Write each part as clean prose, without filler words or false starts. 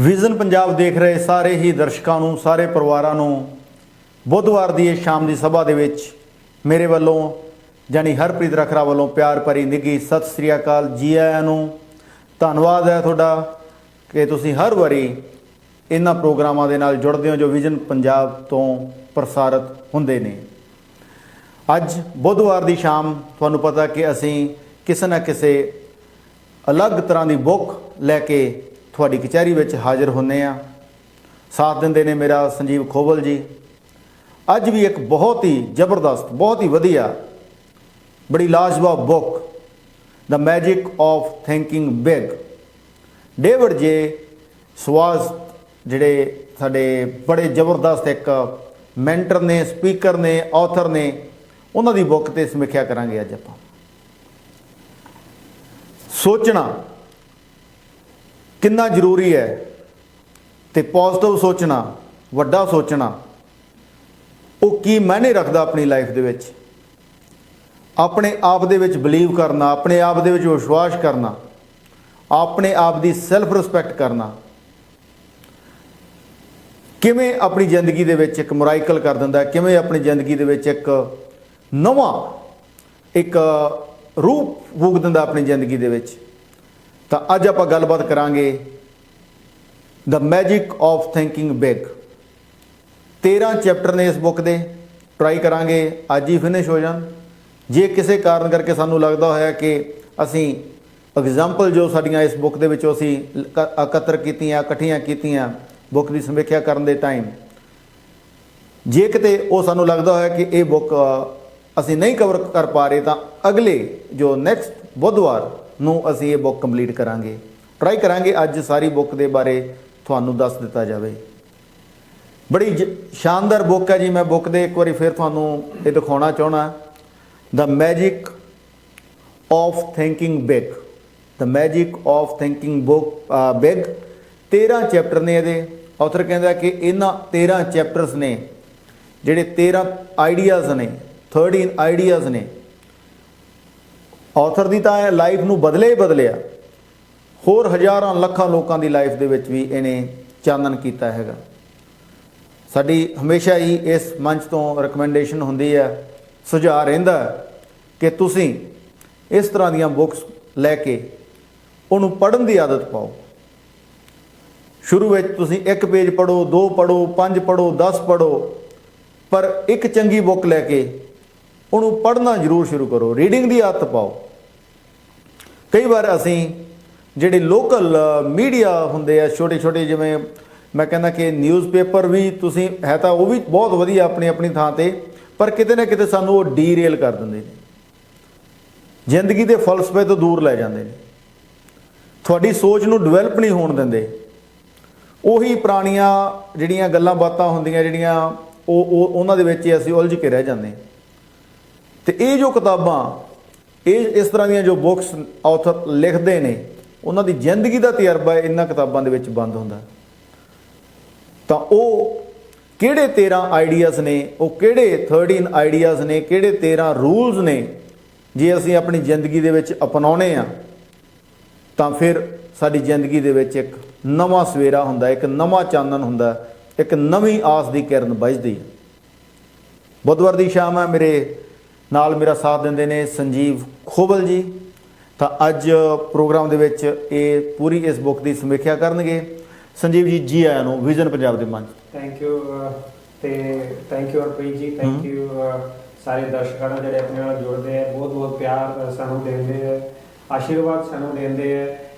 Vision Punjab ਦੇਖ ਰਹੇ ਸਾਰੇ ਹੀ ਦਰਸ਼ਕਾਂ ਨੂੰ, ਸਾਰੇ ਪਰਿਵਾਰਾਂ ਨੂੰ ਬੁੱਧਵਾਰ ਦੀ ਇਹ ਸ਼ਾਮ ਦੀ ਸਭਾ ਦੇ ਵਿੱਚ ਮੇਰੇ ਵੱਲੋਂ ਜਾਨੀ ਹਰਪ੍ਰੀਤ ਰਖਰਾ ਵੱਲੋਂ ਪਿਆਰ ਭਰੀ ਨਿੱਘੀ ਸਤਿ ਸ੍ਰੀ ਅਕਾਲ। ਜੀ ਆਇਆਂ ਨੂੰ। ਧੰਨਵਾਦ ਹੈ ਤੁਹਾਡਾ ਕਿ ਤੁਸੀਂ ਹਰ ਵਾਰੀ ਇਹਨਾਂ ਪ੍ਰੋਗਰਾਮਾਂ ਦੇ ਨਾਲ ਜੁੜਦੇ ਹੋ ਜੋ ਵਿਜ਼ਨ ਪੰਜਾਬ ਤੋਂ ਪ੍ਰਸਾਰਿਤ ਹੁੰਦੇ ਨੇ। ਅੱਜ ਬੁੱਧਵਾਰ ਦੀ ਸ਼ਾਮ ਤੁਹਾਨੂੰ ਪਤਾ ਕਿ ਅਸੀਂ ਕਿਸੇ ਨਾ ਕਿਸੇ ਅਲੱਗ ਤਰ੍ਹਾਂ ਦੀ ਬੁੱਕ ਲੈ ਕੇ ਤੁਹਾਡੀ ਕਚਹਿਰੀ ਵਿੱਚ ਹਾਜ਼ਰ ਹੁੰਦੇ ਹਾਂ। ਸਾਥ ਦਿੰਦੇ ਨੇ ਮੇਰਾ ਸੰਜੀਵ ਖੋਬਲ ਜੀ। ਅੱਜ ਵੀ ਇੱਕ ਬਹੁਤ ਹੀ ਜ਼ਬਰਦਸਤ, ਬਹੁਤ ਹੀ ਵਧੀਆ, ਬੜੀ ਲਾਜਵਾਬ book the magic of thinking big, David J ਸਵਾਸ ਜਿਹੜੇ ਸਾਡੇ ਬੜੇ ਜ਼ਬਰਦਸਤ ਇੱਕ ਮੈਂਟਰ ਨੇ, ਸਪੀਕਰ ਨੇ, ਆਥਰ ਨੇ, ਉਹਨਾਂ ਦੀ ਬੁੱਕ 'ਤੇ ਸਮੀਖਿਆ ਕਰਾਂਗੇ। ਅੱਜ ਆਪਾਂ ਸੋਚਣਾ ਕਿੰਨਾ ਜ਼ਰੂਰੀ ਹੈ ਤੇ ਪੋਜ਼ਿਟਿਵ ਸੋਚਣਾ, ਵੱਡਾ ਸੋਚਣਾ, ਉਹ ਕੀ ਮਾਇਨੇ ਰੱਖਦਾ ਆਪਣੀ ਲਾਈਫ ਦੇ ਵਿੱਚ। ਆਪਣੇ ਆਪ ਦੇ ਵਿੱਚ ਬਲੀਵ ਕਰਨਾ, ਆਪਣੇ ਆਪ ਦੇ ਵਿੱਚ ਵਿਸ਼ਵਾਸ ਕਰਨਾ, ਆਪਣੇ ਆਪ ਦੀ ਸੈਲਫ ਰਿਸਪੈਕਟ ਕਰਨਾ ਕਿਵੇਂ ਆਪਣੀ ਜ਼ਿੰਦਗੀ ਦੇ ਵਿੱਚ ਇੱਕ ਮਿਰਾਕਲ ਕਰ ਦਿੰਦਾ, ਕਿਵੇਂ ਆਪਣੀ ਜ਼ਿੰਦਗੀ ਦੇ ਵਿੱਚ ਇੱਕ ਨਵਾਂ ਇੱਕ ਰੂਪ ਫੂਕ ਦਿੰਦਾ ਆਪਣੀ ਜ਼ਿੰਦਗੀ ਦੇ ਵਿੱਚ। ਤਾਂ ਅੱਜ ਆਪਾਂ ਗੱਲਬਾਤ ਕਰਾਂਗੇ the magic of thinking big. 13 chapter ਨੇ ਇਸ ਬੁੱਕ ਦੇ। ਟਰਾਈ ਕਰਾਂਗੇ ਅੱਜ ਹੀ ਫਿਨਿਸ਼ ਹੋ ਜਾਣ। ਜੇ ਕਿਸੇ ਕਾਰਨ ਕਰਕੇ ਸਾਨੂੰ ਲੱਗਦਾ ਹੋਇਆ ਕਿ ਅਸੀਂ ਐਗਜ਼ਾਮਪਲ ਜੋ ਸਾਡੀਆਂ ਇਸ ਬੁੱਕ ਦੇ ਵਿੱਚੋਂ ਅਸੀਂ ਇਕੱਤਰ ਕੀਤੀਆਂ, ਇਕੱਠੀਆਂ ਕੀਤੀਆਂ ਬੁੱਕ ਦੀ ਸਮੀਖਿਆ ਕਰਨ ਦੇ ਟਾਈਮ, ਜੇ ਕਿਤੇ ਉਹ ਸਾਨੂੰ ਲੱਗਦਾ ਹੋਇਆ ਕਿ ਇਹ ਬੁੱਕ ਅਸੀਂ ਨਹੀਂ ਕਵਰ ਕਰ ਪਾ ਰਹੇ, ਤਾਂ ਅਗਲੇ ਜੋ ਨੈਕਸਟ ਬੁੱਧਵਾਰ ਨੂੰ ਅਸੀਂ ਇਹ ਬੁੱਕ ਕੰਪਲੀਟ ਕਰਾਂਗੇ। ਟਰਾਈ ਕਰਾਂਗੇ ਅੱਜ ਸਾਰੀ ਬੁੱਕ ਦੇ ਬਾਰੇ ਤੁਹਾਨੂੰ ਦੱਸ ਦਿੱਤਾ ਜਾਵੇ। ਬੜੀ ਸ਼ਾਨਦਾਰ ਬੁੱਕ ਹੈ ਜੀ। ਮੈਂ ਬੁੱਕ ਦੇ ਇੱਕ ਵਾਰੀ ਫਿਰ ਤੁਹਾਨੂੰ ਇਹ ਦਿਖਾਉਣਾ ਚਾਹੁੰਦਾ, the magic of thinking big, the magic of thinking book big. 13 chapter ਨੇ ਇਹਦੇ। ਆਥਰ ਕਹਿੰਦਾ ਕਿ ਇਹਨਾਂ 13 ਚੈਪਟਰਸ ਨੇ ਜਿਹੜੇ 13 ਆਈਡੀਆਜ਼ ਨੇ, 13 ਆਈਡੀਆਜ਼ ਨੇ। ਆਥਰ ਦੀ ਤਾਂ ਲਾਈਫ ਨੂੰ ਬਦਲਿਆ ਹੀ ਬਦਲਿਆ, ਹੋਰ ਹਜ਼ਾਰਾਂ ਲੱਖਾਂ ਲੋਕਾਂ ਦੀ ਲਾਈਫ ਦੇ ਵਿੱਚ ਵੀ ਇਹਨੇ ਚਾਨਣ ਕੀਤਾ ਹੈਗਾ। ਸਾਡੀ ਹਮੇਸ਼ਾ ਹੀ ਇਸ ਮੰਚ ਤੋਂ ਰਿਕਮੈਂਡੇਸ਼ਨ ਹੁੰਦੀ ਹੈ, ਸੁਝਾਅ ਰਹਿੰਦਾ ਕਿ ਤੁਸੀਂ ਇਸ ਤਰ੍ਹਾਂ ਦੀਆਂ ਬੁੱਕਸ ਲੈ ਕੇ ਉਹਨੂੰ ਪੜ੍ਹਨ ਦੀ ਆਦਤ ਪਾਓ। ਸ਼ੁਰੂ ਵਿੱਚ ਤੁਸੀਂ 1 ਪੇਜ ਪੜ੍ਹੋ, 2 ਪੜ੍ਹੋ, 5 ਪੜ੍ਹੋ, 10 ਪੜ੍ਹੋ, ਪਰ ਇੱਕ ਚੰਗੀ ਬੁੱਕ ਲੈ ਕੇ ਉਹਨੂੰ ਪੜ੍ਹਨਾ ਜ਼ਰੂਰ ਸ਼ੁਰੂ ਕਰੋ। ਰੀਡਿੰਗ ਦੀ ਆਦਤ ਪਾਓ। ਕਈ ਵਾਰ ਅਸੀਂ ਜਿਹੜੇ ਲੋਕਲ ਮੀਡੀਆ ਹੁੰਦੇ ਆ ਛੋਟੇ ਛੋਟੇ, ਜਿਵੇਂ ਮੈਂ ਕਹਿੰਦਾ ਕਿ ਨਿਊਜ਼ਪੇਪਰ ਵੀ ਤੁਸੀਂ ਹੈ ਤਾਂ ਉਹ ਵੀ ਬਹੁਤ ਵਧੀਆ ਆਪਣੀ ਆਪਣੀ ਥਾਂ 'ਤੇ, ਪਰ ਕਿਤੇ ਨਾ ਕਿਤੇ ਸਾਨੂੰ ਉਹ ਡੀਰੇਲ ਕਰ ਦਿੰਦੇ ਨੇ, ਜ਼ਿੰਦਗੀ ਦੇ ਫਲਸਫੇ ਤੋਂ ਦੂਰ ਲੈ ਜਾਂਦੇ ਨੇ, ਤੁਹਾਡੀ ਸੋਚ ਨੂੰ ਡਿਵੈਲਪ ਨਹੀਂ ਹੋਣ ਦਿੰਦੇ। ਉਹੀ ਪੁਰਾਣੀਆਂ ਜਿਹੜੀਆਂ ਗੱਲਾਂ ਬਾਤਾਂ ਹੁੰਦੀਆਂ ਜਿਹੜੀਆਂ ਉਹਨਾਂ ਦੇ ਵਿੱਚ ਹੀ ਅਸੀਂ ਉਲਝ ਕੇ ਰਹਿ ਜਾਂਦੇ। ਅਤੇ ਇਹ ਜੋ ਕਿਤਾਬਾਂ, ਇਹ ਇਸ ਤਰ੍ਹਾਂ ਦੀਆਂ ਜੋ ਬੁੱਕਸ ਆਥਰ ਲਿਖਦੇ ਨੇ, ਉਹਨਾਂ ਦੀ ਜ਼ਿੰਦਗੀ ਦਾ ਤਜਰਬਾ ਇਹਨਾਂ ਕਿਤਾਬਾਂ ਦੇ ਵਿੱਚ ਬੰਦ ਹੁੰਦਾ। ਤਾਂ ਉਹ ਕਿਹੜੇ 13 ਆਈਡੀਆਜ਼ ਨੇ, ਉਹ ਕਿਹੜੇ 13 ਆਈਡੀਆਜ਼ ਨੇ, ਕਿਹੜੇ 13 ਰੂਲਸ ਨੇ, ਜੇ ਅਸੀਂ ਆਪਣੀ ਜ਼ਿੰਦਗੀ ਦੇ ਵਿੱਚ ਅਪਣਾਉਣੇ ਆ ਤਾਂ ਫਿਰ ਸਾਡੀ ਜ਼ਿੰਦਗੀ ਦੇ ਵਿੱਚ ਇੱਕ ਨਵਾਂ ਸਵੇਰਾ ਹੁੰਦਾ, ਇੱਕ ਨਵਾਂ ਚਾਨਣ ਹੁੰਦਾ, ਇੱਕ ਨਵੀਂ ਆਸ ਦੀ ਕਿਰਨ ਵੱਜਦੀ ਹੈ। ਬੁੱਧਵਾਰ ਦੀ ਸ਼ਾਮ ਹੈ। ਮੇਰੇ ਨਾਲ ਮੇਰਾ ਸਾਥ ਦਿੰਦੇ ਨੇ ਸੰਜੀਵ ਖੋਬਲ ਜੀ। ਤਾਂ ਅੱਜ ਪ੍ਰੋਗਰਾਮ ਦੇ ਵਿੱਚ ਇਹ ਪੂਰੀ ਇਸ ਬੁੱਕ ਦੀ ਸਮੀਖਿਆ ਕਰਨਗੇ। ਸੰਜੀਵ ਜੀ, ਜੀ ਆਇਆਂ ਨੂੰ ਵਿਜ਼ਨ ਪੰਜਾਬ ਦੇ ਮੰਚ। ਥੈਂਕ ਯੂ ਤੇ thank you Harpreet ji, thank you ਸਾਰੇ ਦਰਸ਼ਕਾਂ ਨੂੰ ਜਿਹੜੇ ਆਪਣੇ ਨਾਲ ਜੁੜਦੇ ਆ, ਬਹੁਤ ਬਹੁਤ ਪਿਆਰ ਸਾਨੂੰ ਦਿੰਦੇ ਆ, ਆਸ਼ੀਰਵਾਦ ਸਾਨੂੰ ਦਿੰਦੇ ਆ,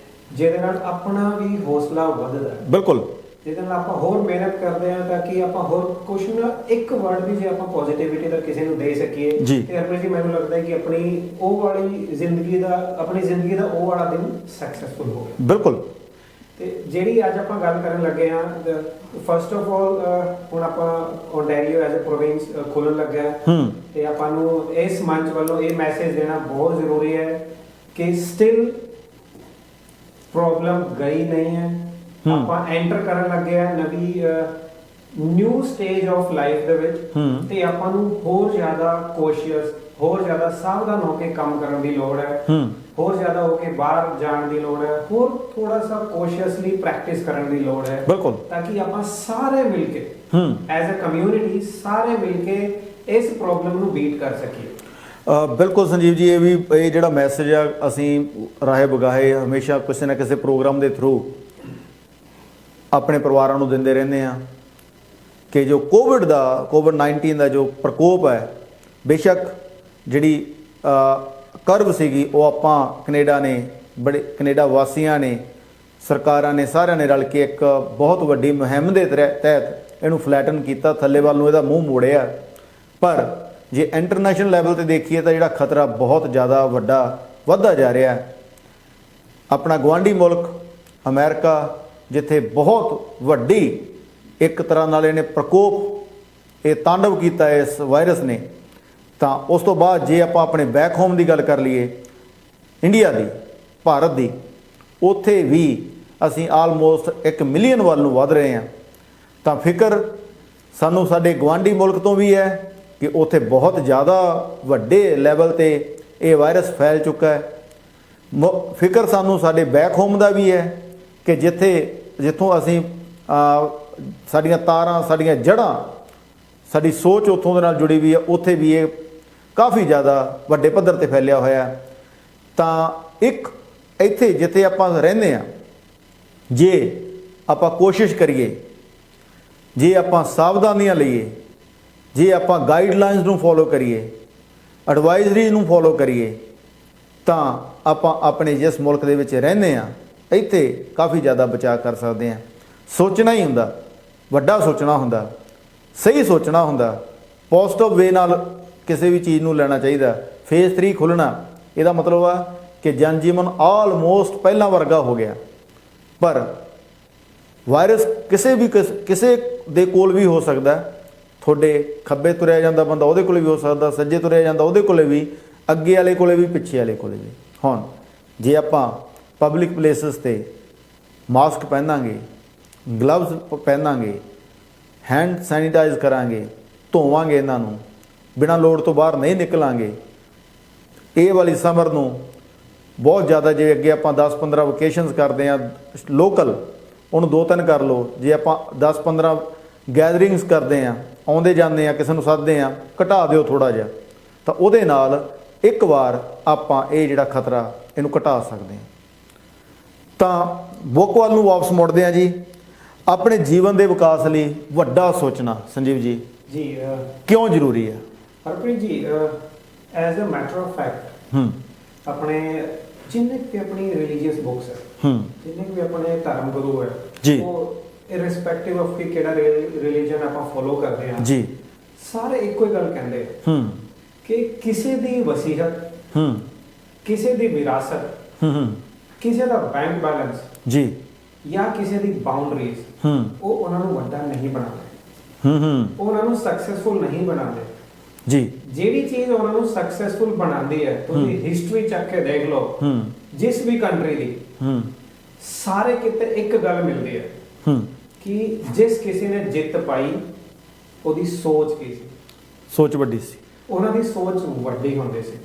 ਜਿਹਦੇ ਨਾਲ ਆਪਣਾ ਵੀ ਹੌਸਲਾ ਵੱਧਦਾ। ਬਿਲਕੁਲ। ਜਿਹਦੇ ਨਾਲ ਆਪਾਂ ਹੋਰ ਮਿਹਨਤ ਕਰਦੇ ਹਾਂ ਤਾਂ ਕਿ ਆਪਾਂ ਹੋਰ ਕੁਛ ਨਾ, ਇੱਕ ਵਰਡ ਵੀ ਜੇ ਆਪਾਂ ਪੋਜ਼ਿਟਿਵਿਟੀ ਦਾ ਕਿਸੇ ਨੂੰ ਦੇ ਸਕੀਏ ਤੇ ਹਰਪ੍ਰੀਤ ਜੀ ਮੈਨੂੰ ਲੱਗਦਾ ਹੈ ਕਿ ਆਪਣੀ ਉਹ ਵਾਲੀ ਜ਼ਿੰਦਗੀ ਦਾ, ਆਪਣੀ ਜ਼ਿੰਦਗੀ ਦਾ ਉਹ ਵਾਲਾ ਦਿਨ ਸਕਸੈਸਫੁਲ ਹੋ ਗਿਆ। ਬਿਲਕੁਲ। ਤੇ ਜਿਹੜੀ ਅੱਜ ਆਪਾਂ ਗੱਲ ਕਰਨ ਲੱਗੇ ਹਾਂ, ਫਸਟ ਆਫ ਆਲ ਹੁਣ ਆਪਾਂ ਓਨਟਾਰੀਓ ਐਜ਼ ਅ ਪ੍ਰੋਵਿੰਸ ਖੋਲ੍ਹਣ ਲੱਗਾ ਤੇ ਆਪਾਂ ਨੂੰ ਇਸ ਮੰਚ ਵੱਲੋਂ ਇਹ ਮੈਸੇਜ ਦੇਣਾ ਬਹੁਤ ਜ਼ਰੂਰੀ ਹੈ ਕਿ ਸਟਿਲ ਪ੍ਰੋਬਲਮ ਗਈ ਨਹੀਂ ਹੈ। ਆਪਾਂ ਐਂਟਰ ਕਰਨ ਲੱਗੇ ਆ ਨਿਊ ਸਟੇਜ ਆਫ ਲਾਈਫ ਦੇ ਵਿੱਚ ਤੇ ਆਪਾਂ ਨੂੰ ਹੋਰ ਜ਼ਿਆਦਾ ਕੋਸ਼ੀਅਸ, ਹੋਰ ਜ਼ਿਆਦਾ ਸਾਵਧਾਨ ਹੋ ਕੇ ਕੰਮ ਕਰਨ ਦੀ ਲੋੜ ਹੈ, ਹੋਰ ਜ਼ਿਆਦਾ ਹੋ ਕੇ ਬਾਹਰ ਜਾਣ ਦੀ ਲੋੜ ਹੈ, ਹੋਰ ਥੋੜਾ ਸਾ ਕੋਸ਼ੀਅਸਲੀ ਪ੍ਰੈਕਟਿਸ ਕਰਨ ਦੀ ਲੋੜ ਹੈ, ਬਿਲਕੁਲ, ਤਾਂ ਕਿ ਆਪਾਂ ਸਾਰੇ ਮਿਲ ਕੇ ਐਜ਼ ਅ ਕਮਿਊਨਿਟੀ ਸਾਰੇ ਮਿਲ ਕੇ ਇਸ ਪ੍ਰੋਬਲਮ ਨੂੰ ਬੀਟ ਕਰ ਸਕੀਏ। ਬਿਲਕੁਲ ਸੰਜੀਵ ਜੀ, ਇਹ ਜਿਹੜਾ ਮੈਸੇਜ ਆ ਅਸੀਂ ਰਾਹੇ ਬਗਾਹੇ ਹਮੇਸ਼ਾ ਕਿਸੇ ਨਾ ਕਿਸੇ ਪ੍ਰੋਗਰਾਮ ਦੇ ਥਰੂ ਆਪਣੇ ਪਰਿਵਾਰਾਂ ਨੂੰ ਦਿੰਦੇ ਰਹਿੰਦੇ ਆ ਕਿ ਜੋ ਕੋਵਿਡ-19 ਦਾ ਜੋ ਪ੍ਰਕੋਪ ਹੈ, ਬੇਸ਼ੱਕ ਜਿਹੜੀ ਕਰਵ ਸੀਗੀ ਉਹ ਆਪਾਂ ਕੈਨੇਡਾ ਵਾਸੀਆਂ ਨੇ, ਸਰਕਾਰਾਂ ਨੇ, ਸਾਰਿਆਂ ਨੇ ਰਲ ਕੇ ਇੱਕ ਬਹੁਤ ਵੱਡੀ ਮੁਹਿੰਮ ਦੇ ਤਹਿਤ ਇਹਨੂੰ ਫਲੈਟਨ ਕੀਤਾ, ਥੱਲੇ ਵੱਲ ਨੂੰ ਇਹਦਾ ਮੂੰਹ ਮੋੜਿਆ। ਪਰ ਜੇ ਇੰਟਰਨੈਸ਼ਨਲ ਲੈਵਲ ਤੇ ਦੇਖੀਏ ਤਾਂ ਜਿਹੜਾ ਖਤਰਾ ਬਹੁਤ ਜ਼ਿਆਦਾ ਵੱਧਦਾ ਜਾ ਰਿਹਾ ਹੈ। ਆਪਣਾ ਗੁਆਂਢੀ ਮੁਲਕ ਅਮਰੀਕਾ, ਜਿੱਥੇ ਬਹੁਤ ਵੱਡੀ ਇੱਕ ਤਰ੍ਹਾਂ ਨਾਲ ਇਹਨੇ ਪ੍ਰਕੋਪ, ਇਹ ਤਾਂਡਵ ਕੀਤਾ ਇਸ ਵਾਇਰਸ ਨੇ, ਤਾਂ ਉਸ ਤੋਂ ਬਾਅਦ ਜੇ ਆਪਾਂ ਆਪਣੇ ਬੈਕ ਹੋਮ ਦੀ ਗੱਲ ਕਰ ਲਈਏ, ਇੰਡੀਆ ਦੀ, ਭਾਰਤ ਦੀ, ਉੱਥੇ ਵੀ ਅਸੀਂ ਆਲਮੋਸਟ 1 ਮਿਲੀਅਨ ਵੱਲ ਨੂੰ ਵੱਧ ਰਹੇ ਹਾਂ। ਤਾਂ ਫਿਕਰ ਸਾਨੂੰ ਸਾਡੇ ਗੁਆਂਢੀ ਮੁਲਕ ਤੋਂ ਵੀ ਹੈ ਕਿ ਉੱਥੇ ਬਹੁਤ ਜ਼ਿਆਦਾ ਵੱਡੇ ਲੈਵਲ ਤੇ ਇਹ ਵਾਇਰਸ ਫੈਲ ਚੁੱਕਾ ਹੈ। ਫਿਕਰ ਸਾਨੂੰ ਸਾਡੇ ਬੈਕ ਹੋਮ ਦਾ ਵੀ ਹੈ ਕਿ ਜਿੱਥੋਂ ਅਸੀਂ ਸਾਡੀਆਂ ਤਾਰਾਂ, ਸਾਡੀਆਂ ਜੜ੍ਹਾਂ, ਸਾਡੀ ਸੋਚ ਉੱਥੋਂ ਦੇ ਨਾਲ ਜੁੜੀ ਵੀ ਹੈ, ਉੱਥੇ ਵੀ ਇਹ ਕਾਫੀ ਜ਼ਿਆਦਾ ਵੱਡੇ ਪੱਧਰ ਤੇ ਫੈਲਿਆ ਹੋਇਆ। ਤਾਂ ਇੱਕ ਇੱਥੇ ਜਿੱਥੇ ਆਪਾਂ ਰਹਿੰਦੇ ਹਾਂ, ਜੇ ਆਪਾਂ ਕੋਸ਼ਿਸ਼ ਕਰੀਏ, ਜੇ ਆਪਾਂ ਸਾਵਧਾਨੀਆਂ ਲਈਏ, ਜੇ ਆਪਾਂ ਗਾਈਡਲਾਈਨਸ ਨੂੰ ਫੋਲੋ ਕਰੀਏ, ਐਡਵਾਈਜ਼ਰੀ ਨੂੰ ਫੋਲੋ ਕਰੀਏ, ਤਾਂ ਆਪਾਂ ਆਪਣੇ ਜਿਸ ਮੁਲਕ ਦੇ ਵਿੱਚ ਰਹਿੰਦੇ ਹਾਂ ਇੱਥੇ ਕਾਫੀ ਜ਼ਿਆਦਾ ਬਚਾਅ ਕਰ ਸਕਦੇ ਹਾਂ। ਸੋਚਣਾ ਹੀ ਹੁੰਦਾ, ਵੱਡਾ ਸੋਚਣਾ ਹੁੰਦਾ, ਸਹੀ ਸੋਚਣਾ ਹੁੰਦਾ, ਪੋਜ਼ਿਟਿਵ ਵੇ ਨਾਲ ਕਿਸੇ ਵੀ ਚੀਜ਼ ਨੂੰ ਲੈਣਾ ਚਾਹੀਦਾ। ਫੇਜ਼ 3 ਖੁੱਲ੍ਹਣਾ, ਇਹਦਾ ਮਤਲਬ ਆ ਕਿ ਜਨਜੀਵਨ ਆਲਮੋਸਟ ਪਹਿਲਾਂ ਵਰਗਾ ਹੋ ਗਿਆ। ਪਰ ਵਾਇਰਸ ਕਿਸੇ ਦੇ ਕੋਲ ਵੀ ਹੋ ਸਕਦਾ। ਤੁਹਾਡੇ ਖੱਬੇ ਤੁਰਿਆ ਜਾਂਦਾ ਬੰਦਾ, ਉਹਦੇ ਕੋਲ ਵੀ ਹੋ ਸਕਦਾ, ਸੱਜੇ ਤੁਰਿਆ ਜਾਂਦਾ ਉਹਦੇ ਕੋਲ ਵੀ, ਅੱਗੇ ਵਾਲੇ ਕੋਲ ਵੀ, ਪਿੱਛੇ ਵਾਲੇ ਕੋਲ ਵੀ। ਹੁਣ ਜੇ ਆਪਾਂ ਪਬਲਿਕ ਪਲੇਸਿਸ 'ਤੇ ਮਾਸਕ ਪਹਿਨਾਂਗੇ, ਗਲਵਜ਼ ਪਹਿਨਾਂਗੇ, ਹੈਂਡ ਸੈਨੀਟਾਈਜ਼ ਕਰਾਂਗੇ, ਧੋਵਾਂਗੇ, ਇਹਨਾਂ ਨੂੰ ਬਿਨਾਂ ਲੋੜ ਤੋਂ ਬਾਹਰ ਨਹੀਂ ਨਿਕਲਾਂਗੇ, ਇਹ ਵਾਲੀ ਸਮਰ ਨੂੰ ਬਹੁਤ ਜ਼ਿਆਦਾ, ਜੇ ਅੱਗੇ ਆਪਾਂ 10-15 ਵਕੇਸ਼ਨਸ ਕਰਦੇ ਹਾਂ ਲੋਕਲ, ਉਹਨੂੰ 2-3 ਕਰ ਲਓ। ਜੇ ਆਪਾਂ 10-15 ਗੈਦਰਿੰਗਸ ਕਰਦੇ ਹਾਂ, ਆਉਂਦੇ ਜਾਂਦੇ ਹਾਂ, ਕਿਸੇ ਨੂੰ ਸੱਦਦੇ ਹਾਂ, ਘਟਾ ਦਿਓ ਥੋੜ੍ਹਾ ਜਿਹਾ, ਤਾਂ ਉਹਦੇ ਨਾਲ ਇੱਕ ਵਾਰ ਆਪਾਂ ਇਹ ਜਿਹੜਾ ਖਤਰਾ ਇਹਨੂੰ ਘਟਾ ਸਕਦੇ ਹਾਂ। ਤਾਂ ਬੁੱਕ ਵੱਲ ਨੂੰ ਵਾਪਸ ਮੁੜਦੇ ਹਾਂ ਜੀ। ਆਪਣੇ ਜੀਵਨ ਦੇ ਵਿਕਾਸ ਲਈ ਵੱਡਾ ਸੋਚਣਾ, ਸੰਜੀਵ ਜੀ ਕਿਉਂ ਜ਼ਰੂਰੀ ਹੈ? Harpreet ji, as a matter of fact, ਆਪਣੇ ਜਿੰਨੇ ਵੀ ਆਪਣੀ ਰਿਲੀਜੀਅਸ ਬੁੱਕਸ ਹੈ, ਜਿੰਨੇ ਵੀ ਆਪਣੇ ਧਰਮ ਗੁਰੂ ਹੈ ਜੀ, ਉਹ ਇਰਰਿਸਪੈਕਟਿਵ ਆਫ ਕਿ ਕਿਹੜਾ ਰਿਲੀਜਨ ਆਪਾਂ ਫੋਲੋ ਕਰਦੇ ਹਾਂ ਜੀ, ਸਾਰੇ ਇੱਕੋ ਹੀ ਗੱਲ ਕਹਿੰਦੇ ਕਿ ਕਿਸੇ ਦੀ ਵਸੀਅਤ, ਕਿਸੇ ਦੀ ਵਿਰਾਸਤ, ਕਿਸੇ ਦਾ ਬੈਂਕ ਬੈਲੈਂਸ ਜੀ, ਜਾਂ ਕਿਸੇ ਦੀ ਬਾਉਂਡਰੀਜ਼, ਉਹ ਉਹਨਾਂ ਨੂੰ ਵੱਡਾ ਨਹੀਂ ਬਣਾਉਂਦੇ, ਉਹ ਉਹਨਾਂ ਨੂੰ ਸਕਸੈਸਫੁਲ ਨਹੀਂ ਬਣਾਉਂਦੇ ਜੀ। ਜਿਹੜੀ ਚੀਜ਼ ਉਹਨਾਂ ਨੂੰ ਸਕਸੈਸਫੁਲ ਬਣਾਉਂਦੀ ਹੈ, ਤੁਸੀਂ ਹਿਸਟਰੀ ਚੱਕ ਕੇ ਦੇਖ ਲਓ, ਜਿਸ ਵੀ ਕੰਟਰੀ ਦੀ, ਸਾਰੇ ਕਿਤੇ ਇੱਕ ਗੱਲ ਮਿਲਦੀ ਹੈ ਕਿ ਜਿਸ ਕਿਸੇ ਨੇ ਜਿੱਤ ਪਾਈ, ਉਹਦੀ ਸੋਚ ਕੀ ਸੀ? ਸੋਚ ਵੱਡੀ ਸੀ। ਉਹਨਾਂ ਦੀ ਸੋਚ ਵੱਡੀ ਹੁੰਦੀ ਸੀ।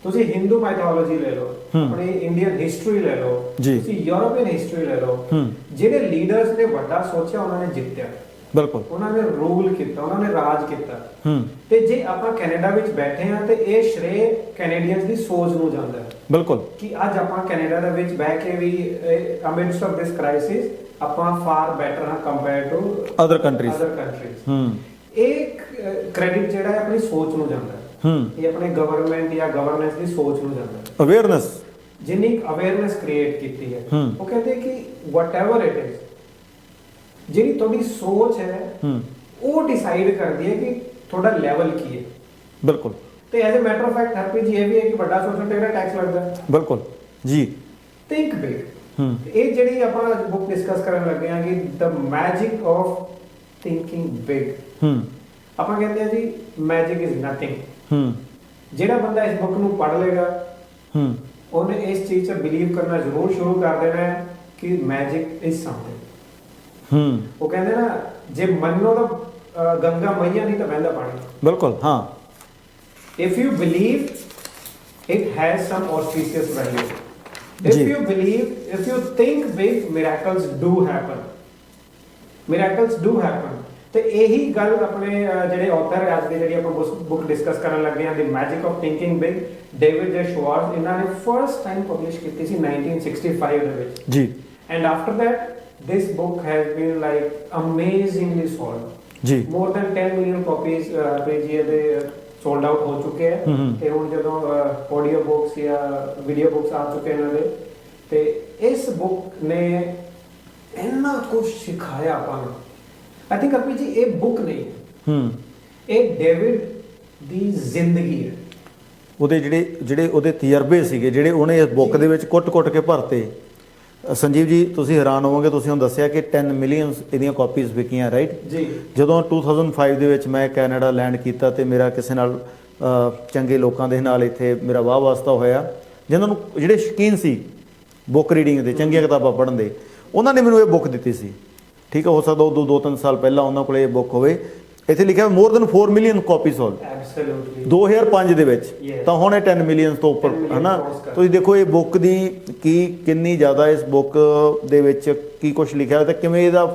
ਤੁਸੀਂ ਹਿੰਦੂ ਮਾਈਥੋਲੋਜੀ ਲੈ ਲਓ, ਆਪਣੀ ਇੰਡੀਅਨ ਹਿਸਟਰੀ ਲੈ ਲਓ, ਤੁਸੀਂ ਯੂਰੋਪੀਅਨ ਹਿਸਟਰੀ ਲੈ ਲਓ, ਜਿਹੜੇ ਲੀਡਰਸ ਨੇ ਵੱਡਾ ਸੋਚਿਆ, ਉਹਨਾਂ ਨੇ ਜਿੱਤਿਆ। ਬਿਲਕੁਲ, ਉਹਨਾਂ ਨੇ ਰੂਲ ਕੀਤਾ, ਉਹਨਾਂ ਨੇ ਰਾਜ ਕੀਤਾ। ਤੇ ਜੇ ਆਪਾਂ ਕੈਨੇਡਾ ਵਿੱਚ ਬੈਠੇ ਹਾਂ ਤੇ ਇਹ ਸ਼੍ਰੇ ਕੈਨੇਡੀਅਨਸ ਦੀ ਸੋਚ ਨੂੰ ਜਾਂਦਾ ਹੈ। ਬਿਲਕੁਲ, ਕਿ ਅੱਜ ਆਪਾਂ ਕੈਨੇਡਾ ਦੇ ਵਿੱਚ ਬਹਿ ਕੇ ਵੀ ਅਮਿਡਸਟ ਆਫ ਦਿਸ ਕ੍ਰਾਈਸਿਸ ਆਪਾਂ ਫਾਰ ਬੈਟਰ ਹਾਂ ਕੰਪੇਅਰ ਟੂ ਅਦਰ ਕੰਟਰੀਜ਼। ਇਹ ਕ੍ਰੈਡਿਟ ਜਿਹੜਾ ਹੈ ਆਪਣੀ ਸੋਚ ਨੂੰ ਜਾਂਦਾ ਹੈ, ਇਹ ਆਪਣੇ ਗਵਰਨਮੈਂਟ ਜਾਂ ਗਵਰਨੈਂਸ ਦੀ ਸੋਚ ਨੂੰ ਜਾਂਦਾ ਹੈ। ਅਵੇਅਰਨੈਸ, ਜਿੰਨੀ ਅਵੇਅਰਨੈਸ ਕ੍ਰੀਏਟ ਕੀਤੀ ਹੈ, ਉਹ ਕਹਿੰਦੇ ਕਿ ਵਟਐਵਰ ਇਟ ਇਜ਼, ਜਿਹੜੀ ਤੁਹਾਡੀ ਸੋਚ ਹੈ ਉਹ ਡਿਸਾਈਡ ਕਰਦੀ ਹੈ ਕਿ ਤੁਹਾਡਾ ਲੈਵਲ ਕੀ ਹੈ। ਬਿਲਕੁਲ, ਤੇ as a matter of fact Harpreet ji, ਇਹ ਵੀ ਹੈ ਕਿ ਵੱਡਾ ਸੋਚਣ ਤੇ ਕਿਹੜਾ ਟੈਕਸ ਲੱਗਦਾ। ਬਿਲਕੁਲ ਜੀ। ਥਿੰਕ ਬਿਗ, ਇਹ ਜਿਹੜੀ ਆਪਾਂ ਬੁੱਕ ਡਿਸਕਸ ਕਰਨ ਲੱਗੇ ਹਾਂ ਕਿ ਦ ਮੈਜਿਕ ਆਫ ਥਿੰਕਿੰਗ ਬਿਗ। ਆਪਾਂ ਕਹਿੰਦੇ ਆ ਜੀ ਮੈਜਿਕ ਇਜ਼ ਨਥਿੰਗ। ਜਿਹੜਾ ਬੰਦਾ ਇਸ ਬੁੱਕ ਨੂੰ ਪੜ੍ਹ ਲੇਗਾ, ਉਹਨੇ ਇਸ ਚੀਜ਼ 'ਚ ਬਿਲੀਵ ਕਰਨਾ ਜ਼ਰੂਰ ਸ਼ੁਰੂ ਕਰ ਦੇਣਾ ਹੈ ਕਿ ਮੈਜਿਕ ਇਜ਼ ਸਮਥਿੰਗ। ਉਹ ਕਹਿੰਦੇ ਨਾ, ਜੇ ਮੰਨੋ ਤਾਂ ਗੰਗਾ ਮਈਆ ਨਹੀਂ ਤਾਂ ਵਹਿੰਦਾ ਪਾਣੀ। ਬਿਲਕੁਲ ਹਾਂ। If you believe, it has some auspicious value. If ਜੀ। you believe, if you think big, miracles do happen. Miracles do happen. ਤੇ ਇਹੀ ਗੱਲ ਆਪਣੇ ਜਿਹੜੇ ਆਥਰ ਅੱਜ ਦੀ ਜਿਹੜੀ ਆਪਾਂ ਬੁੱਕ ਡਿਸਕਸ ਕਰਨ ਲੱਗੇ ਹਾਂ, ਦੀ magic of thinking big, David ਜੇ ਸ਼ਵਾਰਜ਼, ਇਹਨਾਂ ਨੇ ਫਰਸਟ ਟਾਈਮ ਪਬਲਿਸ਼ ਕੀਤੀ ਸੀ 1965 ਦੇ ਵਿੱਚ ਜੀ। And after that this book has been like amazingly sold ਜੀ। more than 10 million copies ਪੇਜੀਏ ਦੇ sold out ਹੋ ਚੁੱਕੇ ਹੈ। ਤੇ ਹੁਣ ਜਦੋਂ ਆਡੀਓ ਬੁੱਕਸ ਜਾਂ ਵੀਡੀਓ ਬੁੱਕਸ ਆ ਚੁੱਕੇ ਇਹਨਾਂ ਦੇ, ਤੇ ਇਸ ਬੁੱਕ ਨੇ ਇੰਨਾ ਕੁਝ ਸਿਖਾਇਆ ਆਪਾਂ ਨੂੰ। ਆਈ ਥਿੰਕ ਅਰਪੀ ਜੀ ਇਹ ਬੁੱਕ ਨਹੀਂ, ਇਹ ਡੇਵਿਡ ਦੀ ਜ਼ਿੰਦਗੀ ਹੈ। ਉਹਦੇ ਜਿਹੜੇ ਉਹਦੇ ਤਜਰਬੇ ਸੀਗੇ, ਜਿਹੜੇ ਉਹਨੇ ਇਸ ਬੁੱਕ ਦੇ ਵਿੱਚ ਕੁੱਟ-ਕੁੱਟ ਕੇ ਭਰਤੇ। ਸੰਜੀਵ ਜੀ ਤੁਸੀਂ ਹੈਰਾਨ ਹੋਵੋਗੇ, ਤੁਸੀਂ ਹੁਣ ਦੱਸਿਆ ਕਿ 10 ਮਿਲੀਅਨ ਇਹਦੀਆਂ ਕਾਪੀਜ਼ ਵਿਕੀਆਂ, ਰਾਈਟ ਜੀ। ਜਦੋਂ 2005 ਦੇ ਵਿੱਚ ਮੈਂ ਕੈਨੇਡਾ ਲੈਂਡ ਕੀਤਾ ਤੇ ਮੇਰਾ ਕਿਸੇ ਨਾਲ ਚੰਗੇ ਲੋਕਾਂ ਦੇ ਨਾਲ ਇੱਥੇ ਮੇਰਾ ਵਾਹ ਵਾਸਤਾ ਹੋਇਆ, ਜਿਨ੍ਹਾਂ ਨੂੰ ਜਿਹੜੇ ਸ਼ੌਕੀਨ ਸੀ ਬੁੱਕ ਰੀਡਿੰਗ ਦੇ, ਚੰਗੀਆਂ ਕਿਤਾਬਾਂ ਪੜ੍ਹਨ ਦੇ, ਉਹਨਾਂ ਨੇ ਮੈਨੂੰ ਇਹ ਬੁੱਕ ਦਿੱਤੀ ਸੀ। ਠੀਕ ਹੈ, ਹੋ ਸਕਦਾ ਉਦੋਂ 2-3 ਸਾਲ ਪਹਿਲਾਂ ਉਹਨਾਂ ਕੋਲ ਇਹ ਬੁੱਕ ਹੋਵੇ। ਇੱਥੇ ਲਿਖਿਆ more than 4 million copy sold absolutely 2005 ਦੇ ਵਿੱਚ। ਤਾਂ ਹੁਣ ਇਹ 10 ਮਿਲੀਅਨ ਤੋਂ ਉੱਪਰ ਹੈ ਨਾ। ਤੁਸੀਂ ਦੇਖੋ ਇਹ ਬੁੱਕ ਦੀ ਕਿੰਨੀ ਜ਼ਿਆਦਾ ਇਸ ਬੁੱਕ ਦੇ ਵਿੱਚ ਕੀ ਕੁਝ ਲਿਖਿਆ ਤੇ ਕਿਵੇਂ ਇਹਦਾ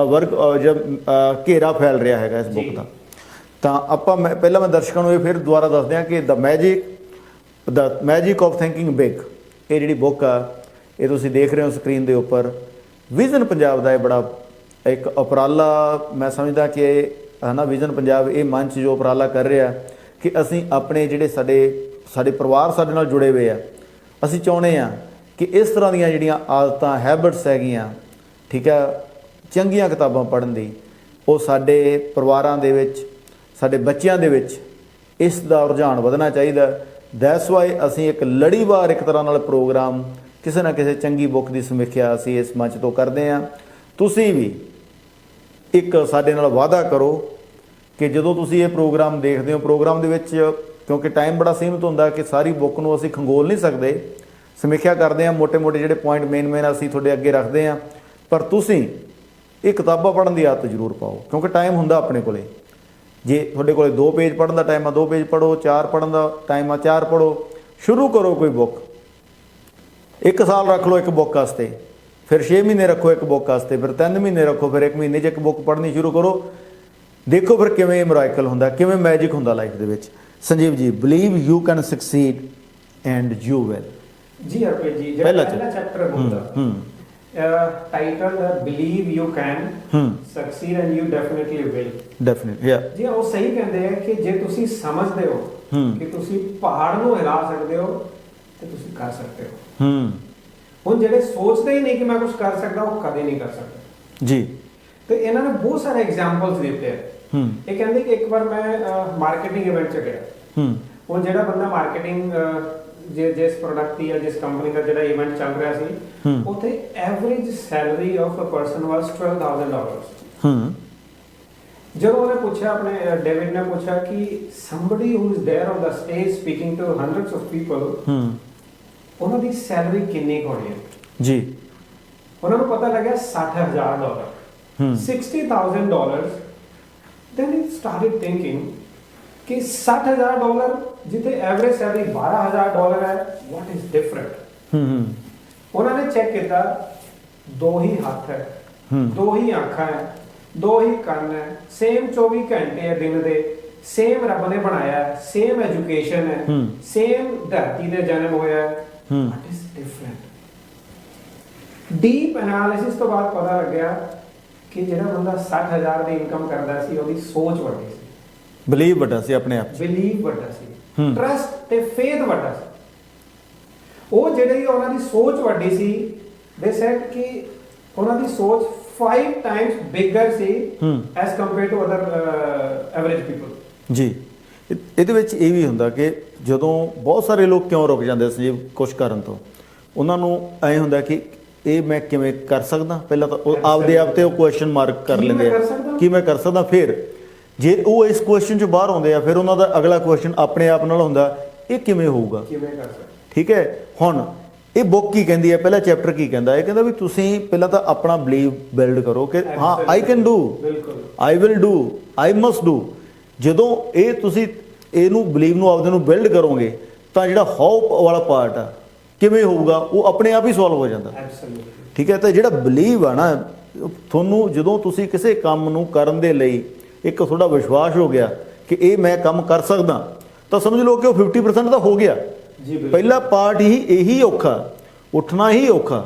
ਵਰਕ ਘੇਰਾ ਫੈਲ ਰਿਹਾ ਹੈਗਾ ਇਸ ਬੁੱਕ ਦਾ। ਤਾਂ ਆਪਾਂ ਪਹਿਲਾਂ ਮੈਂ ਦਰਸ਼ਕਾਂ ਨੂੰ ਇਹ ਫਿਰ ਦੁਬਾਰਾ ਦੱਸ ਦਿਆਂ ਕਿ ਦ ਮੈਜਿਕ ਆਫ ਥਿੰਕਿੰਗ ਬਿਗ, ਇਹ ਜਿਹੜੀ ਬੁੱਕ ਆ ਇਹ ਤੁਸੀਂ ਦੇਖ ਰਹੇ ਹੋ ਸਕਰੀਨ ਦੇ ਉੱਪਰ। ਵਿਜ਼ਨ ਪੰਜਾਬ ਦਾ ਇਹ ਬੜਾ ਇੱਕ ਉਪਰਾਲਾ ਮੈਂ ਸਮਝਦਾ ਕਿ ਇਹ ਹੈ ਨਾ, ਵਿਜ਼ਨ ਪੰਜਾਬ ਇਹ ਮੰਚ ਜੋ ਉਪਰਾਲਾ ਕਰ ਰਿਹਾ ਕਿ ਅਸੀਂ ਆਪਣੇ ਜਿਹੜੇ ਸਾਡੇ ਪਰਿਵਾਰ ਸਾਡੇ ਨਾਲ ਜੁੜੇ ਹੋਏ ਆ, ਅਸੀਂ ਚਾਹੁੰਦੇ ਆ ਕਿ ਇਸ ਤਰ੍ਹਾਂ ਦੀਆਂ ਜਿਹੜੀਆਂ ਆਦਤਾਂ, ਹੈਬਿਟਸ ਹੈਗੀਆਂ, ਠੀਕ ਹੈ, ਚੰਗੀਆਂ ਕਿਤਾਬਾਂ ਪੜ੍ਹਨ ਦੀ, ਉਹ ਸਾਡੇ ਪਰਿਵਾਰਾਂ ਦੇ ਵਿੱਚ, ਸਾਡੇ ਬੱਚਿਆਂ ਦੇ ਵਿੱਚ ਇਸ ਦਾ ਰੁਝਾਨ ਵਧਣਾ ਚਾਹੀਦਾ। ਦੈਟਸ ਵਾਈ ਅਸੀਂ ਇੱਕ ਲੜੀਵਾਰ ਇੱਕ ਤਰ੍ਹਾਂ ਨਾਲ ਪ੍ਰੋਗਰਾਮ ਕਿਸੇ ਨਾ ਕਿਸੇ ਚੰਗੀ ਬੁੱਕ ਦੀ ਸਮੀਖਿਆ ਅਸੀਂ ਇਸ ਮੰਚ ਤੋਂ ਕਰਦੇ ਹਾਂ। ਤੁਸੀਂ ਵੀ ਇੱਕ ਸਾਡੇ ਨਾਲ ਵਾਅਦਾ ਕਰੋ ਕਿ ਜਦੋਂ ਤੁਸੀਂ ਇਹ ਪ੍ਰੋਗਰਾਮ ਦੇਖਦੇ ਹੋ, ਪ੍ਰੋਗਰਾਮ ਦੇ ਵਿੱਚ ਕਿਉਂਕਿ ਟਾਈਮ ਬੜਾ ਸੀਮਿਤ ਹੁੰਦਾ ਕਿ ਸਾਰੀ ਬੁੱਕ ਨੂੰ ਅਸੀਂ ਖੰਗੋਲ ਨਹੀਂ ਸਕਦੇ, ਸਮੀਖਿਆ ਕਰਦੇ ਹਾਂ, ਮੋਟੇ-ਮੋਟੇ ਜਿਹੜੇ ਪੁਆਇੰਟ ਮੇਨ ਅਸੀਂ ਤੁਹਾਡੇ ਅੱਗੇ ਰੱਖਦੇ ਹਾਂ, ਪਰ ਤੁਸੀਂ ਇਹ ਕਿਤਾਬਾਂ ਪੜ੍ਹਨ ਦੀ ਆਦਤ ਜ਼ਰੂਰ ਪਾਓ ਕਿਉਂਕਿ ਟਾਈਮ ਹੁੰਦਾ ਆਪਣੇ ਕੋਲੇ। ਜੇ ਤੁਹਾਡੇ ਕੋਲੇ 2 ਪੇਜ ਪੜ੍ਹਨ ਦਾ ਟਾਈਮ ਆ 2 ਪੇਜ ਪੜ੍ਹੋ, 4 ਪੜ੍ਹਨ ਦਾ ਟਾਈਮ ਆ 4 ਪੜ੍ਹੋ। ਸ਼ੁਰੂ ਕਰੋ ਕੋਈ ਬੁੱਕ, 1 ਸਾਲ ਰੱਖ ਲਓ ਇੱਕ ਬੁੱਕ ਵਾਸਤੇ, ਫਿਰ 6 ਮਹੀਨੇ ਰੱਖੋ ਇੱਕ ਬੁੱਕ ਵਾਸਤੇ, ਫਿਰ 3 ਮਹੀਨੇ ਰੱਖੋ, ਫਿਰ 1 ਮਹੀਨੇ 'ਚ ਇੱਕ ਬੁੱਕ ਪੜ੍ਹਨੀ ਸ਼ੁਰੂ ਕਰੋ। ਦੇਖੋ ਫਿਰ ਕਿਵੇਂ ਮਿਰਾਕਲ ਹੁੰਦਾ, ਕਿਵੇਂ ਮੈਜਿਕ ਹੁੰਦਾ ਲਾਈਫ ਦੇ ਵਿੱਚ। ਸੰਜੀਵ ਜੀ, believe you can succeed and you will. ਜੀ ਹਰਪ੍ਰੀਤ ਜੀ, ਜਿਹੜਾ ਪਹਿਲਾ ਚੈਪਟਰ ਹੁੰਦਾ title believe you can succeed and you definitely will. Definitely ਯਾ ਜੀ ਉਹ ਸਹੀ ਕਹਿੰਦੇ ਆ ਕਿ ਜੇ ਤੁਸੀਂ ਸਮਝਦੇ ਹੋ ਕਿ ਤੁਸੀਂ ਪਹਾੜ ਨੂੰ ਹਿਲਾ ਸਕਦੇ ਹੋ ਤੇ ਤੁਸੀਂ ਕਰ ਸਕਦੇ ਹੋ। ਹੁਣ ਜਿਹੜੇ ਸੋਚਦੇ ਹੀ ਨਹੀਂ ਕਿ ਮੈਂ ਕੁਝ ਕਰ ਸਕਦਾ, ਉਹ ਕਦੇ ਨਹੀਂ ਕਰ ਸਕਦੇ ਜੀ। ਤੇ ਇਹਨਾਂ ਨੇ ਬਹੁਤ ਸਾਰੇ ਐਗਜ਼ਾਮਪਲਸ ਦਿੱਤੇ ਆ। ਇਹ ਕਹਿੰਦੇ ਕਿ ਇੱਕ ਵਾਰ ਮੈਂ ਮਾਰਕੀਟਿੰਗ ਇਵੈਂਟ 'ਚ ਗਿਆ। ਹੁਣ ਜਿਹੜਾ ਬੰਦਾ ਮਾਰਕੀਟਿੰਗ ਜਿਸ ਪ੍ਰੋਡਕਟ ਦੀ ਜਾਂ ਜਿਸ ਕੰਪਨੀ ਦਾ ਜਿਹੜਾ ਇਵੈਂਟ ਚੱਲ ਰਿਹਾ ਸੀ, ਉੱਥੇ average salary of a person was $12,000। ਜਦੋਂ ਉਹਨੇ ਪੁੱਛਿਆ, ਆਪਣੇ ਡੇਵਿਡ ਨੇ ਪੁੱਛਿਆ ਕਿ somebody who is there on the stage speaking to hundreds of people, ਉਹਨਾਂ ਦੀ ਸੈਲਰੀ ਕਿੰਨੀ ਹੋਣੀ ਹੈ ਜੀ? ਉਹਨਾਂ ਨੂੰ ਪਤਾ ਲੱਗਿਆ $60,000, $60,000। then he started thinking कि $60,000 जिथे एवरेज सैलरी $12,000 है, what is different? उन्होंने चेक किया, 2 ही हाथ है, 2 ही आंखां है, 2 ही कान है, सेम 24 घंटे है दिन दे, सेम रब ने बनाया है, सेम एजुकेशन है, सेम धरती दे जन्म होया है, what is different? Deep analysis तो बाद पता लग गया कि ਜਿਹੜਾ ਬੰਦਾ 60,000 ਦੀ ਇਨਕਮ ਕਰਦਾ ਸੀ, ਉਹਦੀ ਸੋਚ ਵੱਡੀ ਸੀ, ਬਿਲੀਵ ਵੱਡਾ ਸੀ, ਆਪਣੇ ਆਪ ਬਿਲੀਵ ਵੱਡਾ ਸੀ, ਟਰਸਟ ਤੇ ਫੇਥ ਵੱਡਾ ਸੀ। ਉਹ ਜਿਹੜੀ ਉਹਨਾਂ ਦੀ ਸੋਚ ਵੱਡੀ ਸੀ, ਦੇ ਸੈਡ ਕਿ ਉਹਨਾਂ ਦੀ ਸੋਚ 5 ਟਾਈਮਸ ਬਿਗਰ ਸੀ as compare to other average people ਜੀ। ਇਹਦੇ ਵਿੱਚ ਇਹ ਵੀ ਹੁੰਦਾ ਕਿ ਜਦੋਂ ਬਹੁਤ ਸਾਰੇ ਲੋਕ ਕਿਉਂ ਰੁਕ ਜਾਂਦੇ ਸੀ ਕੁਝ ਕਰਨ ਤੋਂ, ਉਹਨਾਂ ਨੂੰ ਐਂ ਹੁੰਦਾ ਕਿ ਇਹ ਮੈਂ ਕਿਵੇਂ ਕਰ ਸਕਦਾ। ਪਹਿਲਾਂ ਤਾਂ ਉਹ ਆਪਦੇ ਆਪ ਤੇ ਉਹ ਕੁਐਸਚਨ ਮਾਰਕ ਕਰ ਲੈਂਦੇ ਆ ਕਿ ਮੈਂ ਕਰ ਸਕਦਾ। ਫਿਰ ਜੇ ਉਹ ਇਸ ਕੁਐਸਚਨ 'ਚੋਂ ਬਾਹਰ ਆਉਂਦੇ ਆ, ਫਿਰ ਉਹਨਾਂ ਦਾ ਅਗਲਾ ਕੁਐਸਚਨ ਆਪਣੇ ਆਪ ਨਾਲ ਹੁੰਦਾ, ਇਹ ਕਿਵੇਂ ਹੋਊਗਾ, ਕਿਵੇਂ ਕਰ ਸਕਦਾ। ਠੀਕ ਹੈ, ਹੁਣ ਇਹ ਬੁੱਕ ਕੀ ਕਹਿੰਦੀ ਹੈ, ਪਹਿਲਾ ਚੈਪਟਰ ਕੀ ਕਹਿੰਦਾ, ਇਹ ਕਹਿੰਦਾ ਵੀ ਤੁਸੀਂ ਪਹਿਲਾਂ ਤਾਂ ਆਪਣਾ ਬਲੀਵ ਬਿਲਡ ਕਰੋ ਕਿ ਹਾਂ ਆਈ can do, I will do, I must do. ਜਦੋਂ ਇਹ ਤੁਸੀਂ ਇਹਨੂੰ ਬਲੀਵ ਨੂੰ ਆਪਦੇ ਨੂੰ ਬਿਲਡ ਕਰੋਗੇ ਤਾਂ ਜਿਹੜਾ ਹੋਪ ਵਾਲਾ ਪਾਰਟ ਆ ਕਿਵੇਂ ਹੋਊਗਾ, ਉਹ ਆਪਣੇ ਆਪ ਹੀ ਸੋਲਵ ਹੋ ਜਾਂਦਾ। ਠੀਕ ਹੈ, ਤਾਂ ਜਿਹੜਾ ਬਲੀਵ ਆ ਨਾ, ਤੁਹਾਨੂੰ ਜਦੋਂ ਤੁਸੀਂ ਕਿਸੇ ਕੰਮ ਨੂੰ ਕਰਨ ਦੇ ਲਈ ਇੱਕ ਤੁਹਾਡਾ ਵਿਸ਼ਵਾਸ ਹੋ ਗਿਆ ਕਿ ਇਹ ਮੈਂ ਕੰਮ ਕਰ ਸਕਦਾ, ਤਾਂ ਸਮਝ ਲਓ ਕਿ ਉਹ 50% ਤਾਂ ਹੋ ਗਿਆ। ਪਹਿਲਾ ਪਾਰਟ ਹੀ ਇਹੀ ਔਖਾ, ਉੱਠਣਾ ਹੀ ਔਖਾ।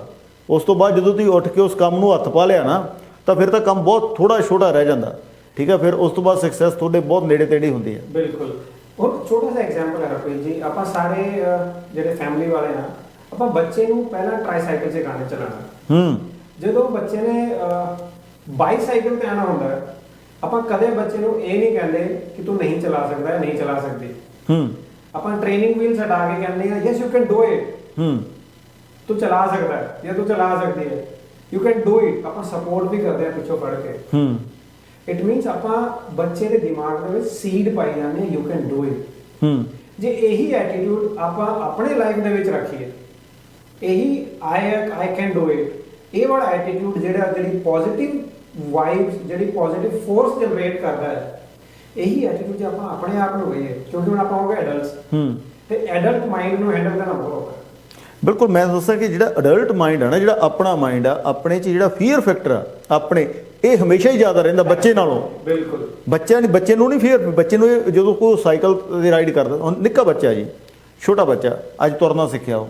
ਉਸ ਤੋਂ ਬਾਅਦ ਜਦੋਂ ਤੁਸੀਂ ਉੱਠ ਕੇ ਉਸ ਕੰਮ ਨੂੰ ਹੱਥ ਪਾ ਲਿਆ ਨਾ, ਤਾਂ ਫਿਰ ਤਾਂ ਕੰਮ ਬਹੁਤ ਥੋੜਾ ਛੋਟਾ ਰਹਿ ਜਾਂਦਾ। ਠੀਕ ਹੈ, ਫਿਰ ਉਸ ਤੋਂ ਬਾਅਦ ਸਕਸੈਸ ਤੁਹਾਡੇ ਬਹੁਤ ਨੇੜੇ ਤੇੜੇ ਹੁੰਦੀ ਹੈ। ਬਿਲਕੁਲ। ਉਹ ਛੋਟਾ ਜਿਹਾ ਐਗਜ਼ਾਮਪਲ ਹੈ ਰਫੀਕ ਜੀ, ਆਪਾਂ ਸਾਰੇ ਜਿਹੜੇ ਫੈਮਿਲੀ ਵਾਲੇ ਨਾ, ਆਪਾਂ ਬੱਚੇ ਨੂੰ ਪਹਿਲਾਂ ਟ੍ਰਾਈਸਾਈਕਲ 'ਤੇ ਗਾਣੇ ਚਲਾਉਣਾ। ਜਦੋਂ ਬੱਚੇ ਨੇ ਬਾਈਸਾਈਕਲ ਤੇ ਆਉਣਾ ਹੁੰਦਾ, ਆਪਾਂ ਕਦੇ ਬੱਚੇ ਨੂੰ ਇਹ ਨਹੀਂ ਕਹਿੰਦੇ ਕਿ ਤੂੰ ਨਹੀਂ ਚਲਾ ਸਕਦਾ, ਨਹੀਂ ਚਲਾ ਸਕਦੀ। ਆਪਾਂ ਟ੍ਰੇਨਿੰਗ ਵੀਲ ਹਟਾ ਕੇ ਕਹਿੰਦੇ ਆ yes you can do it, ਤੂੰ ਚਲਾ ਸਕਦਾ ਹੈ ਜਾਂ ਤੂੰ ਚਲਾ ਸਕਦੀ ਹੈ, ਯੂ ਕੈਨ ਡੂ ਇਟ। ਆਪਾਂ ਸਪੋਰਟ ਵੀ ਕਰਦੇ ਆ ਪਿੱਛੋਂ ਫੜ ਕੇ। ਇਟ ਮੀਨਸ ਆਪਾਂ ਬੱਚੇ ਦੇ ਦਿਮਾਗ ਦੇ ਵਿੱਚ ਸੀਡ ਪਾਈ ਜਾਂਦੇ ਆ, ਯੂ ਕੈਨ ਡੂ ਇਟ। ਜੇ ਇਹੀ ਐਟੀਟਿਊਡ ਆਪਾਂ ਆਪਣੇ ਲਾਈਫ ਦੇ ਵਿੱਚ ਰੱਖੀਏ, ਇਹੀ ਆਈ ਕੈਨ ਡੂ ਇਟ, ਇਹ ਵਾਲਾ ਐਟੀਟਿਊਡ ਜਿਹੜੀ ਪੋਜ਼ਿਟਿਵ ਵਾਈਬਸ, ਜਿਹੜੀ ਪੋਜ਼ਿਟਿਵ ਫੋਰਸ ਜਨਰੇਟ ਕਰਦਾ ਹੈ, ਇਹੀ ਐਟੀਟਿਊਡ ਜੇ ਆਪਾਂ ਆਪਣੇ ਆਪ ਨੂੰ ਲਈਏ, ਕਿਉਂਕਿ ਹੁਣ ਆਪਾਂ ਹੋ ਗਏ ਐਡਲਟਸ, ਤੇ ਐਡਲਟ ਮਾਈਂਡ ਨੂੰ ਹੈਂਡਲ ਕਰਨਾ ਬਹੁਤ ਔਖਾ। ਬਿਲਕੁਲ, ਮੈਂ ਦੱਸਾਂ ਕਿ ਜਿਹੜਾ ਅਡਲਟ ਮਾਈਂਡ ਆ ਨਾ, ਜਿਹੜਾ ਆਪਣਾ ਮਾਈਂਡ ਆ, ਆਪਣੇ 'ਚ ਜਿਹੜਾ ਫੀਅਰ ਫੈਕਟਰ ਆ ਆਪਣੇ, ਇਹ ਹਮੇਸ਼ਾ ਹੀ ਜ਼ਿਆਦਾ ਰਹਿੰਦਾ ਬੱਚੇ ਨਾਲੋਂ। ਬਿਲਕੁਲ। ਬੱਚੇ ਨੂੰ ਨਹੀਂ ਫੀਅਰ, ਬੱਚੇ ਨੂੰ ਜਦੋਂ ਕੋਈ ਸਾਈਕਲ 'ਤੇ ਰਾਈਡ ਕਰਦਾ, ਨਿੱਕਾ ਬੱਚਾ ਜੀ, ਛੋਟਾ ਬੱਚਾ ਅੱਜ ਤੁਰਨਾ ਸਿੱਖਿਆ ਉਹ,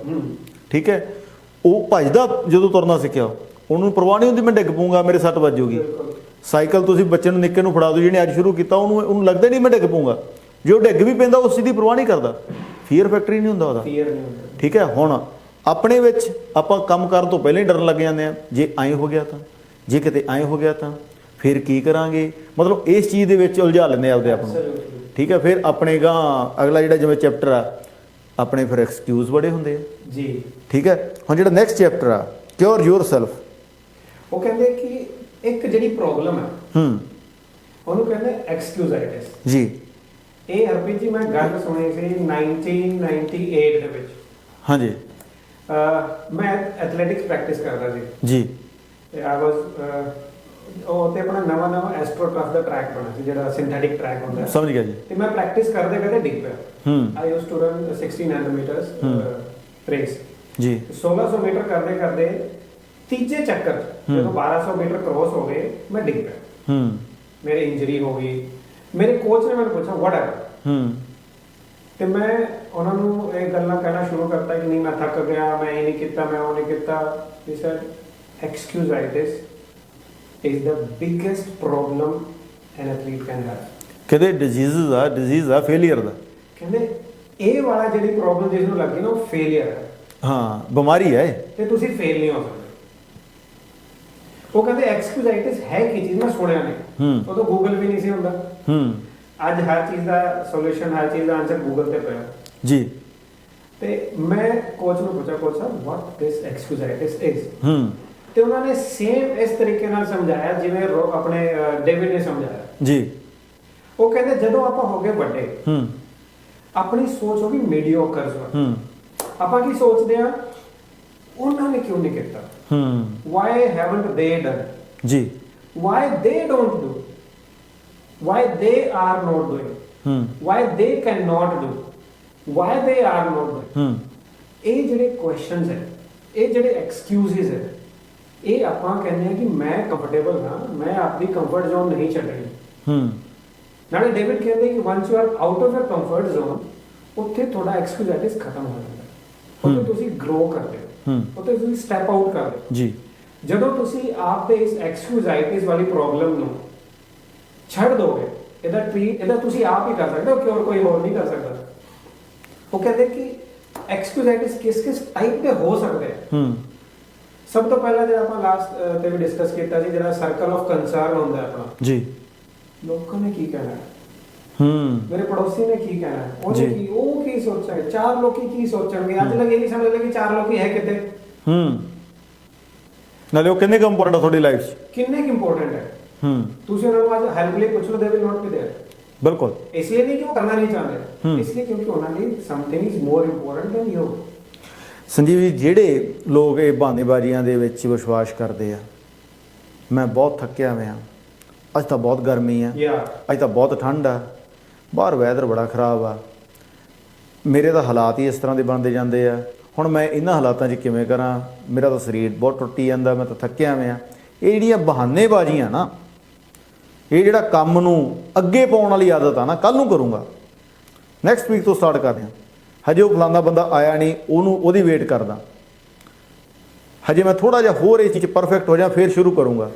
ਠੀਕ ਹੈ, ਉਹ ਭੱਜਦਾ ਜਦੋਂ ਤੁਰਨਾ ਸਿੱਖਿਆ, ਉਹਨੂੰ ਪਰਵਾਹ ਨਹੀਂ ਹੁੰਦੀ ਮੈਂ ਡਿੱਗ ਪਊਂਗਾ, ਮੇਰੇ ਸੱਟ ਵੱਜ ਜਾਊਗੀ। ਸਾਈਕਲ ਤੁਸੀਂ ਬੱਚੇ ਨੂੰ ਨਿੱਕੇ ਨੂੰ ਫੜਾ ਦਿਓ, ਜਿਹਨੇ ਅੱਜ ਸ਼ੁਰੂ ਕੀਤਾ, ਉਹਨੂੰ ਲੱਗਦਾ ਨਹੀਂ ਮੈਂ ਡਿੱਗ ਪਊਂਗਾ। ਜੇ ਉਹ ਡਿੱਗ ਵੀ ਪੈਂਦਾ, ਉਸ ਚੀਜ਼ ਦੀ ਪਰਵਾਹ ਨਹੀਂ ਕਰਦਾ, ਫੀਅਰ ਫੈਕਟਰ ਹੀ ਨਹੀਂ ਹੁੰਦਾ ਉਹਦਾ। ਠੀਕ ਹੈ, ਹੁਣ ਆਪਣੇ ਵਿੱਚ ਆਪਾਂ ਕੰਮ ਕਰਨ ਤੋਂ ਪਹਿਲਾਂ ਹੀ ਡਰਨ ਲੱਗ ਜਾਂਦੇ ਆ, ਜੇ ਐਂ ਹੋ ਗਿਆ ਤਾਂ, ਜੇ ਕਿਤੇ ਐਂ ਹੋ ਗਿਆ ਤਾਂ ਫਿਰ ਕੀ ਕਰਾਂਗੇ, ਮਤਲਬ ਇਸ ਚੀਜ਼ ਦੇ ਵਿੱਚ ਉਲਝਾ ਲੈਂਦੇ ਆਪਦੇ ਆਪ ਨੂੰ। ਠੀਕ ਹੈ, ਫਿਰ ਆਪਣੇ ਗਾਂ ਅਗਲਾ ਜਿਹੜਾ ਜਿਵੇਂ ਚੈਪਟਰ ਆ, ਆਪਣੇ ਫਿਰ ਐਕਸਕਿਊਜ਼ ਬੜੇ ਹੁੰਦੇ ਆ ਜੀ। ਠੀਕ ਹੈ, ਹੁਣ ਜਿਹੜਾ ਨੈਕਸਟ ਚੈਪਟਰ ਆ, ਕਿਉਰ ਯੋਰਸੈਲਫ, ਉਹ ਕਹਿੰਦੇ ਕਿ ਇੱਕ ਜਿਹੜੀ ਪ੍ਰੋਬਲਮ ਹੈ ਉਹਨੂੰ ਕਹਿੰਦੇ ਐਕਸਕਿਊਜ਼ਾਈਟਿਸ ਜੀ। ਇਹ ਹਰਪ੍ਰੀਤ ਜੀ ਮੈਂ ਗੱਲ ਸੁਣੀ ਸੀ 1998 ਦੇ ਵਿੱਚ। ਹਾਂਜੀ। ਮੈਂ ਐਥਲੈਟਿਕਸ ਪ੍ਰੈਕਟਿਸ ਕਰਦਾ ਸੀ ਜੀ, ਤੇ ਆਈ ਵਾਸ ਉਹ ਤੇ ਆਪਣਾ ਨਵਾਂ ਐਸਟ੍ਰੋਟਰਫ ਦਾ ਟਰੈਕ ਬਣਾ ਸੀ, ਜਿਹੜਾ ਸਿੰਥੈਟਿਕ ਟਰੈਕ ਹੁੰਦਾ। ਸਮਝ ਗਿਆ ਜੀ। ਤੇ ਮੈਂ ਪ੍ਰੈਕਟਿਸ ਕਰਦੇ ਡਿੱਗ ਪਿਆ। I used to run 1600 metres race ਜੀ। 1600 ਮੀਟਰ ਕਰਦੇ ਤੀਜੇ ਚੱਕਰ ਜਦੋਂ 1200 ਮੀਟਰ ਕ੍ਰੋਸ ਹੋ ਗਏ, ਮੈਂ ਡਿੱਗ ਪਿਆ। ਮੇਰੇ ਇੰਜਰੀ ਹੋ ਗਈ। ਮੇਰੇ ਕੋਚ ਨੇ ਮੈਨੂੰ ਪੁੱਛਿਆ ਵਾਟ ਹੈਪਨ, ਤੇ ਮੈਂ ਉਹਨਾਂ ਨੂੰ ਇਹ ਗੱਲਾਂ ਕਹਿਣਾ ਸ਼ੁਰੂ ਕਰਤਾ ਕਿ ਨਹੀਂ ਮੈਂ ਥੱਕ ਗਿਆ, ਮੈਂ ਇਹ ਨਹੀਂ ਕੀਤਾ, ਮੈਂ ਉਹ ਨਹੀਂ ਕੀਤਾ। He said excusitis is the biggest problem an athlete can have. ਕਹਿੰਦੇ ਡਿਜ਼ੀਜ਼ ਆ ਫੇਲਿਅਰ ਦਾ। ਕਹਿੰਦੇ ਇਹ ਵਾਲਾ ਜਿਹੜੀ ਪ੍ਰੋਬਲਮ ਜਿਸ ਨੂੰ ਲੱਗੀ ਨਾ, ਉਹ ਫੇਲਿਅਰ ਹੈ। ਹਾਂ, ਬਿਮਾਰੀ ਹੈ ਤੇ ਤੁਸੀਂ ਫੇਲ ਨਹੀਂ ਹੋ ਸਕਦੇ। ਉਹ ਕਹਿੰਦੇ ਐਕਸਕਿਊਜ਼ਾਈਟਿਸ ਹੈ ਕੀ ਚੀਜ਼, ਮੈਂ ਸੁਣਿਆ ਨਹੀਂ। ਉਦੋਂ ਗੂਗਲ ਵੀ ਨਹੀਂ ਸੀ ਹੁੰਦਾ। ਅੱਜ ਹਰ ਚੀਜ਼ ਦਾ ਸੋਲੂਸ਼ਨ, ਹਰ ਚੀਜ਼ ਦਾ ਆਨਸਰ ਗੂਗਲ ਤੇ ਪਿਆ ਜੀ। ਤੇ ਮੈਂ ਕੋਚ ਨੂੰ ਪੁੱਛਿਆ, coach Sahib what this ਐਕਸਕਿਊਜ਼ਾਈਟਿਸ is, ਤੇ ਉਹਨਾਂ ਨੇ ਸੇਮ ਇਸ ਤਰੀਕੇ ਨਾਲ ਸਮਝਾਇਆ ਜਿਵੇਂ ਆਪਣੇ ਡੇਵਿਡ ਨੇ ਸਮਝਾਇਆ ਜੀ। ਉਹ ਕਹਿੰਦੇ ਜਦੋਂ ਆਪਾਂ ਹੋ ਗਏ ਵੱਡੇ, ਆਪਣੀ ਸੋਚ ਹੋ ਗਈ ਮੀਡੀਓਕਰ। ਆਪਾਂ ਕੀ ਸੋਚਦੇ ਆ, ਉਹਨਾਂ ਨੇ ਕਿਉਂ ਨਹੀਂ ਕੀਤਾ, why haven't they done ਜੀ, why they don't do, why they are not doing, why they cannot do, why they are not doing। ਇਹ ਜਿਹੜੇ ਕੁਐਸਚਨਸ ਹੈ, ਇਹ ਜਿਹੜੇ ਐਕਸਕਿਊਜ਼ਸ ਹੈ, ਇਹ ਆਪਾਂ ਕਹਿੰਦੇ ਆ ਕਿ ਮੈਂ ਕੰਫਰਟੇਬਲ ਹਾਂ, ਮੈਂ ਆਪਣੀ ਕੰਫਰਟ ਜ਼ੋਨ ਨਹੀਂ ਛੱਡਣੀ। ਨਾਲੇ ਡੇਵਿਡ ਕਹਿੰਦੇ ਕਿ once you are out of your comfort zone, ਉੱਥੇ ਤੁਹਾਡਾ ਐਕਸਕਿਊਜ਼ਾਈਟਿਸ ਖਤਮ ਹੋ ਜਾਂਦਾ, ਉੱਥੇ ਤੁਸੀਂ ਗਰੋ ਕਰਦੇ ਹੋ, ਉੱਥੇ ਤੁਸੀਂ ਸਟੈਪ ਆਊਟ ਕਰਦੇ ਹੋ ਜੀ। ਜਦੋਂ ਤੁਸੀਂ ਆਪ ਦੇ ਇਸ ਐਕਸਕਿਊਜ਼ਾਈਟਿਸ ਵਾਲੀ ਪ੍ਰੋਬਲਮ ਨੂੰ ਛੱਡ ਦੋਗੇ, ਇਹਦਾ ਤੁਸੀਂ ਆਪ ਹੀ ਕਰ ਸਕਦੇ ਹੋ, ਕਿਉਂ ਕੋਈ ਹੋਰ ਨਹੀਂ ਕਰ ਸਕਦਾ। ਉਹ ਕਹਿੰਦੇ ਕਿ ਐਕਸਕਿਊਜ਼ਾਈਟਿਸ ਕਿਸ ਟਾਈਪ ਦੇ ਹੋ ਸਕਦੇ ਆ। ਸਭ ਤੋਂ ਪਹਿਲਾਂ ਜਿਹੜਾ ਆਪਾਂ ਲਾਸਟ ਤੇ ਵੀ ਡਿਸਕਸ ਕੀਤਾ ਸੀ, ਜਿਹੜਾ ਸਰਕਲ ਆਫ ਕੰਸਰਨ ਹੁੰਦਾ ਆਪਣਾ ਜੀ। ਲੋਕਾਂ ਨੇ ਕੀ ਕਹਿਣਾ, ਮੇਰੇ ਪੜੋਸੀ ਨੇ ਕੀ ਕਹਿਣਾ, ਉਹਨੇ ਕੀ, ਉਹ ਕੀ ਸੋਚਾਂਗੇ, ਚਾਰ ਲੋਕੀ ਕੀ ਸੋਚਣਗੇ। ਅੱਜ ਲੱਗੇ ਨਹੀਂ ਸਮਝ ਲੱਗੇ ਚਾਰ ਲੋਕੀ ਹੈ ਕਿਤੇ। ਨਾਲੇ ਉਹ ਕਿੰਨੇ ਕੁ ਇੰਪੋਰਟੈਂਟ ਆ ਤੁਹਾਡੀ ਲਾਈਫ 'ਚ, ਕਿੰਨੇ ਕੁ ਇੰਪੋਰਟੈਂਟ ਹੈ। ਤੁਸੀਂ ਉਹਨਾਂ ਨੂੰ ਅੱਜ ਹੈਲਪ ਲਈ ਪੁੱਛ ਲਓ, they will not be there. ਬਿਲਕੁਲ, ਇਸ ਲਈ ਨਹੀਂ ਕਿ ਉਹ ਕਰਨਾ ਨਹੀਂ ਚਾਹੁੰਦੇ, ਇਸ ਲਈ ਕਿਉਂਕਿ ਉਹਨਾਂ ਲਈ something is more important than you. Sanjeev ji, ਜਿਹੜੇ ਲੋਕ ਇਹ ਬਹਾਨੇਬਾਜ਼ੀਆਂ ਦੇ ਵਿੱਚ ਵਿਸ਼ਵਾਸ ਕਰਦੇ ਆ, ਮੈਂ ਬਹੁਤ ਥੱਕਿਆ ਹੋਇਆ, ਅੱਜ ਤਾਂ ਬਹੁਤ ਗਰਮੀ ਆ, ਯਾ ਅੱਜ ਤਾਂ ਬਹੁਤ ਠੰਡ ਆ, ਬਾਹਰ ਵੈਦਰ ਬੜਾ ਖਰਾਬ ਆ, ਮੇਰੇ ਤਾਂ ਹਾਲਾਤ ਹੀ ਇਸ ਤਰ੍ਹਾਂ ਦੇ ਬਣਦੇ ਜਾਂਦੇ ਆ, ਹੁਣ ਮੈਂ ਇਹਨਾਂ ਹਾਲਾਤਾਂ 'ਚ ਕਿਵੇਂ ਕਰਾਂ, ਮੇਰਾ ਤਾਂ ਸਰੀਰ ਬਹੁਤ ਟੁੱਟੀ ਜਾਂਦਾ, ਮੈਂ ਤਾਂ ਥੱਕਿਆ ਹੋਇਆ। ਇਹ ਜਿਹੜੀਆਂ ਬਹਾਨੇਬਾਜ਼ੀਆਂ ਨਾ, ਇਹ ਜਿਹੜਾ ਕੰਮ ਨੂੰ ਅੱਗੇ ਪਾਉਣ ਵਾਲੀ ਆਦਤ ਆ ਨਾ, ਕੱਲ੍ਹ ਨੂੰ ਕਰੂੰਗਾ, ਨੈਕਸਟ ਵੀਕ ਤੋਂ ਸਟਾਰਟ ਕਰਦੇ ਹਾਂ, ਹਜੇ ਉਹ ਫਲਾਨਾ ਬੰਦਾ ਆਇਆ ਨਹੀਂ, ਉਹਦੀ ਵੇਟ ਕਰਦਾ, ਹਜੇ ਮੈਂ ਥੋੜ੍ਹਾ ਜਿਹਾ ਹੋਰ ਇਸ ਚੀਜ਼ 'ਚ ਪਰਫੈਕਟ ਹੋ ਜਾ, ਫਿਰ ਸ਼ੁਰੂ ਕਰੂੰਗਾ।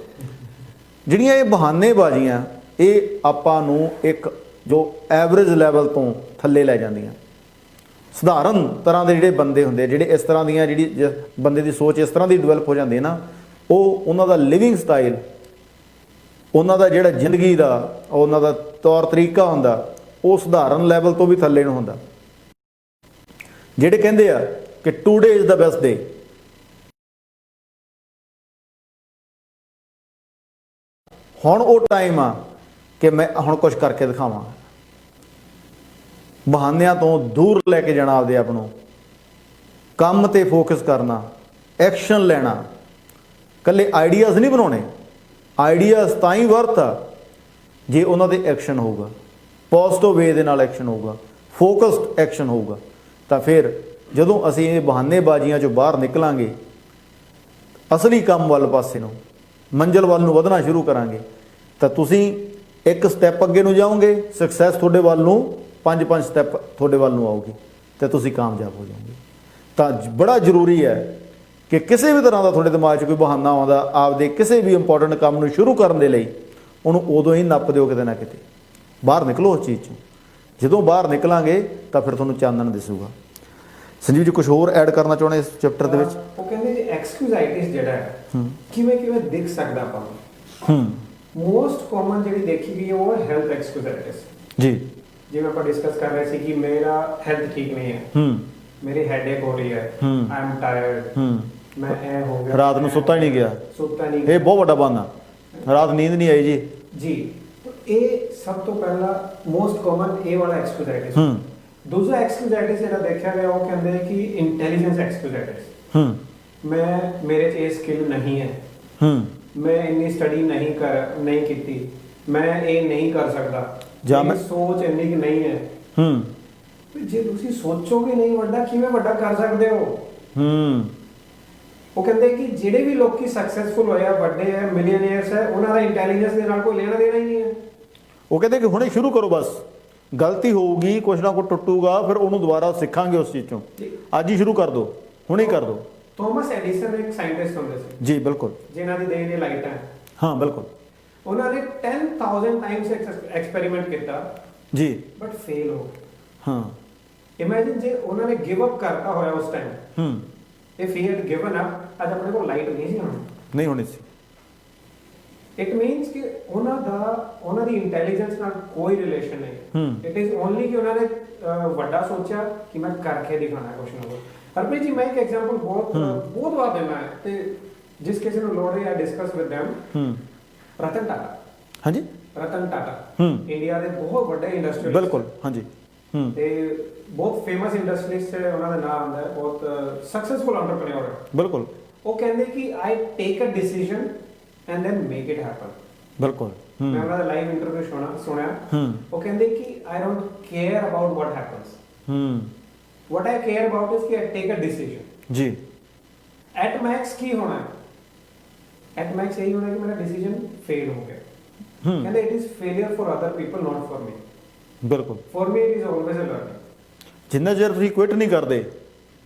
ਜਿਹੜੀਆਂ ਇਹ ਬਹਾਨੇਬਾਜ਼ੀਆਂ, ਇਹ ਆਪਾਂ ਨੂੰ ਇੱਕ ਜੋ ਐਵਰੇਜ ਲੈਵਲ ਤੋਂ ਥੱਲੇ ਲੈ ਜਾਂਦੀਆਂ। ਸਧਾਰਨ ਤਰ੍ਹਾਂ ਦੇ ਜਿਹੜੇ ਬੰਦੇ ਹੁੰਦੇ, ਜਿਹੜੇ ਇਸ ਤਰ੍ਹਾਂ ਦੀਆਂ, ਜਿਹੜੀ ਬੰਦੇ ਦੀ ਸੋਚ ਇਸ ਤਰ੍ਹਾਂ ਦੀ ਡਿਵੈਲਪ ਹੋ ਜਾਂਦੀ ਹੈ ਨਾ, ਉਹਨਾਂ ਦਾ ਲਿਵਿੰਗ ਸਟਾਈਲ, ਉਹਨਾਂ ਦਾ ਜਿਹੜਾ ਜ਼ਿੰਦਗੀ ਦਾ ਉਹਨਾਂ ਦਾ ਤੌਰ ਤਰੀਕਾ ਹੁੰਦਾ, ਉਹ ਸਧਾਰਨ ਲੈਵਲ ਤੋਂ ਵੀ ਥੱਲੇ ਨੂੰ ਹੁੰਦਾ। ਜਿਹੜੇ ਕਹਿੰਦੇ ਆ ਕਿ ਟੂਡੇ ਇਜ਼ ਦਾ ਬੈਸਟ ਡੇ, ਹੁਣ ਉਹ ਟਾਈਮ ਆ ਕਿ ਮੈਂ ਹੁਣ ਕੁਝ ਕਰਕੇ ਦਿਖਾਵਾਂ। ਬਹਾਨਿਆਂ ਤੋਂ ਦੂਰ ਲੈ ਕੇ ਜਾਣਾ ਆਪਦੇ ਆਪ ਨੂੰ, ਕੰਮ ਤੇ ਫੋਕਸ ਕਰਨਾ, ਐਕਸ਼ਨ ਲੈਣਾ। ਇਕੱਲੇ ਆਈਡੀਆਜ਼ ਨਹੀਂ ਬਣਾਉਣੇ, ਆਈਡੀਆਜ਼ ਤਾਂ ਹੀ ਵਰਥ ਆ ਜੇ ਉਹਨਾਂ ਦੇ ਐਕਸ਼ਨ ਹੋਊਗਾ, ਪੋਜ਼ਿਟਿਵ ਵੇ ਦੇ ਨਾਲ ਐਕਸ਼ਨ ਹੋਊਗਾ, ਫੋਕਸਡ ਐਕਸ਼ਨ ਹੋਊਗਾ। ਤਾਂ ਫਿਰ ਜਦੋਂ ਅਸੀਂ ਇਹ ਬਹਾਨੇਬਾਜ਼ੀਆਂ 'ਚੋਂ ਬਾਹਰ ਨਿਕਲਾਂਗੇ, ਅਸਲੀ ਕੰਮ ਵੱਲ ਪਾਸੇ ਨੂੰ, ਮੰਜ਼ਿਲ ਵੱਲ ਨੂੰ ਵਧਣਾ ਸ਼ੁਰੂ ਕਰਾਂਗੇ, ਤਾਂ ਤੁਸੀਂ ਇੱਕ ਸਟੈਪ ਅੱਗੇ ਨੂੰ ਜਾਓਗੇ, ਸਕਸੈਸ ਤੁਹਾਡੇ ਵੱਲ ਨੂੰ 5-5 ਸਟੈਪ ਤੁਹਾਡੇ ਵੱਲ ਨੂੰ ਆਊਗੀ, ਅਤੇ ਤੁਸੀਂ ਕਾਮਯਾਬ ਹੋ ਜਾਓਗੇ। ਤਾਂ ਬੜਾ ਜ਼ਰੂਰੀ ਹੈ ਕਿ ਕਿਸੇ ਵੀ ਤਰ੍ਹਾਂ ਦਾ ਤੁਹਾਡੇ ਦਿਮਾਗ 'ਚ ਕੋਈ ਬਹਾਨਾ ਆਉਂਦਾ, ਆਪਦੇ ਕਿਸੇ ਵੀ ਇੰਪੋਰਟੈਂਟ ਕੰਮ ਨੂੰ ਸ਼ੁਰੂ ਕਰਨ ਦੇ ਲਈ, ਉਹਨੂੰ ਉਦੋਂ ਹੀ ਨੱਪ ਦਿਓ ਕਿਤੇ ਨਾ ਕਿਤੇ, ਬਾਹਰ ਨਿਕਲੋ ਉਸ ਚੀਜ਼ 'ਚੋਂ। ਜਦੋਂ ਬਾਹਰ ਨਿਕਲਾਂਗੇ ਤਾਂ ਫਿਰ ਤੁਹਾਨੂੰ ਚਾਨਣ ਦਿਸੂਗਾ। ਸੰਜੀਵ ਜੀ, ਕੁਝ ਹੋਰ ਐਡ ਕਰਨਾ ਚਾਹੁੰਦੇ ਇਸ ਚੈਪਟਰ ਦੇ ਵਿੱਚ? ਉਹ ਕਹਿੰਦੇ ਜੀ ਐਕਸਕਿਊਜ਼ਾਈਟਿਸ ਜਿਹੜਾ ਹੈ ਕਿਵੇਂ ਕਿਵੇਂ ਦਿਖ ਸਕਦਾ ਆਪਾਂ ਨੂੰ। ਮੋਸਟ ਕਾਮਨ ਜਿਹੜੀ ਦੇਖੀ ਗਈ ਹੈ ਉਹ ਹੈ ਹੈਲਥ ਐਕਸਕਿਊਜ਼ਾਈਟਿਸ ਜੀ। ਜਿਵੇਂ ਆਪਾਂ ਡਿਸਕਸ ਕਰ ਰਹੇ ਸੀ ਕਿ ਮੇਰਾ ਹੈਲਥ ਠੀਕ ਨਹੀਂ ਹੈ, ਮੇਰੀ ਹੈਡੇਕ ਹੋ ਰਹੀ ਹੈ, ਆਈ ਐਮ ਟਾਇਰਡ, ਮੈਂ ਇਹ ਹੋ ਗਿਆ, ਰਾਤ ਨੂੰ ਸੁੱਤਾ ਹੀ ਨਹੀਂ ਗਿਆ, ਇਹ ਬਹੁਤ ਵੱਡਾ ਬਹਾਨਾ, ਰਾਤ ਨੀਂਦ ਨਹੀਂ ਆਈ ਜੀ। ਇਹ ਸਭ ਤੋਂ ਪਹਿਲਾ ਮੋਸਟ ਕਾਮਨ ਇਹ ਵਾਲਾ ਐਕਸਕਿਊਜ਼ਾਈਟਿਸ। ਦੂਜਾ ਐਕਸਕਿਊਜ਼ਾਈਟਿਸ ਜਿਹੜਾ ਦੇਖਿਆ ਗਿਆ ਉਹ ਕਹਿੰਦੇ ਕਿ ਇੰਟੈਲੀਜੈਂਸ ਐਕਸਕਿਊਜ਼ਾਈਟਿਸ। ਮੇਰੇ 'ਚ ਇਹ ਸਕਿੱਲ ਨਹੀਂ ਹੈ, ਮੈਂ ਇੰਨੀ ਸਟੱਡੀ ਨਹੀਂ ਕੀਤੀ, ਮੈਂ ਇਹ ਨਹੀਂ ਕਰ ਸਕਦਾ, ਜਾਂ ਮੇਰੀ ਸੋਚ ਇੰਨੀ ਕਿ ਨਹੀਂ ਹੈ। ਜੇ ਤੁਸੀਂ ਸੋਚੋਗੇ ਨਹੀਂ ਵੱਡਾ, ਕਿਵੇਂ ਵੱਡਾ ਕਰ ਸਕਦੇ ਹੋ? ਉਹ ਕਹਿੰਦੇ ਕਿ ਜਿਹੜੇ ਵੀ ਲੋਕੀ ਸਕਸੈਸਫੁਲ ਹੋਏ ਆ, ਵੱਡੇ ਹੈ, ਮਿਲੀਅਨੀਅਰਸ ਹੈ, ਉਹਨਾਂ ਦਾ ਇੰਟੈਲੀਜੈਂਸ ਦੇ ਨਾਲ ਕੋਈ ਲੈਣਾ ਦੇਣਾ ਹੀ ਨਹੀਂ ਹੈ। ਉਹ ਕਹਿੰਦੇ ਕਿ ਹੁਣੇ ਸ਼ੁਰੂ ਕਰੋ, ਬਸ ਗਲਤੀ ਹੋਊਗੀ, ਕੁਛ ਨਾ ਕੁਛ ਟੁੱਟੂਗਾ, ਫਿਰ ਉਹਨੂੰ ਦੁਬਾਰਾ ਸਿੱਖਾਂਗੇ ਉਸ ਚੀਜ਼ 'ਚੋਂ, ਅੱਜ ਹੀ ਸ਼ੁਰੂ ਕਰ ਦਿਓ, ਹੁਣੇ ਹੀ ਕਰ ਦਿਓ। ਥੋਮਸ ਐਡੀਸਨ ਇੱਕ ਸਾਇੰਟਿਸਟ ਹੁੰਦੇ ਸੀ ਜੀ, ਬਿਲਕੁਲ, ਜਿਨ੍ਹਾਂ ਦੀ ਦੇਣ ਇਹ ਲਾਈਟ ਹੈ। ਹਾਂ, ਬਿਲਕੁਲ। ਉਹਨਾਂ ਨੇ 10,000 ਟਾਈਮਸ ਐਕਸਪੈਰੀਮੈਂਟ ਕੀਤਾ ਜੀ, ਬਟ ਫੇਲ ਹੋ ਗਏ। ਹਾਂ, ਇਮੇਜਿਨ ਜੇ ਉਹਨਾਂ ਨੇ ਗਿਵ ਅਪ ਕਰਤਾ ਹੋਇਆ ਉਸ time, if he had given up, ਅੱਜ ਆਪਣੇ ਕੋਲ ਲਾਈਟ ਨਹੀਂ ਹੋਣੀ ਸੀ। ਇਟ ਮੀਨਸ ਕਿ ਉਹਨਾਂ ਦੀ ਇੰਟੈਲੀਜੈਂਸ ਨਾਲ ਕੋਈ ਰਿਲੇਸ਼ਨ ਨਹੀਂ। ਇਟ ਇਜ਼ ਓਨਲੀ ਕਿ ਉਹਨਾਂ ਨੇ ਵੱਡਾ ਸੋਚਿਆ ਕਿ ਮੈਂ ਕਰਕੇ ਦਿਖਾਣਾ ਕੁਛ ਨਾ ਕੁਛ। ਹਰਪ੍ਰੀਤ ਜੀ, ਮੈਂ ਇੱਕ ਐਗਜ਼ਾਮਪਲ ਬਹੁਤ ਵਾਰ ਦੇਣਾ ਹੈ, ਤੇ ਜਿਸ ਕਿਸੇ ਨੂੰ ਲੋੜ ਹੈ discuss with them। Ratan Tata. ਹਾਂਜੀ, ਰਤਨ ਟਾਟਾ ਇੰਡੀਆ ਦੇ ਬਹੁਤ ਵੱਡੇ ਇੰਡਸਟਰੀਅਲਿਸਟ। ਬਿਲਕੁਲ, ਹਾਂਜੀ। ਤੇ ਬਹੁਤ ਫੇਮਸ ਇੰਡਸਟਰੀਅਲਿਸਟ ਹੈ, ਉਹਨਾਂ ਦਾ ਨਾਮ ਆਉਂਦਾ ਹੈ, ਬਹੁਤ ਸਕਸੈਸਫੁਲ ਐਂਟਰਪ੍ਰੈਨਿਓਰ ਹੈ। ਬਿਲਕੁਲ। ਉਹ ਕਹਿੰਦੇ ਕਿ ਆਈ ਟੇਕ ਅ decision and then make it happen। ਬਿਲਕੁਲ। ਮੈਂ ਉਹਨਾਂ ਦਾ ਲਾਈਵ ਇੰਟਰਵਿਊ ਸੁਣਿਆ। ਉਹ ਕਹਿੰਦੇ ਕਿ I don't care about what happens। what I care about is ਕਿ I take a decision। ਜੀ। at max ਕੀ ਹੋਣਾ ਹੈ? at max ਇਹੀ ਹੋਣਾ ਕਿ ਮੇਰਾ decision fail ਹੋ ਗਿਆ। ਕਹਿੰਦੇ it is failure for other people, not for me। ਬਿਲਕੁਲ। for me it is always a learning। ਜਿੰਨਾ ਚਿਰ ਤੁਸੀਂ ਕੁਇਟ ਨਹੀਂ ਕਰਦੇ,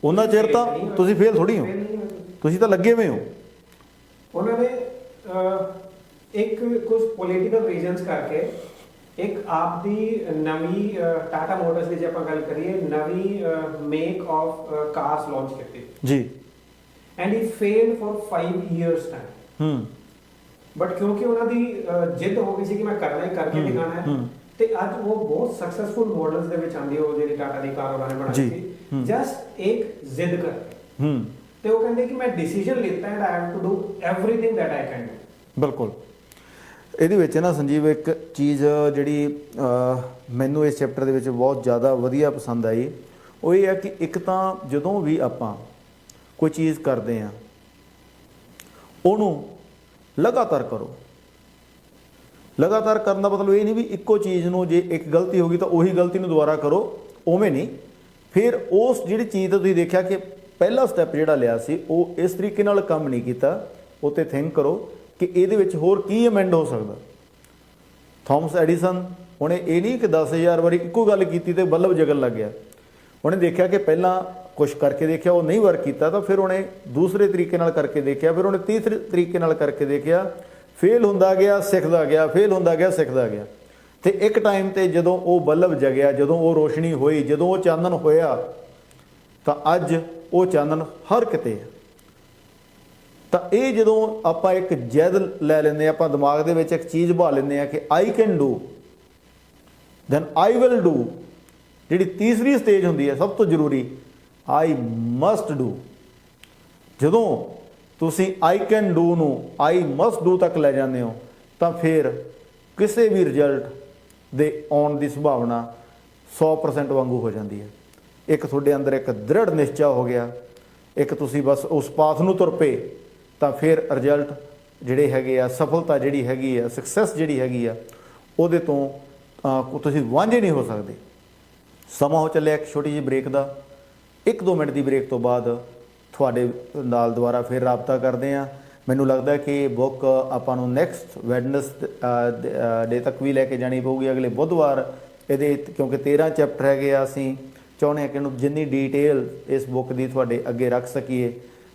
ਉਹਨਾਂ ਚਿਰ ਤਾਂ ਤੁਸੀਂ ਫੇਲ ਥੋੜੀ ਹੋ, ਤੁਸੀਂ ਤਾਂ ਲੱਗੇ ਹੋਏ ਹੋ। ਉਹਨਾਂ ਨੇ ਇੱਕ ਕੁਝ ਪੋਲੀਟੀਕਲ ਰੀਜ਼ਨਸ ਕਰਕੇ ਇੱਕ ਆਪ ਦੀ ਨਵੀਂ ਟਾਟਾ ਮੋਟਰਸ ਦੀ ਜੇ ਆਪਾਂ ਗੱਲ ਕਰੀਏ, ਨਵੀਂ ਮੇਕ ਆਫ ਕਾਰਸ ਲਾਂਚ ਕੀਤੀ ਜੀ, and he failed for 5 years time. But ਕਿਉਂਕਿ ਉਹਨਾਂ ਦੀ ਜਿੱਦ ਹੋ ਗਈ ਸੀ ਕਿ ਮੈਂ ਕਰਨਾ ਹੀ ਕਰਕੇ ਦਿਖਾਣਾ ਹੈ, ਤੇ ਅੱਜ ਉਹ ਬਹੁਤ ਸਕਸੈਸਫੁਲ ਮਾਡਲਸ ਦੇ ਵਿੱਚ ਆਉਂਦੀ, ਉਹ ਜਿਹੜੀ ਟਾਟਾ ਦੀ ਕਾਰ ਉਹਨਾਂ ਨੇ ਬਣਾਈ ਸੀ, ਜਸਟ ਇੱਕ ਜ਼ਿੱਦ ਕਰਕੇ। ਤੇ ਉਹ ਕਹਿੰਦੇ ਕਿ ਮੈਂ ਡਿਸੀਜਨ ਲਿੱਤਾ and I have to do everything that I can do. ਬਿਲਕੁਲ। ਇਹਦੇ ਵਿੱਚ ਨਾ ਸੰਜੀਵ, ਇੱਕ ਚੀਜ਼ ਜਿਹੜੀ ਮੈਨੂੰ ਇਸ ਚੈਪਟਰ ਦੇ ਵਿੱਚ ਬਹੁਤ ਜ਼ਿਆਦਾ ਵਧੀਆ ਪਸੰਦ ਆਈ, ਉਹ ਇਹ ਹੈ ਕਿ ਇੱਕ ਤਾਂ ਜਦੋਂ ਵੀ ਆਪਾਂ ਕੋਈ ਚੀਜ਼ ਕਰਦੇ ਆ ਉਹਨੂੰ ਲਗਾਤਾਰ ਕਰੋ। ਲਗਾਤਾਰ ਕਰਨ ਦਾ ਮਤਲਬ ਇਹ ਨਹੀਂ ਵੀ ਇੱਕੋ ਚੀਜ਼ ਨੂੰ ਜੇ ਇੱਕ ਗਲਤੀ ਹੋ ਗਈ ਤਾਂ ਉਹੀ ਗਲਤੀ ਨੂੰ ਦੁਬਾਰਾ ਕਰੋ, ਉਵੇਂ ਨਹੀਂ। ਫਿਰ ਉਸ ਜਿਹੜੀ ਚੀਜ਼ ਤੋਂ ਤੁਸੀਂ ਦੇਖਿਆ ਕਿ ਪਹਿਲਾ ਸਟੈਪ ਜਿਹੜਾ ਲਿਆ ਸੀ ਉਹ ਇਸ ਤਰੀਕੇ ਨਾਲ ਕੰਮ ਨਹੀਂ ਕੀਤਾ, ਉਹ 'ਤੇ ਥਿੰਕ ਕਰੋ ਕਿ ਇਹਦੇ ਵਿੱਚ ਹੋਰ ਕੀ ਅਮੈਂਡ ਹੋ ਸਕਦਾ। ਥਾਮਸ ਐਡੀਸਨ ਉਹਨੇ ਇਹ ਨਹੀਂ ਕਿ 10,000 ਵਾਰੀ ਇੱਕੋ ਗੱਲ ਕੀਤੀ ਤੇ ਬੱਲਬ ਜਗਣ ਲੱਗ ਗਿਆ। ਉਹਨੇ ਦੇਖਿਆ ਕਿ ਪਹਿਲਾਂ ਕੁਛ ਕਰਕੇ ਦੇਖਿਆ, ਉਹ ਨਹੀਂ ਵਰਕ ਕੀਤਾ, ਤਾਂ ਫਿਰ ਉਹਨੇ ਦੂਸਰੇ ਤਰੀਕੇ ਨਾਲ ਕਰਕੇ ਦੇਖਿਆ, ਫਿਰ ਉਹਨੇ ਤੀਸਰੇ ਤਰੀਕੇ ਨਾਲ ਕਰਕੇ ਦੇਖਿਆ, ਫੇਲ ਹੁੰਦਾ ਗਿਆ, ਸਿੱਖਦਾ ਗਿਆ, ਫੇਲ ਹੁੰਦਾ ਗਿਆ, ਸਿੱਖਦਾ ਗਿਆ। ਤੇ ਇੱਕ ਟਾਈਮ ਤੇ ਜਦੋਂ ਉਹ ਬੱਲਬ ਜਗਿਆ, ਜਦੋਂ ਉਹ ਰੋਸ਼ਨੀ ਹੋਈ, ਜਦੋਂ ਉਹ ਚਾਨਣ ਹੋਇਆ, ਤਾਂ ਅੱਜ ਉਹ ਚਾਨਣ ਹਰ ਕਿਤੇ ਹੈ। ਤਾਂ ਇਹ ਜਦੋਂ ਆਪਾਂ ਇੱਕ ਜਿੱਦ ਲੈ ਲੈਂਦੇ ਹਾਂ, ਆਪਾਂ ਦਿਮਾਗ ਦੇ ਵਿੱਚ ਇੱਕ ਚੀਜ਼ ਬਾ ਲੈਂਦੇ ਹਾਂ ਕਿ I can do, then I will do. ਜਿਹੜੀ ਤੀਸਰੀ ਸਟੇਜ ਹੁੰਦੀ ਹੈ ਸਭ ਤੋਂ ਜ਼ਰੂਰੀ, ਆਈ ਮਸਟ ਡੂ। ਜਦੋਂ ਤੁਸੀਂ ਆਈ ਕੈਨ ਡੂ ਨੂੰ ਆਈ ਮਸਟ ਡੂ ਤੱਕ ਲੈ ਜਾਂਦੇ ਹੋ ਤਾਂ ਫਿਰ ਕਿਸੇ ਵੀ ਰਿਜ਼ਲਟ ਦੇ ਆਉਣ ਦੀ ਸੰਭਾਵਨਾ 100% ਵਾਂਗੂ ਹੋ ਜਾਂਦੀ ਹੈ। ਇੱਕ ਤੁਹਾਡੇ ਅੰਦਰ ਇੱਕ ਦ੍ਰਿੜ ਨਿਸ਼ਚਾ ਹੋ ਗਿਆ, ਇੱਕ ਤੁਸੀਂ ਬਸ ਉਸ ਪਾਥ ਨੂੰ ਤੁਰ ਪਏ, ਤਾਂ ਫਿਰ ਰਿਜ਼ਲਟ ਜਿਹੜੇ ਹੈਗੇ ਆ, ਸਫਲਤਾ ਜਿਹੜੀ ਹੈਗੀ ਆ, ਸਕਸੈਸ ਜਿਹੜੀ ਹੈਗੀ ਆ, ਉਹਦੇ ਤੋਂ ਤੁਸੀਂ ਵਾਂਝੇ ਨਹੀਂ ਹੋ ਸਕਦੇ। ਸਮਾਂ ਹੋ ਚੱਲਿਆ ਇੱਕ ਛੋਟੀ ਜਿਹੀ ਬ੍ਰੇਕ ਦਾ। 1-2 ਮਿੰਟ ਦੀ ਬ੍ਰੇਕ ਤੋਂ ਬਾਅਦ ਤੁਹਾਡੇ ਨਾਲ ਦੁਬਾਰਾ ਫਿਰ ਰਾਬਤਾ ਕਰਦੇ ਹਾਂ। ਮੈਨੂੰ ਲੱਗਦਾ ਕਿ ਬੁੱਕ ਆਪਾਂ ਨੂੰ ਨੈਕਸਟ ਵੈਡਨਸਡੇ ਤੱਕ ਵੀ ਲੈ ਕੇ ਜਾਣੀ ਪਊਗੀ, ਅਗਲੇ ਬੁੱਧਵਾਰ ਇਹਦੇ, ਕਿਉਂਕਿ 13 ਚੈਪਟਰ ਹੈਗੇ ਆ। ਅਸੀਂ ਚਾਹੁੰਦੇ ਹਾਂ ਕਿ ਇਹਨੂੰ ਜਿੰਨੀ ਡੀਟੇਲ ਇਸ ਬੁੱਕ ਦੀ ਤੁਹਾਡੇ ਅੱਗੇ ਰੱਖ ਸਕੀਏ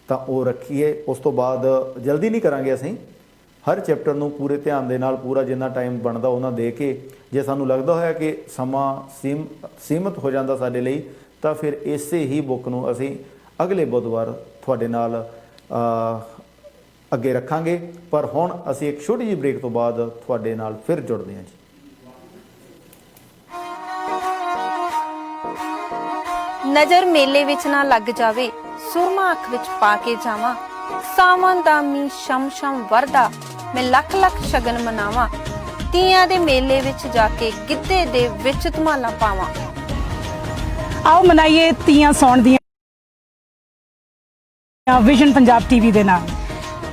ਤਾਂ ਉਹ ਰੱਖੀਏ। ਉਸ ਤੋਂ ਬਾਅਦ ਜਲਦੀ ਨਹੀਂ ਕਰਾਂਗੇ, ਅਸੀਂ ਹਰ ਚੈਪਟਰ ਨੂੰ ਪੂਰੇ ਧਿਆਨ ਦੇ ਨਾਲ, ਪੂਰਾ ਜਿੰਨਾ ਟਾਈਮ ਬਣਦਾ ਉਹਨਾਂ ਦੇ ਕੇ, ਜੇ ਸਾਨੂੰ ਲੱਗਦਾ ਹੋਇਆ ਕਿ ਸਮਾਂ ਸੀਮਤ ਹੋ ਜਾਂਦਾ ਸਾਡੇ ਲਈ, ਤਾਂ ਫਿਰ ਇਸੇ ਹੀ ਬੁੱਕ ਨੂੰ ਅਸੀਂ ਅਗਲੇ ਬੁੱਧਵਾਰ ਤੁਹਾਡੇ ਨਾਲ ਅੱਗੇ ਰੱਖਾਂਗੇ। ਪਰ ਹੁਣ ਅਸੀਂ ਇੱਕ ਛੋਟੀ ਜਿਹੀ ਬ੍ਰੇਕ ਤੋਂ ਬਾਅਦ ਤੁਹਾਡੇ ਨਾਲ ਫਿਰ ਜੁੜਦੇ ਹਾਂ ਜੀ। ਨਜ਼ਰ ਮੇਲੇ ਵਿੱਚ ਨਾ ਲੱਗ ਜਾਵੇ, ਸੁਰਮਾ ਅੱਖ ਵਿੱਚ ਪਾ ਕੇ ਜਾਵਾਂ, ਸਾਵਣ ਦਾ ਮੀਂਹ ਸ਼ਮ ਸ਼ਮ ਵਰਦਾ, ਮੈਂ ਲੱਖ ਲੱਖ ਸ਼ਗਨ ਮਨਾਵਾਂ, ਤੀਆਂ ਦੇ ਮੇਲੇ ਵਿੱਚ ਜਾ ਕੇ ਗਿੱਧੇ ਦੇ ਵਿੱਚ ਧਮਾਲਾਂ ਪਾਵਾਂ। ਆਓ ਮਨਾਈਏ ਤੀਆਂ ਸੌਣ ਦੀਆਂ ਵਿਜ਼ਨ ਪੰਜਾਬ ਟੀਵੀ ਦੇ ਨਾਲ।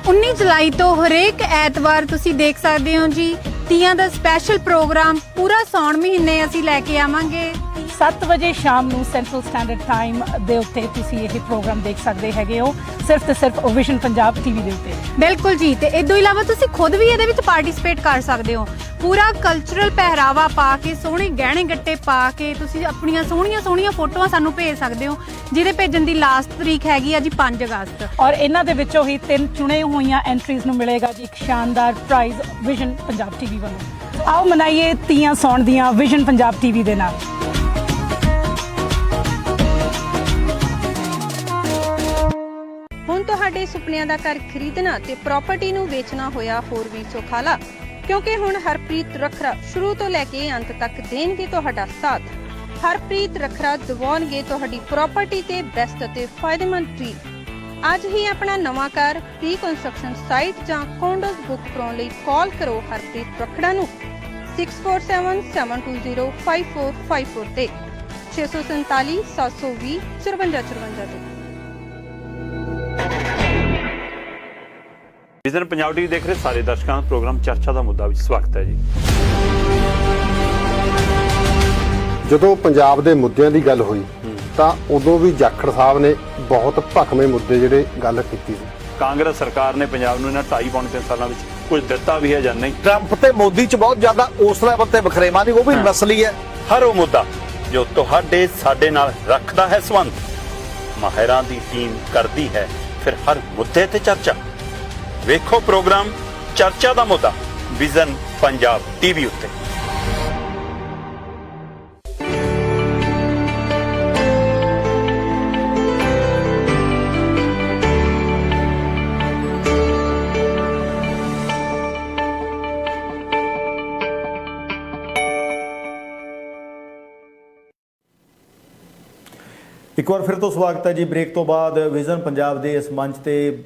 19 ਜੁਲਾਈ ਤੋਂ ਹਰੇਕ ਐਤਵਾਰ ਤੁਸੀਂ ਦੇਖ ਸਕਦੇ ਹੋ ਜੀ ਤੀਆਂ ਦਾ ਸਪੈਸ਼ਲ ਪ੍ਰੋਗਰਾਮ। ਪੂਰਾ ਸੌਣ ਮਹੀਨੇ ਅਸੀਂ ਲੈ ਕੇ ਆਵਾਂਗੇ। 7 ਵਜੇ ਸ਼ਾਮ ਨੂੰ ਸੈਂਟਰਲ ਸਟੈਂਡਰਡ ਟਾਈਮ ਦੇ ਉੱਤੇ ਤੁਸੀਂ ਇਹ ਪ੍ਰੋਗਰਾਮ ਦੇਖ ਸਕਦੇ ਹੈਗੇ ਹੋ, ਸਿਰਫ ਤੇ ਸਿਰਫ ਵਿਜ਼ਨ ਪੰਜਾਬ ਟੀਵੀ ਦੇ ਉੱਤੇ। ਬਿਲਕੁਲ ਜੀ, ਤੇ ਇਸ ਤੋਂ ਇਲਾਵਾ ਤੁਸੀਂ ਖੁਦ ਵੀ ਇਹਦੇ ਵਿੱਚ ਪਾਰਟਿਸਿਪੇਟ ਕਰ ਸਕਦੇ ਹੋ। ਪੂਰਾ ਕਲਚਰਲ ਪਹਿਰਾਵਾ ਪਾ ਕੇ, ਸੋਹਣੇ ਗਹਿਣੇ ਗੱਟੇ ਪਾ ਕੇ ਤੁਸੀਂ ਆਪਣੀਆਂ ਸੋਹਣੀਆਂ ਸੋਹਣੀਆਂ ਫੋਟੋਆਂ ਸਾਨੂੰ ਭੇਜ ਸਕਦੇ ਹੋ, ਜਿਹਦੇ ਭੇਜਣ ਦੀ ਲਾਸਟ ਤਰੀਕ ਹੈਗੀ ਆ ਜੀ 5 ਅਗਸਤ। ਔਰ ਇਹਨਾਂ ਦੇ ਵਿੱਚੋਂ ਹੀ 3 ਚੁਣੇ ਹੋਈਆਂ ਐਂਟਰੀਜ਼ ਨੂੰ ਮਿਲੇਗਾ ਜੀ ਇੱਕ ਸ਼ਾਨਦਾਰ ਪ੍ਰਾਈਜ਼ ਵਿਜ਼ਨ ਪੰਜਾਬ ਟੀਵੀ ਵੱਲੋਂ। ਆਓ ਮਨਾਈਏ ਤੀਆਂ ਸੌਣ ਦੀਆਂ ਵਿਜ਼ਨ ਪੰਜਾਬ ਟੀਵੀ ਦੇ ਨਾਲ। ਹੁਣ ਤੁਹਾਡੇ ਸੁਪਨਿਆਂ ਦਾ ਘਰ ਖਰੀਦਣਾ ਤੇ ਪ੍ਰਾਪਰਟੀ ਨੂੰ ਵੇਚਣਾ ਹੋਇਆ ਹੋਰ ਵੀ ਸੁਖਾਲਾ, ਕਿਉਂਕਿ ਹੁਣ ਹਰਪ੍ਰੀਤ ਰੱਖਰਾ ਸ਼ੁਰੂ ਤੋਂ ਲੈ ਕੇ ਅੰਤ ਤੱਕ ਦੇਣਗੇ ਤੁਹਾਡਾ ਸਾਥ। ਹਰਪ੍ਰੀਤ ਰੱਖਰਾ ਦਿਵਾਉਣਗੇ ਤੁਹਾਡੀ ਪ੍ਰਾਪਰਟੀ ਤੇ ਬੈਸਟ ਅਤੇ ਫਾਇਦੇਮੰਦ ਟ੍ਰੀਟ। ਅੱਜ ਹੀ ਆਪਣਾ ਨਵਾਂ ਘਰ ਪ੍ਰੀ ਕੰਸਟਰਕਸ਼ਨ ਸਾਈਟ ਜਾਂ ਕੰਡੋਜ਼ ਬੁੱਕ ਕਰਾਉਣ ਲਈ ਕਾਲ ਕਰੋ ਹਰਪ੍ਰੀਤ ਰੱਖੜਾ ਨੂੰ 6477205454 ਤੇ 647 720 5454 ਤੇ। ਵਿਜ਼ਨ ਪੰਜਾਬ ਟੀਵੀ ਦੇਖ ਰਹੇ ਸਾਰੇ ਦਰਸ਼ਕਾਂ ਦਾ ਪ੍ਰੋਗਰਾਮ ਚਰਚਾ ਦਾ ਮੁੱਦਾ ਵਿੱਚ ਸਵਾਗਤ ਹੈ ਜੀ। ਜਦੋਂ ਪੰਜਾਬ ਦੇ ਮੁੱਦਿਆਂ ਦੀ ਗੱਲ ਹੋਈ ਤਾਂ ਉਦੋਂ ਵੀ ਜਾਖੜ ਸਾਹਿਬ ਨੇ ਬਹੁਤ ਭਖਵੇਂ ਮੁੱਦੇ ਜਿਹੜੇ ਗੱਲ ਕੀਤੀ ਸੀ। ਕਾਂਗਰਸ ਸਰਕਾਰ ਨੇ ਪੰਜਾਬ ਨੂੰ ਇਹਨਾਂ 2.5-3 ਸਾਲਾਂ ਵਿੱਚ ਕੁਝ ਦਿੱਤਾ ਵੀ ਹੈ ਜਾਂ ਨਹੀਂ। ਟਰੰਪ ਤੇ ਮੋਦੀ ਚ ਬਹੁਤ ਜ਼ਿਆਦਾ ਉਸ ਲੈਵਲ ਤੇ ਵਖਰੇਵਾਂ ਨਹੀਂ, ਉਹ ਵੀ ਨਸਲੀ ਹੈ। ਹਰ ਉਹ ਮੁੱਦਾ ਜੋ ਤੁਹਾਡੇ ਸਾਡੇ ਨਾਲ ਰੱਖਦਾ ਹੈ ਸੰਬੰਧ, ਮਾਹਿਰਾਂ ਦੀ ਟੀਮ ਕਰਦੀ ਹੈ ਫਿਰ ਹਰ ਮੁੱਦੇ ਤੇ ਚਰਚਾ। ਵੇਖੋ ਪ੍ਰੋਗਰਾਮ ਚਰਚਾ ਦਾ ਮੁੱਦਾ ਵਿਜ਼ਨ ਪੰਜਾਬ ਟੀਵੀ ਉੱਤੇ। ਇੱਕ ਵਾਰ ਫਿਰ ਤੋਂ ਸਵਾਗਤ ਹੈ ਜੀ। ਬ੍ਰੇਕ ਤੋਂ ਬਾਅਦ ਵਿਜ਼ਨ ਪੰਜਾਬ ਦੇ ਇਸ ਮੰਚ ਤੇ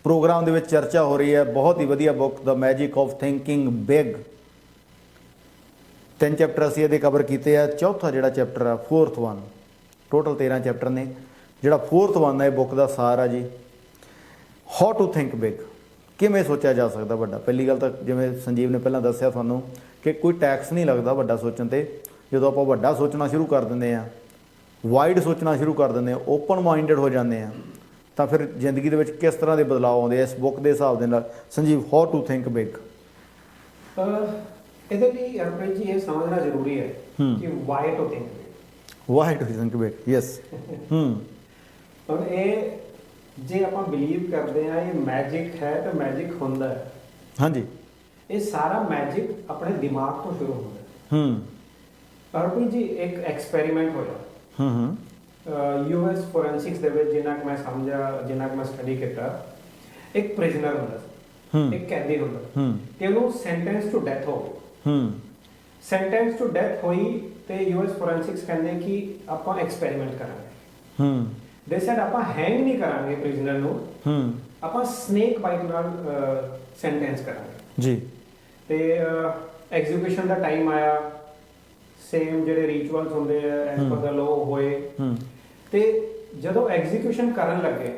ਪ੍ਰੋਗਰਾਮ ਦੇ ਵਿੱਚ ਚਰਚਾ ਹੋ ਰਹੀ ਹੈ ਬਹੁਤ ਹੀ ਵਧੀਆ book the magic of thinking big. 3 chapter ਅਸੀਂ ਇਹਦੇ ਕਵਰ ਕੀਤੇ ਆ। ਚੌਥਾ ਜਿਹੜਾ ਚੈਪਟਰ ਆ 4th 1, ਟੋਟਲ 13 ਚੈਪਟਰ ਨੇ ਜਿਹੜਾ 4th ਵਨ ਹੈ ਬੁੱਕ ਦਾ ਸਾਰ ਆ ਜੀ, ਹਾਊ ਟੂ ਥਿੰਕ ਬਿਗ, ਕਿਵੇਂ ਸੋਚਿਆ ਜਾ ਸਕਦਾ ਵੱਡਾ। ਪਹਿਲੀ ਗੱਲ ਤਾਂ ਜਿਵੇਂ ਸੰਜੀਵ ਨੇ ਪਹਿਲਾਂ ਦੱਸਿਆ ਤੁਹਾਨੂੰ ਕਿ ਕੋਈ ਟੈਕਸ ਨਹੀਂ ਲੱਗਦਾ ਵੱਡਾ ਸੋਚਣ 'ਤੇ। ਜਦੋਂ ਆਪਾਂ ਵੱਡਾ ਸੋਚਣਾ ਸ਼ੁਰੂ ਕਰ ਦਿੰਦੇ ਹਾਂ, ਵਾਈਡ ਸੋਚਣਾ ਸ਼ੁਰੂ ਕਰ ਦਿੰਦੇ ਹਾਂ, ਓਪਨ ਮਾਈਂਡਡ ਹੋ ਜਾਂਦੇ ਹਾਂ, ਤਾਂ ਫਿਰ ਜ਼ਿੰਦਗੀ ਦੇ ਵਿੱਚ ਕਿਸ ਤਰ੍ਹਾਂ ਦੇ ਬਦਲਾਅ ਆਉਂਦੇ ਆ ਇਸ ਬੁੱਕ ਦੇ ਹਿਸਾਬ ਦੇ ਨਾਲ। Sanjeev, how to think big. ਇਹਦੇ ਲਈ ਹਰਪ੍ਰੀਤ ਜੀ ਇਹ ਸਮਝਣਾ ਜ਼ਰੂਰੀ ਹੈ ਕਿ why to think big. Why to think big, yes. ਹੁਣ ਇਹ ਜੇ ਆਪਾਂ ਬਿਲੀਵ ਕਰਦੇ ਹਾਂ ਇਹ ਮੈਜਿਕ ਹੈ ਤਾਂ ਮੈਜਿਕ ਹੁੰਦਾ ਹੈ। ਹਾਂਜੀ। ਇਹ ਸਾਰਾ ਮੈਜਿਕ ਆਪਣੇ ਦਿਮਾਗ ਤੋਂ ਸ਼ੁਰੂ ਹੁੰਦਾ ਹੈ। ਹਰਪ੍ਰੀਤ ਜੀ ਇੱਕ ਐਕਸਪੈਰੀਮੈਂਟ ਹੋਇਆ ਯੂਐਸ ਫੋਰੈਂਸਿਕਸ ਦੇ ਵਿੱਚ, ਜਿੰਨਾ ਕਿ ਮੈਂ ਸਮਝਿਆ, ਜਿੰਨਾ ਕਿ ਮੈਂ ਸਟੱਡੀ ਕੀਤਾ, ਇੱਕ ਪ੍ਰਿਜ਼ਨਰ ਹੁੰਦਾ ਸੀ, ਇੱਕ ਕੈਦੀ ਹੁੰਦਾ ਤੇ ਉਹਨੂੰ ਸੈਂਟੈਂਸ ਟੂ ਡੈਥ ਹੋ ਗਈ। ਸੈਂਟੈਂਸ ਟੂ ਡੈਥ ਹੋਈ ਤੇ ਯੂਐਸ ਫੋਰੈਂਸਿਕਸ ਕਹਿੰਦੇ ਕਿ ਆਪਾਂ ਐਕਸਪੈਰੀਮੈਂਟ ਕਰਾਂਗੇ। ਦੇ ਸੈਡ ਆਪਾਂ ਹੈਂਗ ਨਹੀਂ ਕਰਾਂਗੇ ਪ੍ਰਿਜ਼ਨਰ ਨੂੰ, ਆਪਾਂ ਸਨੇਕ ਬਾਈਟ ਨਾਲ ਸੈਂਟੈਂਸ ਕਰਾਂਗੇ ਜੀ। ਤੇ ਐਗਜ਼ੀਕਿਊਸ਼ਨ ਦਾ ਟਾਈਮ ਆਇਆ, ਸੇਮ ਜਿਹੜੇ ਰਿਚੁਅਲਸ ਹੁੰਦੇ ਆ ਐਸ ਪਰ ਦਾ ਲਾਅ ਹੋਏ, ਤੇ ਜਦੋਂ ਐਗਜ਼ੀਕਿਊਸ਼ਨ ਕਰਨ ਲੱਗੇ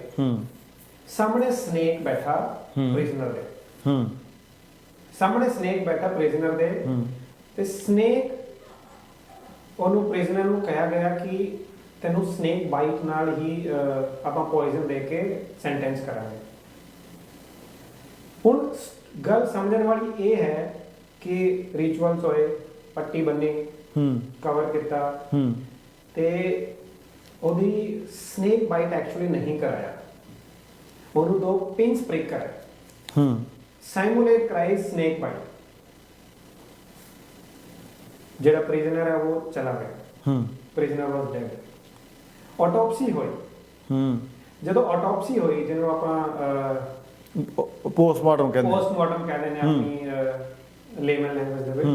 ਸਾਹਮਣੇ ਸਨੇਕ ਬੈਠਾ ਪ੍ਰਿਜ਼ਨਰ ਦੇ, ਸਾਹਮਣੇ ਸਨੇਕ ਬੈਠਾ ਪ੍ਰਿਜ਼ਨਰ ਦੇ, ਤੇ ਸਨੇਕ ਉਹਨੂੰ ਪ੍ਰਿਜ਼ਨਰ ਨੂੰ ਕਿਹਾ ਗਿਆ ਕਿ ਤੈਨੂੰ ਸਨੇਕ ਬਾਈਟ ਨਾਲ ਹੀ ਆਪਾਂ ਪੋਇਜ਼ਨ ਦੇ ਕੇ ਸੈਂਟੈਂਸ ਕਰਾਂਗੇ। ਹੁਣ ਗੱਲ ਸਮਝਣ ਵਾਲੀ ਇਹ ਹੈ ਕਿ ਰਿਚੁਅਲਸ ਹੋਏ, ਪੱਟੀ ਬੰਨੀ, ਕਵਰ ਕੀਤਾ, ਤੇ ਉਹਦੀ ਸਨੇਕ ਬਾਈਟ ਐਕਚੁਅਲੀ ਨਹੀਂ ਕਰਾਇਆ, ਉਹਨੂੰ 2 ਪਿੰਸ ਪ੍ਰਿਕ ਕਰਾਇਆ, ਸਾਈਮੂਲੇਟ ਕਰਾਈ ਸਨੇਕ ਬਾਈਟ। ਜਿਹੜਾ ਪ੍ਰਿਜ਼ਨਰ ਹੈ ਉਹ ਚਲਾ ਗਿਆ, ਪ੍ਰਿਜ਼ਨਰ ਵਾਸ ਡੈਡ। ਆਟੋਪਸੀ ਹੋਈ, ਜਦੋਂ ਆਟੋਪਸੀ ਹੋਈ, ਜਿਹਨੂੰ ਆਪਾਂ ਪੋਸਟਮਾਰਟਮ ਕਹਿੰਦੇ ਨੇ ਆਪਣੀ ਲੇਮਨ ਲੈਂਗੁਏਜ ਦੇ ਵਿੱਚ,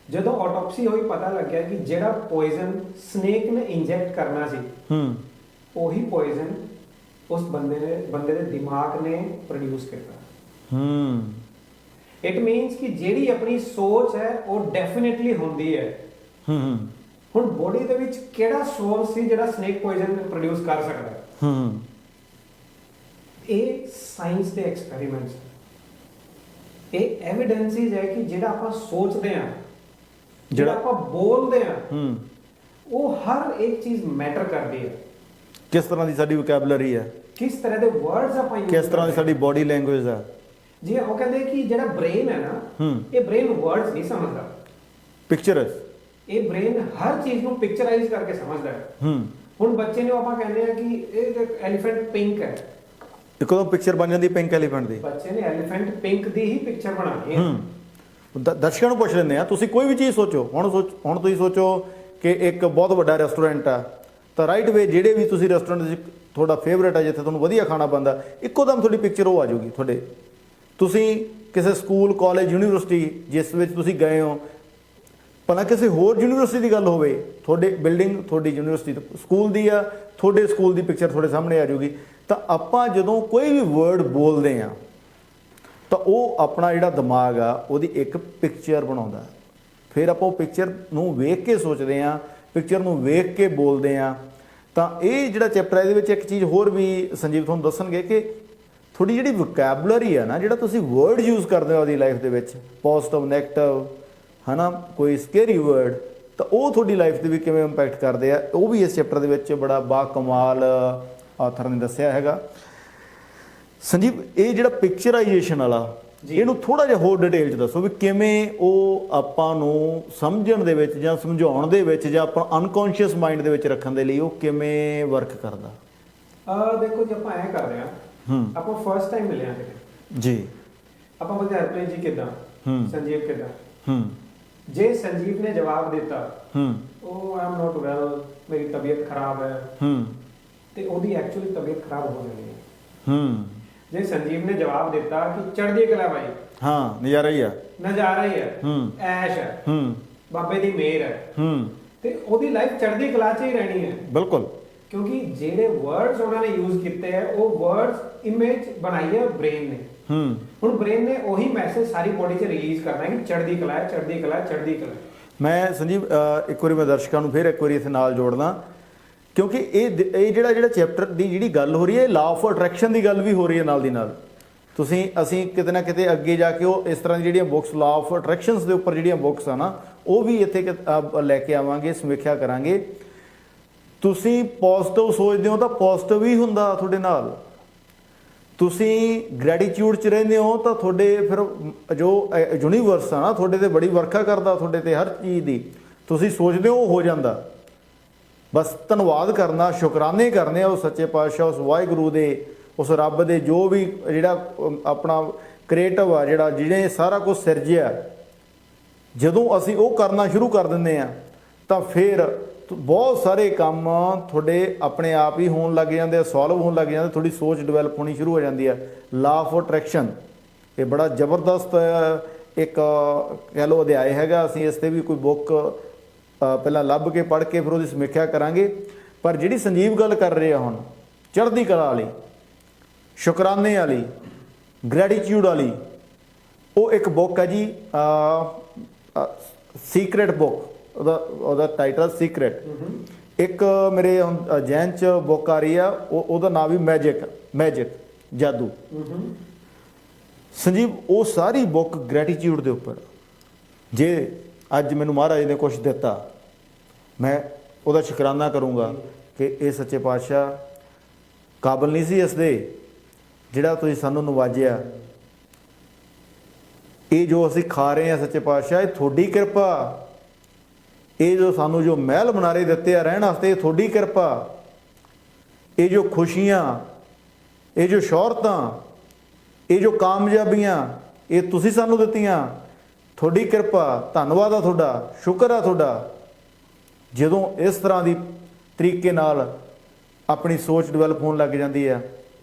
ਜਦੋਂ ਆਟੋਪਸੀ ਹੋਈ ਪਤਾ ਲੱਗਿਆ ਕਿ ਜਿਹੜਾ ਪੋਇਜ਼ਨ ਸਨੇਕ ਨੇ ਇੰਜੈਕਟ ਕਰਨਾ ਸੀ ਉਹੀ ਪੋਇਜ਼ਨ ਉਸ ਬੰਦੇ ਦੇ ਦਿਮਾਗ ਨੇ ਪ੍ਰੋਡਿਊਸ ਕੀਤਾ। ਇਟ ਮੀਨਸ ਕਿ ਜਿਹੜੀ ਆਪਣੀ ਸੋਚ ਹੈ ਉਹ ਡੈਫੀਨਿਟਲੀ ਹੁੰਦੀ ਹੈ। ਹੁਣ ਬੋਡੀ ਦੇ ਵਿੱਚ ਕਿਹੜਾ ਸੋਰਸ ਸੀ ਜਿਹੜਾ ਸਨੇਕ ਪੋਇਜ਼ਨ ਪ੍ਰੋਡਿਊਸ ਕਰ ਸਕਦਾ? ਇਹ ਸਾਇੰਸ ਦੇ ਐਕਸਪੈਰੀਮੈਂਟਸ, ਇਹ ਐਵੀਡੈਂਸਿਸ ਹੈ ਕਿ ਜਿਹੜਾ ਆਪਾਂ ਸੋਚਦੇ ਹਾਂ, ਜਿਹੜਾ ਆਪਾਂ ਬੋਲਦੇ ਹਾਂ, ਉਹ ਹਰ ਇੱਕ ਚੀਜ਼ ਮੈਟਰ ਕਰਦੀ ਹੈ। ਕਿਸ ਤਰ੍ਹਾਂ ਦੀ ਸਾਡੀ ਵੋਕੈਬਲਰੀ ਹੈ, ਕਿਸ ਤਰ੍ਹਾਂ ਦੇ ਵਰਡਸ ਆਪਾਂ ਯੂਜ਼, ਕਿਸ ਤਰ੍ਹਾਂ ਦੀ ਸਾਡੀ ਬਾਡੀ ਲੈਂਗੁਏਜ ਹੈ। ਜੀ ਉਹ ਕਹਿੰਦੇ ਕਿ ਜਿਹੜਾ ਬ੍ਰੇਨ ਹੈ ਨਾ, ਇਹ ਬ੍ਰੇਨ ਵਰਡਸ ਨਹੀਂ ਸਮਝਦਾ, ਪਿਕਚਰਸ। ਇਹ ਬ੍ਰੇਨ ਹਰ ਚੀਜ਼ ਨੂੰ ਪਿਕਚਰਾਈਜ਼ ਕਰਕੇ ਸਮਝਦਾ ਹੈ। ਹੁਣ ਬੱਚੇ ਨੂੰ ਆਪਾਂ ਕਹਿੰਦੇ ਆ ਕਿ ਇਹ ਐਲੀਫੈਂਟ ਪਿੰਕ ਹੈ, ਇੱਕੋ ਪਿਕਚਰ ਬਣ ਜਾਂਦੀ ਪਿੰਕ ਐਲੀਫੈਂਟ ਦੀ। ਬੱਚੇ ਨੇ ਐਲੀਫੈਂਟ ਪਿੰਕ ਦੀ ਹੀ ਪਿਕਚਰ ਬਣਾਉਣੀ ਹੈ। ਦਰਸ਼ਕਾਂ ਨੂੰ ਪੁੱਛ ਲੈਂਦੇ ਆ, ਤੁਸੀਂ ਕੋਈ ਵੀ ਚੀਜ਼ ਸੋਚੋ, ਹੁਣ ਤੁਸੀਂ ਸੋਚੋ ਕਿ ਇੱਕ ਬਹੁਤ ਵੱਡਾ ਰੈਸਟੋਰੈਂਟ ਆ, ਤਾਂ ਰਾਈਟ ਵੇ ਜਿਹੜੇ ਵੀ ਤੁਸੀਂ ਰੈਸਟੋਰੈਂਟ ਵਿੱਚ ਤੁਹਾਡਾ ਫੇਵਰੇਟ ਹੈ, ਜਿੱਥੇ ਤੁਹਾਨੂੰ ਵਧੀਆ ਖਾਣਾ ਬਣਦਾ, ਇੱਕੋ ਦਮ ਤੁਹਾਡੀ ਪਿਕਚਰ ਉਹ ਆ ਜਾਊਗੀ ਤੁਹਾਡੇ। ਤੁਸੀਂ ਕਿਸੇ ਸਕੂਲ, ਕਾਲਜ, ਯੂਨੀਵਰਸਿਟੀ ਜਿਸ ਵਿੱਚ ਤੁਸੀਂ ਗਏ ਹੋ, ਭਲਾ ਕਿਸੇ ਹੋਰ ਯੂਨੀਵਰਸਿਟੀ ਦੀ ਗੱਲ ਹੋਵੇ, ਤੁਹਾਡੇ ਬਿਲਡਿੰਗ ਤੁਹਾਡੀ ਯੂਨੀਵਰਸਿਟੀ ਸਕੂਲ ਦੀ ਆ, ਤੁਹਾਡੇ ਸਕੂਲ ਦੀ ਪਿਕਚਰ ਤੁਹਾਡੇ ਸਾਹਮਣੇ ਆ ਜਾਊਗੀ। ਤਾਂ ਆਪਾਂ ਜਦੋਂ ਕੋਈ ਵੀ ਵਰਡ ਬੋਲਦੇ ਆ ਤਾਂ ਉਹ ਆਪਣਾ ਜਿਹੜਾ ਦਿਮਾਗ ਆ ਉਹਦੀ ਇੱਕ ਪਿਕਚਰ ਬਣਾਉਂਦਾ, ਫਿਰ ਆਪਾਂ ਉਹ ਪਿਕਚਰ ਨੂੰ ਵੇਖ ਕੇ ਸੋਚਦੇ ਆ, ਪਿਕਚਰ ਨੂੰ ਵੇਖ ਕੇ ਬੋਲਦੇ ਆ। ਤਾਂ ਇਹ ਜਿਹੜਾ ਚੈਪਟਰ ਹੈ ਇਹਦੇ ਵਿੱਚ ਇੱਕ ਚੀਜ਼ ਹੋਰ ਵੀ ਸੰਜੀਵ ਤੁਹਾਨੂੰ ਦੱਸਣਗੇ ਕਿ ਤੁਹਾਡੀ ਜਿਹੜੀ ਵੋਕੈਬਲਰੀ ਆ ਨਾ, ਜਿਹੜਾ ਤੁਸੀਂ ਵਰਡ ਯੂਜ਼ ਕਰਦੇ ਹੋ ਆਪਣੀ ਲਾਈਫ ਦੇ ਵਿੱਚ, ਪੋਜ਼ਿਟਿਵ, ਨੈਗੇਟਿਵ, ਹੈ ਨਾ, ਕੋਈ ਸਕੇਰੀ ਵਰਡ, ਤਾਂ ਉਹ ਤੁਹਾਡੀ ਲਾਈਫ 'ਤੇ ਵੀ ਕਿਵੇਂ ਇੰਪੈਕਟ ਕਰਦੇ ਆ, ਉਹ ਵੀ ਇਸ ਚੈਪਟਰ ਦੇ ਵਿੱਚ ਬੜਾ ਬਾਕਮਾਲ ਆਥਰ ਨੇ ਦੱਸਿਆ ਹੈਗਾ। ਸੰਜੀਵ, ਇਹ ਜਿਹੜਾ ਪਿਕਚਰਾਈਜੇਸ਼ਨ ਵਾਲਾ, ਇਹਨੂੰ ਥੋੜਾ ਜਿਹਾ ਹੋਰ ਡਿਟੇਲ 'ਚ ਦੱਸੋ ਵੀ ਕਿਵੇਂ ਉਹ ਆਪਾਂ ਨੂੰ ਸਮਝਣ ਦੇ ਵਿੱਚ ਜਾਂ ਸਮਝਾਉਣ ਦੇ ਵਿੱਚ ਜਾਂ ਆਪਾਂ ਅਨਕੌਂਸ਼ੀਅਸ ਮਾਈਂਡ ਦੇ ਵਿੱਚ ਰੱਖਣ ਦੇ ਲਈ ਉਹ ਕਿਵੇਂ ਵਰਕ ਕਰਦਾ। ਦੇਖੋ ਜੀ, ਆਪਾਂ ਐਂ ਕਰ ਰਹੇ ਹਾਂ, ਆਪਾਂ ਫਰਸਟ ਟਾਈਮ ਮਿਲੇ ਹਾਂ ਕਿਤੇ ਜੀ, ਆਪਾਂ ਬੋਲਦੇ ਹਰਪ੍ਰੀਤ ਜੀ ਕਿੱਦਾਂ, ਸੰਜੀਵ ਕਿੱਦਾਂ। ਜੇ ਸੰਜੀਵ ਨੇ ਜਵਾਬ ਦਿੱਤਾ ਉਹ ਆਈ ਐਮ ਨੋਟ ਵੈਲ, ਮੇਰੀ ਤਬੀਅਤ ਖਰਾਬ ਹੈ, ਤੇ ਉਹਦੀ ਐਕਚੁਅਲੀ ਤਬੀਅਤ ਖਰਾਬ ਹੋ ਜਾਣੀ ਹੈ। ਜੇ ਸੰਜੀਵ ਨੇ ਜਵਾਬ ਦਿੱਤਾ ਕਿ ਚੜ੍ਹਦੀ ਕਲਾ ਭਾਈ, ਹਾਂ ਨਜ਼ਾਰਾ ਹੀ ਆ, ਨਜ਼ਾਰਾ ਹੀ ਹੈ, ਐਸ਼ ਹੈ, ਬਾਬੇ ਦੀ ਮਿਹਰ ਹੈ, ਤੇ ਉਹਦੀ ਲਾਈਫ ਚੜ੍ਹਦੀ ਕਲਾ 'ਚ ਹੀ ਰਹਿਣੀ ਹੈ। ਬਿਲਕੁਲ, ਕਿਉਂਕਿ ਜਿਹੜੇ ਵਰਡਸ ਉਹਨਾਂ ਨੇ ਯੂਜ਼ ਕੀਤੇ ਹੈ ਉਹ ਵਰਡਸ ਇਮੇਜ ਬਣਾਈ ਹੈ ਬ੍ਰੇਨ ਨੇ। ਹੁਣ ਬ੍ਰੇਨ ਨੇ ਉਹੀ ਮੈਸੇਜ ਸਾਰੀ ਬੋਡੀ 'ਚ ਰਿਲੀਜ਼ ਕਰਨਾ ਹੈ ਕਿ ਚੜ੍ਹਦੀ ਕਲਾ ਹੈ, ਚੜ੍ਹਦੀ ਕਲਾ, ਚੜ੍ਹਦੀ ਕਲਾ। ਮੈਂ ਸੰਜੀਵ ਇੱਕ ਵਾਰੀ ਮੈਂ ਦਰਸ਼ਕਾਂ ਨੂੰ ਫਿਰ ਇੱਕ ਵਾਰੀ ਇੱਥੇ ਨਾਲ ਜੋੜਦਾ ਕਿਉਂਕਿ ਇਹ ਜਿਹੜਾ ਚੈਪਟਰ ਦੀ ਜਿਹੜੀ ਗੱਲ ਹੋ ਰਹੀ ਹੈ, ਲਾ ਆਫ ਅਟਰੈਕਸ਼ਨ ਦੀ ਗੱਲ ਵੀ ਹੋ ਰਹੀ ਹੈ ਨਾਲ ਦੀ ਨਾਲ। ਅਸੀਂ ਕਿਤੇ ਨਾ ਕਿਤੇ ਅੱਗੇ ਜਾ ਕੇ ਉਹ ਇਸ ਤਰ੍ਹਾਂ ਦੀ ਜਿਹੜੀਆਂ ਬੁੱਕਸ ਲਾ ਆਫ ਅਟਰੈਕਸ਼ਨਸ ਦੇ ਉੱਪਰ ਜਿਹੜੀਆਂ ਬੁੱਕਸ ਆ ਨਾ, ਉਹ ਵੀ ਇੱਥੇ ਲੈ ਕੇ ਆਵਾਂਗੇ, ਸਮੀਖਿਆ ਕਰਾਂਗੇ। ਤੁਸੀਂ ਪੋਜ਼ਿਟਿਵ ਸੋਚਦੇ ਹੋ ਤਾਂ ਪੋਜ਼ਿਟਿਵ ਹੀ ਹੁੰਦਾ ਤੁਹਾਡੇ ਨਾਲ। ਤੁਸੀਂ ਗ੍ਰੈਟੀਟਿਊਡ 'ਚ ਰਹਿੰਦੇ ਹੋ ਤਾਂ ਤੁਹਾਡੇ ਫਿਰ ਜੋ ਯੂਨੀਵਰਸ ਆ ਨਾ ਤੁਹਾਡੇ 'ਤੇ ਬੜੀ ਵਰਖਾ ਕਰਦਾ, ਤੁਹਾਡੇ 'ਤੇ ਹਰ ਚੀਜ਼ ਦੀ ਤੁਸੀਂ ਸੋਚਦੇ ਹੋ ਜਾਂਦਾ। ਬਸ ਧੰਨਵਾਦ ਕਰਨਾ, ਸ਼ੁਕਰਾਨੇ ਕਰਨੇ ਆ ਉਸ ਸੱਚੇ ਪਾਤਸ਼ਾਹ, ਉਸ ਵਾਹਿਗੁਰੂ ਦੇ, ਉਸ ਰੱਬ ਦੇ, ਜੋ ਵੀ ਜਿਹੜਾ ਆਪਣਾ ਕ੍ਰੀਏਟਿਵ ਆ, ਜਿਹਨੇ ਸਾਰਾ ਕੁਝ ਸਿਰਜਿਆ। ਜਦੋਂ ਅਸੀਂ ਉਹ ਕਰਨਾ ਸ਼ੁਰੂ ਕਰ ਦਿੰਦੇ ਆ ਤਾਂ ਫਿਰ ਬਹੁਤ ਸਾਰੇ ਕੰਮ ਤੁਹਾਡੇ ਆਪਣੇ ਆਪ ਹੀ ਹੋਣ ਲੱਗ ਜਾਂਦੇ ਆ, ਸੋਲਵ ਹੋਣ ਲੱਗ ਜਾਂਦੇ, ਤੁਹਾਡੀ ਸੋਚ ਡਿਵੈਲਪ ਹੋਣੀ ਸ਼ੁਰੂ ਹੋ ਜਾਂਦੀ ਆ। ਲਾ ਆਫ ਅਟਰੈਕਸ਼ਨ ਇਹ ਬੜਾ ਜ਼ਬਰਦਸਤ ਇੱਕ ਕਹਿ ਲਓ ਅਧਿਆਇ ਹੈਗਾ। ਅਸੀਂ ਇਸ 'ਤੇ ਵੀ ਕੋਈ ਬੁੱਕ ਪਹਿਲਾਂ ਲੱਭ ਕੇ ਪੜ੍ਹ ਕੇ ਫਿਰ ਉਹਦੀ ਸਮੀਖਿਆ ਕਰਾਂਗੇ। ਪਰ ਜਿਹੜੀ ਸੰਜੀਵ ਗੱਲ ਕਰ ਰਹੇ ਆ ਹੁਣ, ਚੜ੍ਹਦੀ ਕਲਾ ਵਾਲੀ, ਸ਼ੁਕਰਾਨੇ ਵਾਲੀ, ਗ੍ਰੈਟੀਟਿਊਡ ਵਾਲੀ, ਉਹ ਇੱਕ ਬੁੱਕ ਹੈ ਜੀ, ਸੀਕ੍ਰੇਟ ਬੁੱਕ, ਉਹਦਾ ਟਾਈਟਲ ਸੀਕ੍ਰੇਟ। ਇੱਕ ਮੇਰੇ ਜੈਨ 'ਚ ਬੁੱਕ ਆ ਰਹੀ ਆ, ਉਹਦਾ ਨਾਮ ਵੀ ਮੈਜਿਕ ਜਾਦੂ। ਸੰਜੀਵ ਉਹ ਸਾਰੀ ਬੁੱਕ ਗ੍ਰੈਟੀਟਿਊਡ ਦੇ ਉੱਪਰ। ਜੇ ਅੱਜ ਮੈਨੂੰ ਮਹਾਰਾਜ ਨੇ ਕੁਛ ਦਿੱਤਾ, ਮੈਂ ਉਹਦਾ ਸ਼ੁਕਰਾਨਾ ਕਰੂੰਗਾ ਕਿ ਇਹ ਸੱਚੇ ਪਾਤਸ਼ਾਹ ਕਾਬਲ ਨਹੀਂ ਸੀ ਇਸ ਦੇ, ਜਿਹੜਾ ਤੁਸੀਂ ਸਾਨੂੰ ਨਵਾਜਿਆ। ਇਹ ਜੋ ਅਸੀਂ ਖਾ ਰਹੇ ਹਾਂ ਸੱਚੇ ਪਾਤਸ਼ਾਹ, ਇਹ ਤੁਹਾਡੀ ਕਿਰਪਾ। ਇਹ ਜੋ ਸਾਨੂੰ ਜੋ ਮਹਿਲ ਮਨਾਰੇ ਦਿੱਤੇ ਆ ਰਹਿਣ ਵਾਸਤੇ, ਇਹ ਤੁਹਾਡੀ ਕਿਰਪਾ। ਇਹ ਜੋ ਖੁਸ਼ੀਆਂ, ਇਹ ਜੋ ਸ਼ੌਹਰਤਾਂ, ਇਹ ਜੋ ਕਾਮਯਾਬੀਆਂ, ਇਹ ਤੁਸੀਂ ਸਾਨੂੰ ਦਿੱਤੀਆਂ, ਤੁਹਾਡੀ ਕਿਰਪਾ। ਧੰਨਵਾਦ ਆ ਤੁਹਾਡਾ, ਸ਼ੁਕਰ ਆ ਤੁਹਾਡਾ। ਜਦੋਂ ਇਸ ਤਰ੍ਹਾਂ ਦੀ ਤਰੀਕੇ ਨਾਲ ਆਪਣੀ ਸੋਚ ਡਿਵੈਲਪ ਹੋਣ ਲੱਗ ਜਾਂਦੀ ਹੈ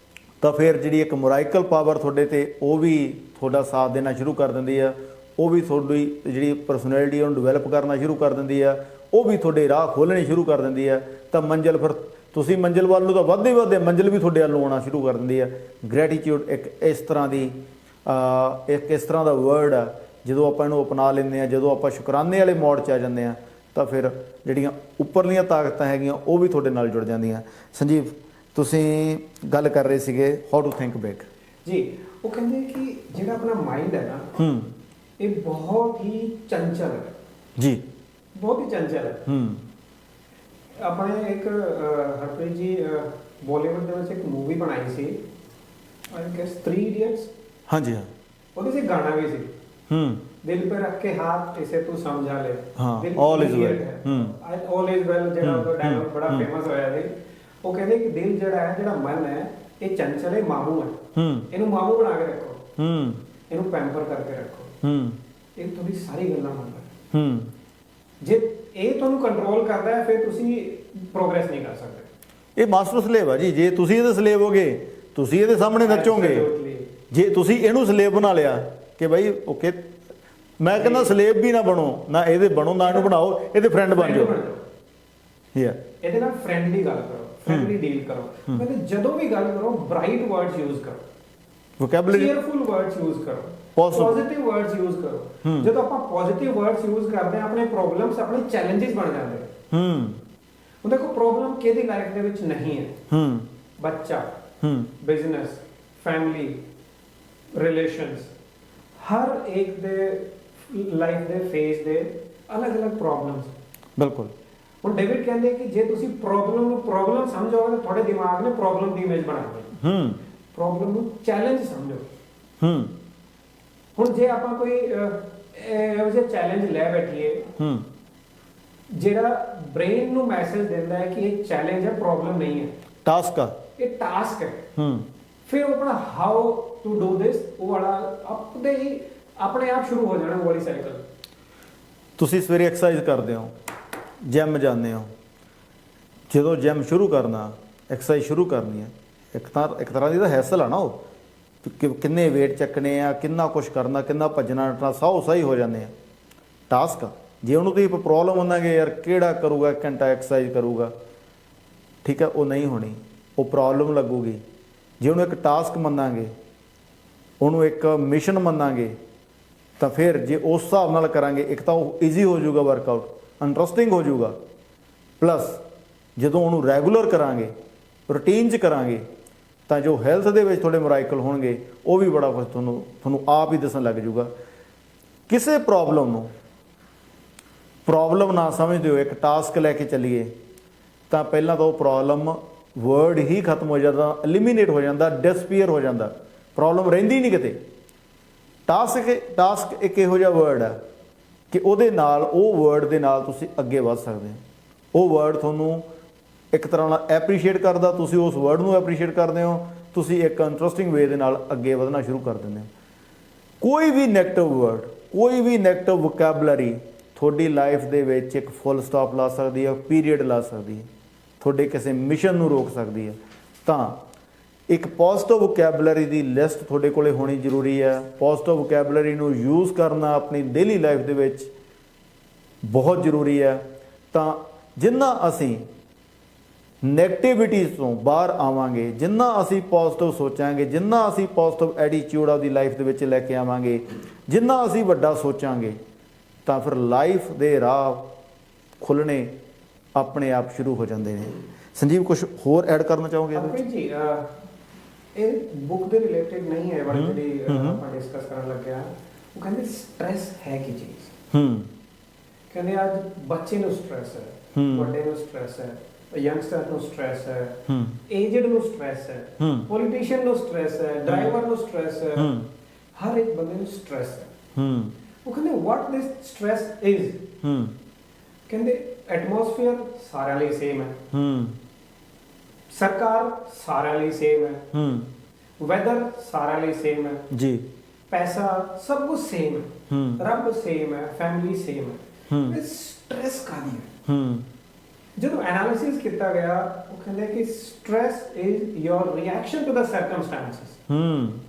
ਤਾਂ ਫਿਰ ਜਿਹੜੀ ਇੱਕ ਮੋਰਾਈਕਲ ਪਾਵਰ ਤੁਹਾਡੇ 'ਤੇ, ਉਹ ਵੀ ਤੁਹਾਡਾ ਸਾਥ ਦੇਣਾ ਸ਼ੁਰੂ ਕਰ ਦਿੰਦੀ ਆ। ਉਹ ਵੀ ਤੁਹਾਡੀ ਜਿਹੜੀ ਪਰਸਨੈਲਿਟੀ ਉਹਨੂੰ ਡਿਵੈਲਪ ਕਰਨਾ ਸ਼ੁਰੂ ਕਰ ਦਿੰਦੀ ਆ। ਉਹ ਵੀ ਤੁਹਾਡੇ ਰਾਹ ਖੋਲ੍ਹਣੇ ਸ਼ੁਰੂ ਕਰ ਦਿੰਦੀ ਆ। ਤਾਂ ਮੰਜ਼ਿਲ, ਫਿਰ ਤੁਸੀਂ ਮੰਜ਼ਿਲ ਵੱਲ ਨੂੰ ਤਾਂ ਵੱਧਦੇ ਵੱਧਦੇ ਮੰਜ਼ਿਲ ਵੀ ਤੁਹਾਡੇ ਵੱਲੋਂ ਆਉਣਾ ਸ਼ੁਰੂ ਕਰ ਦਿੰਦੀ ਆ। ਗ੍ਰੈਟੀਟਿਊਡ ਇੱਕ ਇਸ ਤਰ੍ਹਾਂ ਦੀ ਇੱਕ ਇਸ ਤਰ੍ਹਾਂ ਦਾ ਵਰਡ ਆ, ਜਦੋਂ ਆਪਾਂ ਇਹਨੂੰ ਅਪਣਾ ਲੈਂਦੇ ਹਾਂ, ਜਦੋਂ ਆਪਾਂ ਸ਼ੁਕਰਾਨੇ ਵਾਲੇ ਮੋਡ 'ਚ ਆ ਜਾਂਦੇ ਹਾਂ, ਤਾਂ ਫਿਰ ਜਿਹੜੀਆਂ ਉੱਪਰਲੀਆਂ ਤਾਕਤਾਂ ਹੈਗੀਆਂ ਉਹ ਵੀ ਤੁਹਾਡੇ ਨਾਲ ਜੁੜ ਜਾਂਦੀਆਂ। ਸੰਜੀਵ, ਤੁਸੀਂ ਗੱਲ ਕਰ ਰਹੇ ਸੀਗੇ ਹਾਊ ਟੂ ਥਿੰਕ ਬਿਗ ਜੀ। ਉਹ ਕਹਿੰਦੇ ਕਿ ਜਿਹੜਾ ਆਪਣਾ ਮਾਈਂਡ ਹੈ ਨਾ, ਇਹ ਬਹੁਤ ਹੀ ਚੰਚਲ ਹੈ ਜੀ, ਬਹੁਤ ਹੀ ਚੰਚਲ ਹੈ। ਆਪਣੇ ਇੱਕ ਹਰਪ੍ਰੀਤ ਜੀ ਬਾਲੀਵੁੱਡ ਦੇ ਵਿੱਚ ਇੱਕ ਮੂਵੀ ਬਣਾਈ ਸੀ, ਆਈ ਗੈਸ 3 ਇਡੀਅਟਸ। ਹਾਂਜੀ ਹਾਂ, ਉਹਦੇ 'ਚ ਗਾਣਾ ਵੀ ਸੀ, ਦਿਲ पे रख के हाथ इसे तू समझा ले, all is well, all is well ਜਿਹੜਾ ਉਹ ਡਾਇਲੌਗ ਬੜਾ ਫੇਮਸ ਹੋਇਆ ਸੀ। ਉਹ ਕਹਿੰਦੇ ਕਿ ਦਿਲ ਜਿਹੜਾ ਮਨ ਹੈ, ਇਹ ਚੰਚਲ ਹੈ, ਮਾਮੂ ਹੈ, ਇਹਨੂੰ ਮਾਮੂ ਬਣਾ ਕੇ ਰੱਖੋ, ਇਹਨੂੰ ਪੈਂਪਰ ਕਰਕੇ ਰੱਖੋ, ਇਹ ਤੁਹਾਡੀ ਸਾਰੀ ਗੱਲਾਂ ਮੰਨਦਾ ਹੈ। ਜੇ ਇਹ ਤੁਹਾਨੂੰ ਕੰਟਰੋਲ ਕਰਦਾ ਹੈ, ਫਿਰ ਤੁਸੀਂ ਪ੍ਰੋਗਰੈਸ ਨਹੀਂ ਕਰ ਸਕਦੇ। ਇਹ ਮਾਸਟਰ ਸਲੇਵ ਆ ਜੀ। ਜੇ ਤੁਸੀਂ ਇਹਦੇ ਸਲੇਵ ਹੋਗੇ, ਤੁਸੀਂ ਇਹਦੇ ਸਾਹਮਣੇ ਨੱਚੋਗੇ। ਜੇ ਤੁਸੀਂ ਇਹਨੂੰ ਸਲੇਵ ਬਣਾ ਲਿਆ ਕਿ ਭਾਈ ਓਕੇ, ਮੈਂ ਕਹਿੰਦਾ ਸਲੇਵ ਵੀ ਨਾ ਬਣੋ, ਨਾ ਇਹਦੇ ਬਣੋ, ਨਾ ਇਹਨੂੰ ਬਣਾਓ, ਇਹਦੇ ਫਰੈਂਡ ਬਣ ਜਾਓ। ਇਹਦੇ ਨਾਲ ਫਰੈਂਡਲੀ ਗੱਲ ਕਰੋ, ਫਰੈਂਡਲੀ ਡੀਲ ਕਰੋ। ਕਹਿੰਦੇ ਜਦੋਂ ਵੀ ਗੱਲ ਕਰੋ, ਬ੍ਰਾਈਟ ਵਰਡਸ ਯੂਜ਼ ਕਰੋ, ਵੋਕੈਬਲਰੀ, ਚੀਅਰਫੁਲ ਵਰਡਸ ਯੂਜ਼ ਕਰੋ, ਪੋਜ਼ਿਟਿਵ ਵਰਡਸ ਯੂਜ਼ ਕਰੋ। ਜਦੋਂ ਆਪਾਂ ਪੋਜ਼ਿਟਿਵ ਵਰਡਸ ਯੂਜ਼ ਕਰਦੇ ਹਾਂ, ਆਪਣੇ ਪ੍ਰੋਬਲਮਸ, ਆਪਣੇ ਚੈਲੰਜਸ ਬਣ ਜਾਂਦੇ ਨੇ। ਹੁਣ ਦੇਖੋ, ਪ੍ਰੋਬਲਮ ਕਿਹਦੀ ਲਾਈਫ ਦੇ ਵਿੱਚ ਨਹੀਂ ਹੈ? ਬੱਚਾ, ਬਿਜ਼ਨਸ, ਫੈਮਿਲੀ, ਰਿਲੇਸ਼ਨਸ, ਹਰ ਇੱਕ ਦੇ ਲਾਈਫ ਦੇ ਫੇਜ਼ ਦੇ ਅਲੱਗ-ਅਲੱਗ ਪ੍ਰੋਬਲਮਸ। ਬਿਲਕੁਲ। ਹੁਣ ਡੇਵਿਡ ਕਹਿੰਦੇ ਕਿ ਜੇ ਤੁਸੀਂ ਪ੍ਰੋਬਲਮ ਨੂੰ ਪ੍ਰੋਬਲਮ ਸਮਝੋਗੇ ਤਾਂ ਤੁਹਾਡੇ ਦਿਮਾਗ ਨੇ ਪ੍ਰੋਬਲਮ ਦੀ ਇਮੇਜ ਬਣਾ ਲਈ। ਪ੍ਰੋਬਲਮ ਨੂੰ ਚੈਲੰਜ ਸਮਝੋ। ਹੁਣ ਜੇ ਆਪਾਂ ਕੋਈ ਇਹੋ ਜਿਹਾ ਚੈਲੰਜ ਲੈ ਬੈਠੀਏ ਜਿਹੜਾ ਬ੍ਰੇਨ ਨੂੰ ਮੈਸੇਜ ਦਿੰਦਾ ਹੈ ਕਿ ਇਹ ਚੈਲੰਜ ਹੈ, ਪ੍ਰੋਬਲਮ ਨਹੀਂ ਹੈ, ਟਾਸਕ ਆ, ਇਹ ਟਾਸਕ ਹੈ, ਫਿਰ ਉਹ ਆਪਣਾ ਹਾਊ ਟੂ ਡੂ ਦਿਸ, ਉਹ ਵਾਲਾ ਆਪਣੇ ਆਪ ਸ਼ੁਰੂ ਹੋ ਜਾਣਾ, ਉਹ ਵਾਲੀ ਸਾਈਕਲ। ਤੁਸੀਂ ਸਵੇਰੇ ਐਕਸਰਸਾਈਜ਼ ਕਰਦੇ ਹੋ, ਜਿਮ ਜਾਂਦੇ ਹੋ। ਜਦੋਂ ਜਿਮ ਸ਼ੁਰੂ ਕਰਨਾ, ਐਕਸਰਸਾਈਜ਼ ਸ਼ੁਰੂ ਕਰਨੀ ਹੈ, ਇੱਕ ਤਰ੍ਹਾਂ ਦੀ ਤਾਂ ਹੈਸਲ ਆ ਨਾ। ਉਹ ਕਿੰਨੇ ਵੇਟ ਚੱਕਣੇ ਆ, ਕਿੰਨਾ ਕੁਛ ਕਰਨਾ, ਕਿੰਨਾ ਭੱਜਣਾ ਨੱਠਣਾ, ਸੌ ਸਹੀ ਹੋ ਜਾਂਦੇ ਆ। ਟਾਸਕ ਆ। ਜੇ ਉਹਨੂੰ ਤੁਸੀਂ ਪ੍ਰੋਬਲਮ ਮੰਨਾਂਗੇ, ਯਾਰ ਕਿਹੜਾ ਕਰੂਗਾ 1 ਘੰਟਾ ਐਕਸਰਸਾਈਜ਼ ਕਰੂਗਾ, ਠੀਕ ਹੈ, ਉਹ ਨਹੀਂ ਹੋਣੀ, ਉਹ ਪ੍ਰੋਬਲਮ ਲੱਗੂਗੀ। ਜੇ ਉਹਨੂੰ ਇੱਕ ਟਾਸਕ ਮੰਨਾਂਗੇ, ਉਹਨੂੰ ਇੱਕ ਮਿਸ਼ਨ ਮੰਨਾਂਗੇ, ਤਾਂ ਫਿਰ ਜੇ ਉਸ ਹਿਸਾਬ ਨਾਲ ਕਰਾਂਗੇ, ਇੱਕ ਤਾਂ ਉਹ ਈਜ਼ੀ ਹੋ ਜਾਊਗਾ ਵਰਕਆਊਟ, ਇੰਟਰਸਟਿੰਗ ਹੋ ਜਾਊਗਾ, ਪਲੱਸ ਜਦੋਂ ਉਹਨੂੰ ਰੈਗੂਲਰ ਕਰਾਂਗੇ, ਰੂਟੀਨ 'ਚ ਕਰਾਂਗੇ, ਤਾਂ ਜੋ ਹੈਲਥ ਦੇ ਵਿੱਚ ਤੁਹਾਡੇ ਮਰਾਈਕਲ ਹੋਣਗੇ ਉਹ ਵੀ ਬੜਾ ਕੁਝ ਤੁਹਾਨੂੰ ਆਪ ਹੀ ਦੱਸਣ ਲੱਗ ਜੂਗਾ। ਕਿਸੇ ਪ੍ਰੋਬਲਮ ਨਾ ਸਮਝਦੇ ਹੋ, ਇੱਕ ਟਾਸਕ ਲੈ ਕੇ ਚੱਲੀਏ ਤਾਂ ਪਹਿਲਾਂ ਤਾਂ ਉਹ ਪ੍ਰੋਬਲਮ ਵਰਡ ਹੀ ਖਤਮ ਹੋ ਜਾਂਦਾ, ਐਲੀਮੀਨੇਟ ਹੋ ਜਾਂਦਾ, ਡਿਸਪੀਅਰ ਹੋ ਜਾਂਦਾ, ਪ੍ਰੋਬਲਮ ਰਹਿੰਦੀ ਨਹੀਂ ਕਿਤੇ। ਟਾਸਕ ਇੱਕ ਇਹੋ ਜਿਹਾ ਵਰਡ ਹੈ ਕਿ ਉਹਦੇ ਨਾਲ, ਉਹ ਵਰਡ ਦੇ ਨਾਲ ਤੁਸੀਂ ਅੱਗੇ ਵੱਧ ਸਕਦੇ ਹੋ। ਉਹ ਵਰਡ ਤੁਹਾਨੂੰ ਇੱਕ ਤਰ੍ਹਾਂ ਨਾਲ ਐਪਰੀਸ਼ੀਏਟ ਕਰਦਾ, ਤੁਸੀਂ ਉਸ ਵਰਡ ਨੂੰ ਐਪਰੀਸ਼ੀਏਟ ਕਰਦੇ ਹੋ, ਤੁਸੀਂ ਇੱਕ ਇੰਟਰਸਟਿੰਗ ਵੇ ਦੇ ਨਾਲ ਅੱਗੇ ਵਧਣਾ ਸ਼ੁਰੂ ਕਰ ਦਿੰਦੇ ਹੋ। ਕੋਈ ਵੀ ਨੈਗੇਟਿਵ ਵਰਡ, ਕੋਈ ਵੀ ਨੈਗੇਟਿਵ ਵੋਕੈਬਲਰੀ ਤੁਹਾਡੀ ਲਾਈਫ ਦੇ ਵਿੱਚ ਇੱਕ ਫੁੱਲ ਸਟਾਪ ਲਾ ਸਕਦੀ ਹੈ, ਪੀਰੀਅਡ ਲਾ ਸਕਦੀ ਹੈ, ਤੁਹਾਡੇ ਕਿਸੇ ਮਿਸ਼ਨ ਨੂੰ ਰੋਕ ਸਕਦੀ ਹੈ। ਤਾਂ ਇੱਕ ਪੋਜ਼ਿਟਿਵ ਵੋਕੈਬਲਰੀ ਦੀ ਲਿਸਟ ਤੁਹਾਡੇ ਕੋਲੇ ਹੋਣੀ ਜ਼ਰੂਰੀ ਹੈ। ਪੋਜ਼ਿਟਿਵ ਵੋਕੈਬਲਰੀ ਨੂੰ ਯੂਜ਼ ਕਰਨਾ ਆਪਣੀ ਡੇਲੀ ਲਾਈਫ ਦੇ ਵਿੱਚ ਬਹੁਤ ਜ਼ਰੂਰੀ ਹੈ। ਤਾਂ ਜਿੰਨਾ ਅਸੀਂ ਨੈਗੇਟਿਵਿਟੀਜ਼ ਤੋਂ ਬਾਹਰ ਆਵਾਂਗੇ, ਜਿੰਨਾ ਅਸੀਂ ਪੋਜ਼ਿਟਿਵ ਸੋਚਾਂਗੇ, ਜਿੰਨਾ ਅਸੀਂ ਪੋਜ਼ਿਟਿਵ ਐਟੀਟਿਊਡ ਆਪਦੀ ਲਾਈਫ ਦੇ ਵਿੱਚ ਲੈ ਕੇ ਆਵਾਂਗੇ, ਜਿੰਨਾ ਅਸੀਂ ਵੱਡਾ ਸੋਚਾਂਗੇ, ਤਾਂ ਫਿਰ ਲਾਈਫ ਦੇ ਰਾਹ ਖੁੱਲ੍ਹਣੇ ਆਪਣੇ ਆਪ ਸ਼ੁਰੂ ਹੋ ਜਾਂਦੇ ਨੇ। ਸੰਜੀਵ, ਕੁਝ ਹੋਰ ਐਡ ਕਰਨਾ ਚਾਹੋਗੇ ਇਹਦੇ ਵਿੱਚ? ਜੀ ਇਹ ਬੁੱਕ ਦੇ ਰਿਲੇਟਡ ਨਹੀਂ ਹੈ, ਬਟ ਜਿਹੜੀ ਆਪਾਂ ਡਿਸਕਸ ਕਰਨ ਲੱਗਿਆ, ਉਹ ਕਹਿੰਦੇ ਸਟ੍ਰੈਸ ਹੈ ਕੀ ਚੀਜ਼। ਕਹਿੰਦੇ ਅੱਜ ਬੱਚੇ ਨੂੰ ਸਟ੍ਰੈਸ ਹੈ, ਵੱਡੇ ਨੂੰ ਸਟ੍ਰੈਸ ਹੈ, ਯੰਗਸਟਰ ਨੂੰ ਸਟ੍ਰੈਸ ਹੈ, ਏਜਡ ਨੂੰ ਸਟ੍ਰੈਸ ਹੈ, ਪੋਲੀਟੀਸ਼ੀਅਨ ਨੂੰ ਸਟ੍ਰੈਸ ਹੈ, ਡਰਾਈਵਰ ਨੂੰ ਸਟ੍ਰੈਸ ਹੈ, ਹਰ ਇੱਕ ਬੰਦੇ ਨੂੰ ਸਟ੍ਰੈਸ ਹੈ। ਉਹ ਕਹਿੰਦੇ ਵਾਟ ਦਿਸ ਸਟ੍ਰੈਸ ਇਜ਼, ਕਹਿੰਦੇ ਐਟਮੋਸਫੀਅਰ ਸਾਰਿਆਂ ਲਈ ਸੇਮ ਹੈ, ਸਰਕਾਰ ਸਾਰਿਆਂ ਲਈ ਸੇਮ ਹੈ, ਵੈਦਰ ਸਾਰਿਆਂ ਲਈ ਸੇਮ ਹੈ ਜੀ, ਪੈਸਾ ਸਭ ਕੁਝ ਸੇਮ ਹੈ, ਰੱਬ ਸੇਮ ਹੈ, ਫੈਮਿਲੀ ਸੇਮ ਹੈ। ਸਟ੍ਰੈਸ ਕਾਹਦੀ ਹੈ? ਜਦੋਂ ਐਨਾਲਿਸਿਸ ਕੀਤਾ ਗਿਆ, ਉਹ ਕਹਿੰਦੇ ਕਿ stress is your reaction to the circumstances.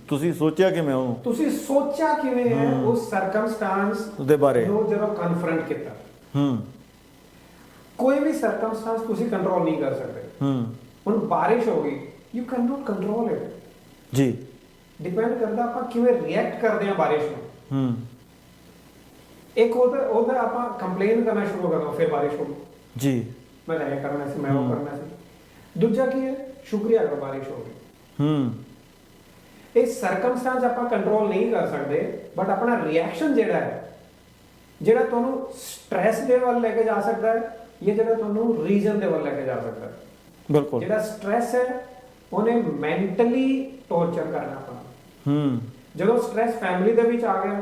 ਤੁਸੀਂ ਸੋਚਿਆ ਕਿਵੇਂ ਹੋ, ਤੁਸੀਂ ਸੋਚਿਆ ਕਿਵੇਂ ਹੈ ਉਸ ਸਰਕਮਸਟੈਂਸ ਦੇ ਬਾਰੇ ਨੂੰ ਜਦੋਂ ਕਨਫਰੰਟ ਕੀਤਾ। ਕੋਈ ਵੀ ਸਰਕਮਸਟੈਂਸ ਤੁਸੀਂ ਕੰਟਰੋਲ ਨਹੀਂ ਕਰ ਸਕਦੇ। ਹੁਣ ਬਾਰਿਸ਼ ਹੋ ਗਈ, you can not control it ਜੀ, ਡਿਪੈਂਡ ਕਰਦਾ ਆਪਾਂ ਕਿਵੇਂ ਰਿਐਕਟ ਕਰਦੇ ਹਾਂ ਬਾਰਿਸ਼ ਨੂੰ। ਇੱਕ ਉਹਦਾ ਆਪਾਂ ਕੰਪਲੇਨ ਕਰਨਾ ਸ਼ੁਰੂ ਕਰਨਾ, ਫਿਰ ਬਾਰਿਸ਼ ਹੋ ਗਈ ਜੀ, ਮੈਂ ਇਹ ਕਰਨਾ ਸੀ, ਮੈਂ ਉਹ ਕਰਨਾ ਸੀ। ਦੂਜਾ ਕੀ ਹੈ, ਸ਼ੁਕਰੀਆ ਅਗਰ ਬਾਰਿਸ਼ ਹੋ ਗਈ। ਇਹ ਸਰਕਮਸਟੈਂਸ ਆਪਾਂ ਕੰਟਰੋਲ ਨਹੀਂ ਕਰ ਸਕਦੇ, ਬਟ ਆਪਣਾ ਰਿਐਕਸ਼ਨ ਜਿਹੜਾ ਹੈ, ਜਿਹੜਾ ਤੁਹਾਨੂੰ ਸਟ੍ਰੈਸ ਦੇ ਵੱਲ ਲੈ ਕੇ ਜਾ ਸਕਦਾ ਹੈ, ਜਾਂ ਜਿਹੜਾ ਤੁਹਾਨੂੰ ਰੀਜ਼ਨ ਦੇ ਵੱਲ ਲੈ ਕੇ ਜਾ ਸਕਦਾ ਹੈ। ਬਿਲਕੁਲ, ਜਿਹੜਾ ਸਟ੍ਰੈਸ ਹੈ ਉਹਨੇ ਮੈਂਟਲੀ ਟੌਰਚਰ ਕਰਨਾ ਆਪਣਾ। ਜਦੋਂ ਸਟ੍ਰੈਸ ਫੈਮਿਲੀ ਦੇ ਵਿੱਚ ਆ ਗਿਆ,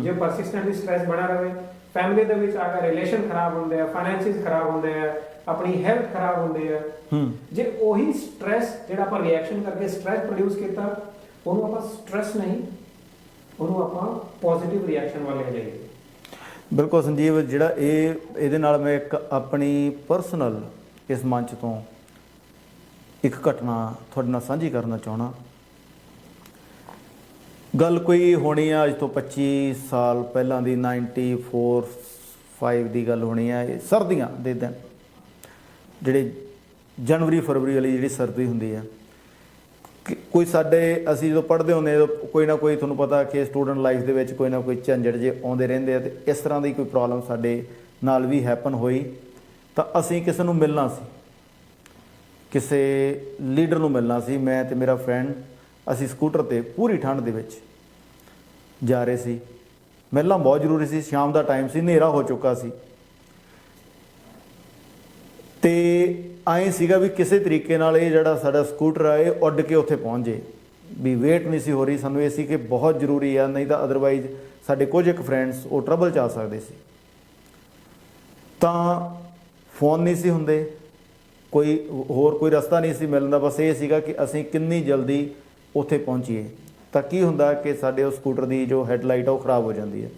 ਜੇ ਪਰਸਿਸਟੈਂਟਲੀ ਸਟ੍ਰੈਸ ਬਣਾ ਰਹੇ, ਫੈਮਿਲੀ ਦੇ ਵਿੱਚ ਆ ਕੇ ਰਿਲੇਸ਼ਨ ਖਰਾਬ ਹੁੰਦੇ ਆ, ਫਾਈਨੈਂਸਿਸ ਖਰਾਬ ਹੁੰਦੇ ਆ, ਆਪਣੀ ਹੈਲਥ ਖਰਾਬ ਹੁੰਦੀ ਹੈ। ਜੇ ਉਹੀ ਸਟ੍ਰੈਸ ਜਿਹੜਾ ਆਪਾਂ ਰਿਐਕਸ਼ਨ ਕਰਕੇ ਸਟ੍ਰੈਸ ਪ੍ਰੋਡਿਊਸ ਕੀਤਾ, ਉਹਨੂੰ ਆਪਾਂ ਸਟ੍ਰੈਸ ਨਹੀਂ, ਉਹਨੂੰ ਆਪਾਂ ਪੋਜ਼ਿਟਿਵ ਰਿਐਕਸ਼ਨ ਵੱਲ ਲੈ ਜਾਈਏ। ਬਿਲਕੁਲ ਸੰਜੀਵ, ਜਿਹੜਾ ਇਹਦੇ ਨਾਲ ਮੈਂ ਇੱਕ ਆਪਣੀ ਪਰਸਨਲ ਇਸ ਮੰਚ ਤੋਂ ਇੱਕ ਘਟਨਾ ਤੁਹਾਡੇ ਨਾਲ ਸਾਂਝੀ ਕਰਨਾ ਚਾਹੁੰਦਾ। ਗੱਲ ਕੋਈ ਹੋਣੀ ਆ ਅੱਜ ਤੋਂ 25 ਸਾਲ ਪਹਿਲਾਂ ਦੀ, 94-5 ਦੀ ਗੱਲ ਹੋਣੀ ਆ। ਇਹ ਸਰਦੀਆਂ ਦੇ ਦਿਨ, ਜਿਹੜੇ ਜਨਵਰੀ ਫਰਵਰੀ ਵਾਲੀ ਜਿਹੜੀ ਸਰਦੀ ਹੁੰਦੀ ਆ, ਕੋਈ ਸਾਡੇ ਅਸੀਂ ਜਦੋਂ ਪੜ੍ਹਦੇ ਹੁੰਦੇ, ਕੋਈ ਨਾ ਕੋਈ, ਤੁਹਾਨੂੰ ਪਤਾ ਕਿ ਸਟੂਡੈਂਟ ਲਾਈਫ ਦੇ ਵਿੱਚ ਕੋਈ ਨਾ ਕੋਈ ਝੰਜਟ ਜੇ ਆਉਂਦੇ ਰਹਿੰਦੇ ਆ, ਅਤੇ ਇਸ ਤਰ੍ਹਾਂ ਦੀ ਕੋਈ ਪ੍ਰੋਬਲਮ ਸਾਡੇ ਨਾਲ ਵੀ ਹੈਪਨ ਹੋਈ। ਤਾਂ ਅਸੀਂ ਕਿਸੇ ਨੂੰ ਮਿਲਣਾ ਸੀ, ਕਿਸੇ ਲੀਡਰ ਨੂੰ ਮਿਲਣਾ ਸੀ। ਮੈਂ ਅਤੇ ਮੇਰਾ ਫਰੈਂਡ, ਅਸੀਂ ਸਕੂਟਰ 'ਤੇ ਪੂਰੀ ਠੰਡ ਦੇ ਵਿੱਚ ਜਾ ਰਹੇ ਸੀ। ਮਿਲਣਾ ਬਹੁਤ ਜ਼ਰੂਰੀ ਸੀ, ਸ਼ਾਮ ਦਾ ਟਾਈਮ ਸੀ, ਹਨੇਰਾ ਹੋ ਚੁੱਕਾ ਸੀ, ਅਤੇ ਐਂ ਸੀਗਾ ਵੀ ਕਿਸੇ ਤਰੀਕੇ ਨਾਲ ਇਹ ਜਿਹੜਾ ਸਾਡਾ ਸਕੂਟਰ ਆ, ਇਹ ਉੱਡ ਕੇ ਉੱਥੇ ਪਹੁੰਚ ਜੇ, ਵੀ ਵੇਟ ਨਹੀਂ ਸੀ ਹੋ ਰਹੀ। ਸਾਨੂੰ ਇਹ ਸੀ ਕਿ ਬਹੁਤ ਜ਼ਰੂਰੀ ਆ, ਨਹੀਂ ਤਾਂ ਅਦਰਵਾਈਜ਼ ਸਾਡੇ ਕੁਝ ਇੱਕ ਫਰੈਂਡਸ ਉਹ ਟਰਬਲ 'ਚ ਆ ਸਕਦੇ ਸੀ। ਤਾਂ ਫੋਨ ਨਹੀਂ ਸੀ ਹੁੰਦੇ, ਕੋਈ ਹੋਰ ਕੋਈ ਰਸਤਾ ਨਹੀਂ ਸੀ ਮਿਲਣ ਦਾ, ਬਸ ਇਹ ਸੀਗਾ ਕਿ ਅਸੀਂ ਕਿੰਨੀ ਜਲਦੀ ਉੱਥੇ ਪਹੁੰਚੀਏ। ਤਾਂ ਕੀ ਹੁੰਦਾ ਕਿ ਸਾਡੇ ਉਹ ਸਕੂਟਰ ਦੀ ਜੋ ਹੈਡਲਾਈਟ ਆ ਉਹ ਖਰਾਬ ਹੋ ਜਾਂਦੀ ਹੈ।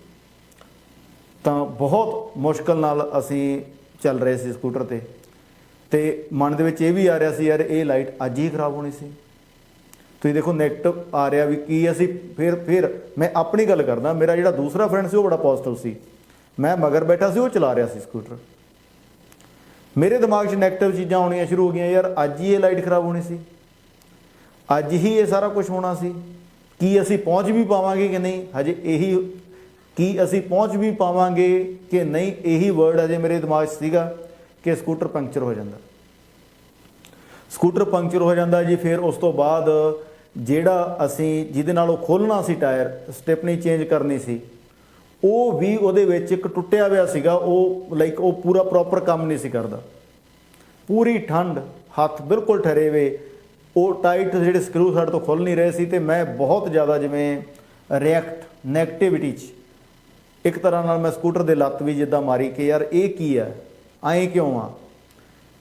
ਤਾਂ ਬਹੁਤ ਮੁਸ਼ਕਲ ਨਾਲ ਅਸੀਂ ਚੱਲ ਰਹੇ ਸੀ ਸਕੂਟਰ 'ਤੇ, ਅਤੇ ਮਨ ਦੇ ਵਿੱਚ ਇਹ ਵੀ ਆ ਰਿਹਾ ਸੀ, ਯਾਰ ਇਹ ਲਾਈਟ ਅੱਜ ਹੀ ਖਰਾਬ ਹੋਣੀ ਸੀ। ਤੁਸੀਂ ਦੇਖੋ ਨੈਗੇਟਿਵ ਆ ਰਿਹਾ ਵੀ ਕੀ ਅਸੀਂ ਫਿਰ ਮੈਂ ਆਪਣੀ ਗੱਲ ਕਰਦਾ, ਮੇਰਾ ਜਿਹੜਾ ਦੂਸਰਾ ਫਰੈਂਡ ਸੀ ਉਹ ਬੜਾ ਪੋਜ਼ਿਟਿਵ ਸੀ, ਮੈਂ ਮਗਰ ਬੈਠਾ ਸੀ, ਉਹ ਚਲਾ ਰਿਹਾ ਸੀ ਸਕੂਟਰ। ਮੇਰੇ ਦਿਮਾਗ 'ਚ ਨੈਗੇਟਿਵ ਚੀਜ਼ਾਂ ਆਉਣੀਆਂ ਸ਼ੁਰੂ ਹੋ ਗਈਆਂ, ਯਾਰ ਅੱਜ ਹੀ ਇਹ ਲਾਈਟ ਖਰਾਬ ਹੋਣੀ ਸੀ, ਅੱਜ ਹੀ ਇਹ ਸਾਰਾ ਕੁਝ ਹੋਣਾ ਸੀ, ਕੀ ਅਸੀਂ ਪਹੁੰਚ ਵੀ ਪਾਵਾਂਗੇ ਕਿ ਨਹੀਂ, ਹਜੇ ਇਹੀ, ਕੀ ਅਸੀਂ ਪਹੁੰਚ ਵੀ ਪਾਵਾਂਗੇ ਕਿ ਨਹੀਂ, ਇਹੀ ਵਰਡ ਹਜੇ ਮੇਰੇ ਦਿਮਾਗ 'ਚ ਸੀਗਾ ਕਿ ਸਕੂਟਰ ਪੰਕਚਰ ਹੋ ਜਾਂਦਾ। ਸਕੂਟਰ ਪੰਕਚਰ ਹੋ ਜਾਂਦਾ ਜੀ। ਫਿਰ ਉਸ ਤੋਂ ਬਾਅਦ ਜਿਹੜਾ ਅਸੀਂ ਜਿਹਦੇ ਨਾਲ ਉਹ ਖੋਲ੍ਹਣਾ ਸੀ ਟਾਇਰ, ਸਟੈਪਨੀ ਚੇਂਜ ਕਰਨੀ ਸੀ, ਉਹ ਵੀ ਉਹਦੇ ਵਿੱਚ ਇੱਕ ਟੁੱਟਿਆ ਹੋਇਆ ਸੀਗਾ। ਉਹ ਲਾਈਕ ਉਹ ਪੂਰਾ ਪ੍ਰੋਪਰ ਕੰਮ ਨਹੀਂ ਸੀ ਕਰਦਾ। ਪੂਰੀ ਠੰਡ, ਹੱਥ ਬਿਲਕੁਲ ਠਰੇ ਵੇ, ਉਹ ਟਾਈਟ ਜਿਹੜੇ ਸਕਰੂ ਸਾਡੇ ਤੋਂ ਖੁੱਲ੍ਹ ਨਹੀਂ ਰਹੇ ਸੀ। ਅਤੇ ਮੈਂ ਬਹੁਤ ਜ਼ਿਆਦਾ ਜਿਵੇਂ ਰਿਐਕਟ ਨੈਗੇਟਿਵਿਟੀ 'ਚ ਇੱਕ ਤਰ੍ਹਾਂ ਨਾਲ ਮੈਂ ਸਕੂਟਰ ਦੇ ਲੱਤ ਵੀ ਜਿੱਦਾਂ ਮਾਰੀ ਕਿ ਯਾਰ ਇਹ ਕੀ ਆ, ਐਂ ਕਿਉਂ ਆ।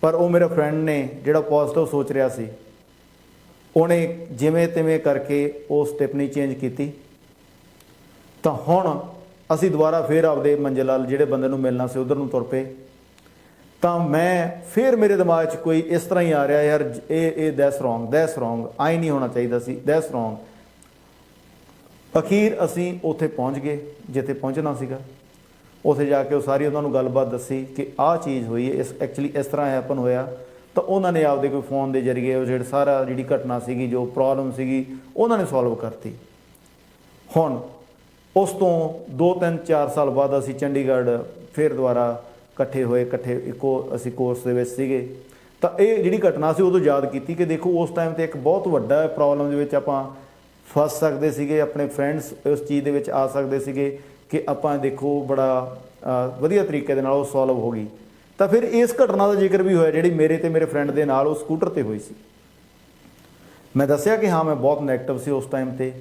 ਪਰ ਉਹ ਮੇਰੇ ਫਰੈਂਡ ਨੇ ਜਿਹੜਾ ਪੋਜ਼ਿਟਿਵ ਸੋਚ ਰਿਹਾ ਸੀ, ਉਹਨੇ ਜਿਵੇਂ ਤਿਵੇਂ ਕਰਕੇ ਉਹ ਸਟੈਪਨੀ ਚੇਂਜ ਕੀਤੀ। ਤਾਂ ਹੁਣ ਅਸੀਂ ਦੁਬਾਰਾ ਫਿਰ ਆਪਦੇ ਮੰਜ਼ਿਲ ਵੱਲ ਜਿਹੜੇ ਬੰਦੇ ਨੂੰ ਮਿਲਣਾ ਸੀ ਉਧਰ ਨੂੰ ਤੁਰ ਪਏ। ਤਾਂ ਮੈਂ ਫਿਰ ਮੇਰੇ ਦਿਮਾਗ 'ਚ ਕੋਈ ਇਸ ਤਰ੍ਹਾਂ ਹੀ ਆ ਰਿਹਾ, ਯਾਰ ਇਹ ਦੈਟਸ ਰੋਂਗ, ਆਈ ਨਹੀਂ ਹੋਣਾ ਚਾਹੀਦਾ ਸੀ, ਦੈਟਸ ਰੋਂਗ। ਅਖੀਰ ਅਸੀਂ ਉੱਥੇ ਪਹੁੰਚ ਗਏ ਜਿੱਥੇ ਪਹੁੰਚਣਾ ਸੀਗਾ। ਉੱਥੇ ਜਾ ਕੇ ਉਹ ਸਾਰੀ ਉਹਨਾਂ ਨੂੰ ਗੱਲਬਾਤ ਦੱਸੀ ਕਿ ਆਹ ਚੀਜ਼ ਹੋਈ ਹੈ, ਇਸ ਐਕਚੁਅਲੀ ਇਸ ਤਰ੍ਹਾਂ ਹੈਪਨ ਹੋਇਆ। ਤਾਂ ਉਹਨਾਂ ਨੇ ਆਪਦੇ ਕੋਈ ਫੋਨ ਦੇ ਜ਼ਰੀਏ ਉਹ ਜਿਹੜੀ ਘਟਨਾ ਸੀਗੀ, ਜੋ ਪ੍ਰੋਬਲਮ ਸੀਗੀ, ਉਹਨਾਂ ਨੇ ਸੋਲਵ ਕਰਤੀ। ਹੁਣ ਉਸ ਤੋਂ 2-3-4 ਸਾਲ ਬਾਅਦ ਅਸੀਂ ਚੰਡੀਗੜ੍ਹ ਫਿਰ ਦੁਬਾਰਾ ਇਕੱਠੇ ਹੋਏ, ਇੱਕੋ ਅਸੀਂ ਕੋਰਸ ਦੇ ਵਿੱਚ ਸੀਗੇ। ਤਾਂ ਇਹ ਜਿਹੜੀ ਘਟਨਾ ਸੀ ਉਦੋਂ ਯਾਦ ਕੀਤੀ ਕਿ ਦੇਖੋ ਉਸ ਟਾਈਮ 'ਤੇ ਇੱਕ ਬਹੁਤ ਵੱਡਾ ਪ੍ਰੋਬਲਮ ਦੇ ਵਿੱਚ ਆਪਾਂ ਫਸ ਸਕਦੇ ਸੀਗੇ। ਆਪਣੇ ਫਰੈਂਡਸ ਉਸ ਚੀਜ਼ ਦੇ ਵਿੱਚ ਆ ਸਕਦੇ ਸੀਗੇ ਕਿ ਆਪਾਂ ਦੇਖੋ ਬੜਾ ਵਧੀਆ ਤਰੀਕੇ ਦੇ ਨਾਲ ਉਹ ਸੋਲਵ ਹੋ ਗਈ। ਤਾਂ ਫਿਰ ਇਸ ਘਟਨਾ ਦਾ ਜ਼ਿਕਰ ਵੀ ਹੋਇਆ ਜਿਹੜੀ ਮੇਰੇ ਤੇ ਮੇਰੇ ਫਰੈਂਡ ਦੇ ਨਾਲ ਉਹ ਸਕੂਟਰ 'ਤੇ ਹੋਈ ਸੀ। ਮੈਂ ਦੱਸਿਆ ਕਿ ਹਾਂ ਮੈਂ ਬਹੁਤ ਨੈਗੇਟਿਵ ਸੀ ਉਸ ਟਾਈਮ 'ਤੇ,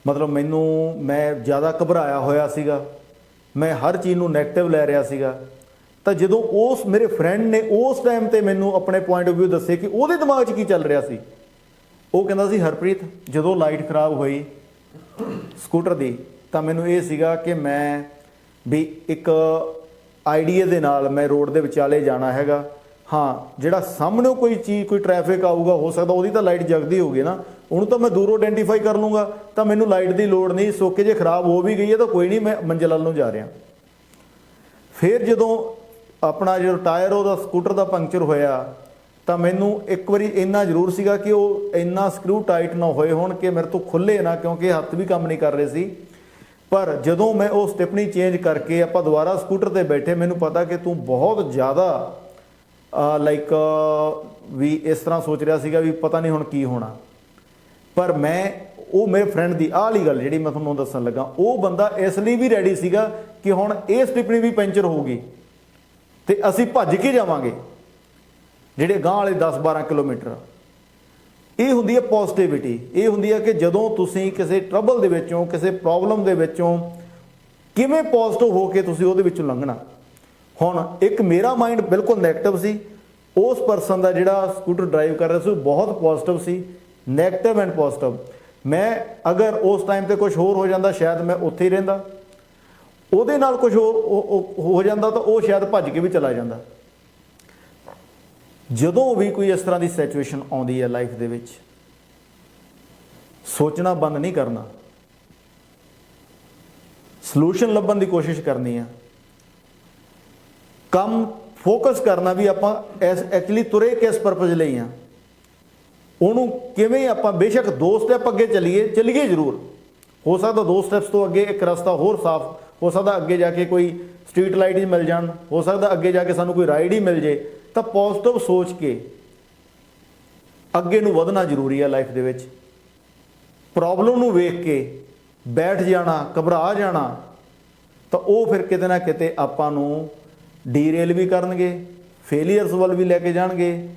ਮਤਲਬ ਮੈਂ ਜ਼ਿਆਦਾ ਘਬਰਾਇਆ ਹੋਇਆ ਸੀਗਾ, ਮੈਂ ਹਰ ਚੀਜ਼ ਨੂੰ ਨੈਗੇਟਿਵ ਲੈ ਰਿਹਾ ਸੀਗਾ। ਤਾਂ ਜਦੋਂ ਉਸ ਮੇਰੇ ਫਰੈਂਡ ਨੇ ਉਸ ਟਾਈਮ 'ਤੇ ਮੈਨੂੰ ਆਪਣੇ ਪੁਆਇੰਟ ਆਫ ਵਿਊ ਦੱਸੇ ਕਿ ਉਹਦੇ ਦਿਮਾਗ 'ਚ ਕੀ ਚੱਲ ਰਿਹਾ ਸੀ, ਉਹ ਕਹਿੰਦਾ ਸੀ ਹਰਪ੍ਰੀਤ ਜਦੋਂ ਲਾਈਟ ਖਰਾਬ ਹੋਈ ਸਕੂਟਰ ਦੀ ਤਾਂ ਮੈਨੂੰ ਇਹ ਸੀਗਾ ਕਿ ਮੈਂ ਵੀ ਇੱਕ ਆਈਡੀਆ ਦੇ ਨਾਲ ਮੈਂ ਰੋਡ ਦੇ ਵਿਚਾਲੇ ਜਾਣਾ ਹੈਗਾ। ਹਾਂ ਜਿਹੜਾ ਸਾਹਮਣੇ ਕੋਈ ਚੀਜ਼ ਕੋਈ ਟ੍ਰੈਫਿਕ ਆਊਗਾ, ਹੋ ਸਕਦਾ ਉਹਦੀ ਤਾਂ ਲਾਈਟ ਜਗਦੀ ਹੋਊਗੀ ਨਾ, ਉਹਨੂੰ ਤਾਂ ਮੈਂ ਦੂਰੋਂ ਆਇਡੈਂਟੀਫਾਈ ਕਰ ਲੂੰਗਾ, ਤਾਂ ਮੈਨੂੰ ਲਾਈਟ ਦੀ ਲੋੜ ਨਹੀਂ। ਸੋਕੇ ਜੇ ਖਰਾਬ ਹੋ ਵੀ ਗਈ ਹੈ ਤਾਂ ਕੋਈ ਨਹੀਂ, ਮੈਂ ਮੰਜ਼ਿਲ ਵੱਲ ਨੂੰ ਜਾ ਰਿਹਾ। ਫਿਰ ਜਦੋਂ ਆਪਣਾ ਜਦੋਂ ਟਾਇਰ ਉਹਦਾ ਸਕੂਟਰ ਦਾ ਪੰਕਚਰ ਹੋਇਆ ਤਾਂ ਮੈਨੂੰ ਇੱਕ ਵਾਰੀ ਇੰਨਾ ਜ਼ਰੂਰ ਸੀਗਾ ਕਿ ਉਹ ਇੰਨਾ ਸਕਰੂ ਟਾਈਟ ਨਾ ਹੋਏ ਹੋਣ ਕਿ ਮੇਰੇ ਤੋਂ ਖੁੱਲ੍ਹੇ ਨਾ, ਕਿਉਂਕਿ ਹੱਥ ਵੀ ਕੰਮ ਨਹੀਂ ਕਰ ਰਹੇ ਸੀ। ਪਰ ਜਦੋਂ ਮੈਂ ਉਹ ਸਟੈਪਨੀ ਚੇਂਜ ਕਰਕੇ ਆਪਾਂ ਦੁਬਾਰਾ ਸਕੂਟਰ 'ਤੇ ਬੈਠੇ, ਮੈਨੂੰ ਪਤਾ ਕਿ ਤੂੰ ਬਹੁਤ ਜ਼ਿਆਦਾ ਲਾਈਕ ਵੀ ਇਸ ਤਰ੍ਹਾਂ ਸੋਚ ਰਿਹਾ ਸੀਗਾ ਵੀ ਪਤਾ ਨਹੀਂ ਹੁਣ ਕੀ ਹੋਣਾ। ਪਰ ਮੈਂ ਉਹ ਮੇਰੇ ਫਰੈਂਡ ਦੀ ਆਹ ਵਾਲੀ ਗੱਲ ਜਿਹੜੀ ਮੈਂ ਤੁਹਾਨੂੰ ਦੱਸਣ ਲੱਗਾ, ਉਹ ਬੰਦਾ ਇਸ ਲਈ ਵੀ ਰੈਡੀ ਸੀਗਾ ਕਿ ਹੁਣ ਇਹ ਸਟੈਪਨੀ ਵੀ ਪੈਂਚਰ ਹੋਊਗੀ ਅਤੇ ਅਸੀਂ ਭੱਜ ਕੇ ਜਾਵਾਂਗੇ ਜਿਹੜੇ ਗਾਂਹ ਵਾਲੇ 10-12 ਕਿਲੋਮੀਟਰ। ਇਹ ਹੁੰਦੀ ਹੈ ਪੋਜ਼ਿਟਿਵਿਟੀ। ਇਹ ਹੁੰਦੀ ਹੈ ਕਿ ਜਦੋਂ ਤੁਸੀਂ ਕਿਸੇ ਟਰਬਲ ਦੇ ਵਿੱਚੋਂ, ਕਿਸੇ ਪ੍ਰੋਬਲਮ ਦੇ ਵਿੱਚੋਂ ਕਿਵੇਂ ਪੋਜ਼ਿਟਿਵ ਹੋ ਕੇ ਤੁਸੀਂ ਉਹਦੇ ਵਿੱਚੋਂ ਲੰਘਣਾ। ਹੁਣ ਇੱਕ ਮੇਰਾ ਮਾਈਂਡ ਬਿਲਕੁਲ ਨੈਗੇਟਿਵ ਸੀ, ਉਸ ਪਰਸਨ ਦਾ ਜਿਹੜਾ ਸਕੂਟਰ ਡਰਾਈਵ ਕਰ ਰਿਹਾ ਸੀ ਬਹੁਤ positive C, negative and positive. ਮੈਂ ਅਗਰ ਉਸ ਟਾਈਮ 'ਤੇ ਕੁਝ ਹੋਰ ਹੋ ਜਾਂਦਾ ਸ਼ਾਇਦ ਮੈਂ ਉੱਥੇ ਹੀ ਰਹਿੰਦਾ, ਉਹਦੇ ਨਾਲ ਕੁਝ ਹੋ ਜਾਂਦਾ ਤਾਂ ਉਹ ਸ਼ਾਇਦ ਭੱਜ ਕੇ ਵੀ ਚਲਾ ਜਾਂਦਾ। ਜਦੋਂ ਵੀ ਕੋਈ ਇਸ ਤਰ੍ਹਾਂ ਦੀ ਸਿਚੁਏਸ਼ਨ ਆਉਂਦੀ ਹੈ ਲਾਈਫ ਦੇ ਵਿੱਚ, ਸੋਚਣਾ ਬੰਦ ਨਹੀਂ ਕਰਨਾ, ਸਲੂਸ਼ਨ ਲੱਭਣ ਦੀ ਕੋਸ਼ਿਸ਼ ਕਰਨੀ ਆ, ਕੰਮ ਫੋਕਸ ਕਰਨਾ ਵੀ ਆਪਾਂ ਐਕਚੁਅਲੀ ਤੁਰੇ ਕਿਸ ਪਰਪਸ ਲਈ ਆ, ਉਹਨੂੰ ਕਿਵੇਂ ਆਪਾਂ ਬੇਸ਼ੱਕ 2 ਸਟੈਪ ਅੱਗੇ ਚੱਲੀਏ ਜ਼ਰੂਰ। ਹੋ ਸਕਦਾ 2 ਸਟੈਪਸ ਤੋਂ ਅੱਗੇ ਇੱਕ ਰਸਤਾ ਹੋਰ ਸਾਫ਼ ਹੋ ਸਕਦਾ, ਅੱਗੇ ਜਾ ਕੇ ਕੋਈ ਸਟਰੀਟ ਲਾਈਟ ਹੀ ਮਿਲ ਜਾਣ, ਹੋ ਸਕਦਾ ਅੱਗੇ ਜਾ ਕੇ ਸਾਨੂੰ ਕੋਈ ਰਾਈਡ ਹੀ ਮਿਲ ਜੇ। ਤਾਂ ਪੋਜ਼ਿਟਿਵ ਸੋਚ ਕੇ ਅੱਗੇ ਨੂੰ ਵਧਣਾ ਜ਼ਰੂਰੀ ਆ ਲਾਈਫ ਦੇ ਵਿੱਚ। ਪ੍ਰੋਬਲਮ ਨੂੰ ਵੇਖ ਕੇ ਬੈਠ ਜਾਣਾ, ਘਬਰਾ ਜਾਣਾ, ਤਾਂ ਉਹ ਫਿਰ ਕਿਤੇ ਨਾ ਕਿਤੇ ਆਪਾਂ ਨੂੰ ਡੀਰੇਲ ਵੀ ਕਰਨਗੇ, ਫੇਲੀਅਰਸ ਵੱਲ ਵੀ ਲੈ ਕੇ ਜਾਣਗੇ।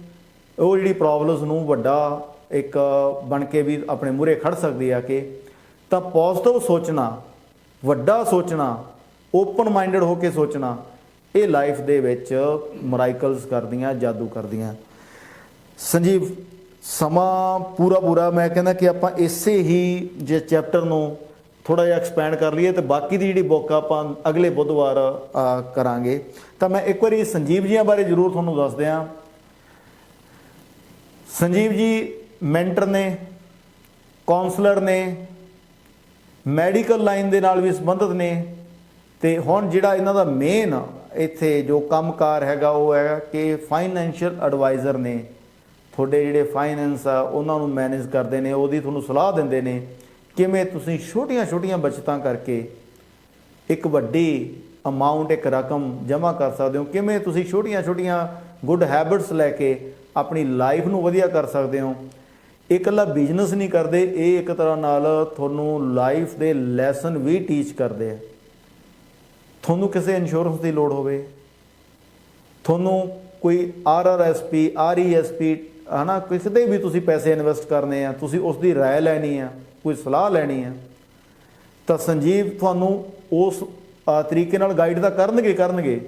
ਉਹ ਜਿਹੜੀ ਪ੍ਰੋਬਲਮਸ ਨੂੰ ਵੱਡਾ ਇੱਕ ਬਣ ਕੇ ਵੀ ਆਪਣੇ ਮੂਹਰੇ ਖੜ ਸਕਦੀ ਆ ਕਿ। ਤਾਂ ਪੋਜ਼ਿਟਿਵ ਸੋਚਣਾ, ਵੱਡਾ ਸੋਚਣਾ, ਓਪਨ ਮਾਈਂਡਡ ਹੋ ਕੇ ਸੋਚਣਾ, ਇਹ ਲਾਈਫ ਦੇ ਵਿੱਚ ਮਿਰਾਕਲਸ ਕਰਦੀਆਂ, ਜਾਦੂ ਕਰਦੀਆਂ। ਸੰਜੀਵ ਸਮਾਂ ਪੂਰਾ ਮੈਂ ਕਹਿੰਦਾ ਕਿ ਆਪਾਂ ਇਸੇ ਹੀ ਜੇ ਚੈਪਟਰ ਨੂੰ ਥੋੜ੍ਹਾ ਜਿਹਾ ਐਕਸਪੈਂਡ ਕਰ ਲਈਏ, ਅਤੇ ਬਾਕੀ ਦੀ ਜਿਹੜੀ ਬੁੱਕ ਆਪਾਂ ਅਗਲੇ ਬੁੱਧਵਾਰ ਕਰਾਂਗੇ। ਤਾਂ ਮੈਂ ਇੱਕ ਵਾਰੀ ਸੰਜੀਵ ਜੀਆਂ ਬਾਰੇ ਜ਼ਰੂਰ ਤੁਹਾਨੂੰ ਦੱਸ ਦਿਆਂ। ਸੰਜੀਵ ਜੀ ਮੈਂਟਰ ਨੇ, ਕਾਉਂਸਲਰ ਨੇ, ਮੈਡੀਕਲ ਲਾਈਨ ਦੇ ਨਾਲ ਵੀ ਸੰਬੰਧਿਤ ਨੇ, ਅਤੇ ਹੁਣ ਜਿਹੜਾ ਇਹਨਾਂ ਦਾ ਮੇਨ ਇੱਥੇ ਜੋ ਕੰਮਕਾਰ ਹੈਗਾ ਉਹ ਹੈਗਾ ਕਿ ਫਾਈਨੈਂਸ਼ੀਅਲ ਐਡਵਾਈਜ਼ਰ ਨੇ। ਤੁਹਾਡੇ ਜਿਹੜੇ ਫਾਈਨੈਂਸ ਆ ਉਹਨਾਂ ਨੂੰ ਮੈਨੇਜ ਕਰਦੇ ਨੇ, ਉਹਦੀ ਤੁਹਾਨੂੰ ਸਲਾਹ ਦਿੰਦੇ ਨੇ ਕਿਵੇਂ ਤੁਸੀਂ ਛੋਟੀਆਂ ਬਚਤਾਂ ਕਰਕੇ ਇੱਕ ਵੱਡੀ ਅਮਾਊਂਟ, ਇੱਕ ਰਕਮ ਜਮ੍ਹਾਂ ਕਰ ਸਕਦੇ ਹੋ, ਕਿਵੇਂ ਤੁਸੀਂ ਛੋਟੀਆਂ ਗੁੱਡ ਹੈਬਿਟਸ ਲੈ ਕੇ ਆਪਣੀ ਲਾਈਫ ਨੂੰ ਵਧੀਆ ਕਰ ਸਕਦੇ ਹੋ। ਇਹ ਇਕੱਲਾ ਬਿਜ਼ਨਸ ਨਹੀਂ ਕਰਦੇ, ਇਹ ਇੱਕ ਤਰ੍ਹਾਂ ਨਾਲ ਤੁਹਾਨੂੰ ਲਾਈਫ ਦੇ ਲੈਸਨ ਵੀ ਟੀਚ ਕਰਦੇ ਆ। ਤੁਹਾਨੂੰ ਕਿਸੇ ਇੰਸ਼ੋਰੈਂਸ ਦੀ ਲੋੜ ਹੋਵੇ, ਤੁਹਾਨੂੰ ਕੋਈ RRSP RESP ਹੈ ਨਾ, ਕਿਸੇ ਤੇ ਵੀ ਤੁਸੀਂ ਪੈਸੇ ਇਨਵੈਸਟ ਕਰਨੇ ਆ, ਤੁਸੀਂ ਉਸ ਦੀ ਰਾਏ ਲੈਣੀ ਆ, ਕੋਈ ਸਲਾਹ ਲੈਣੀ ਆ, ਤਾਂ ਸੰਜੀਵ ਤੁਹਾਨੂੰ ਉਸ ਤਰੀਕੇ ਨਾਲ ਗਾਈਡ ਤਾਂ ਕਰਨਗੇ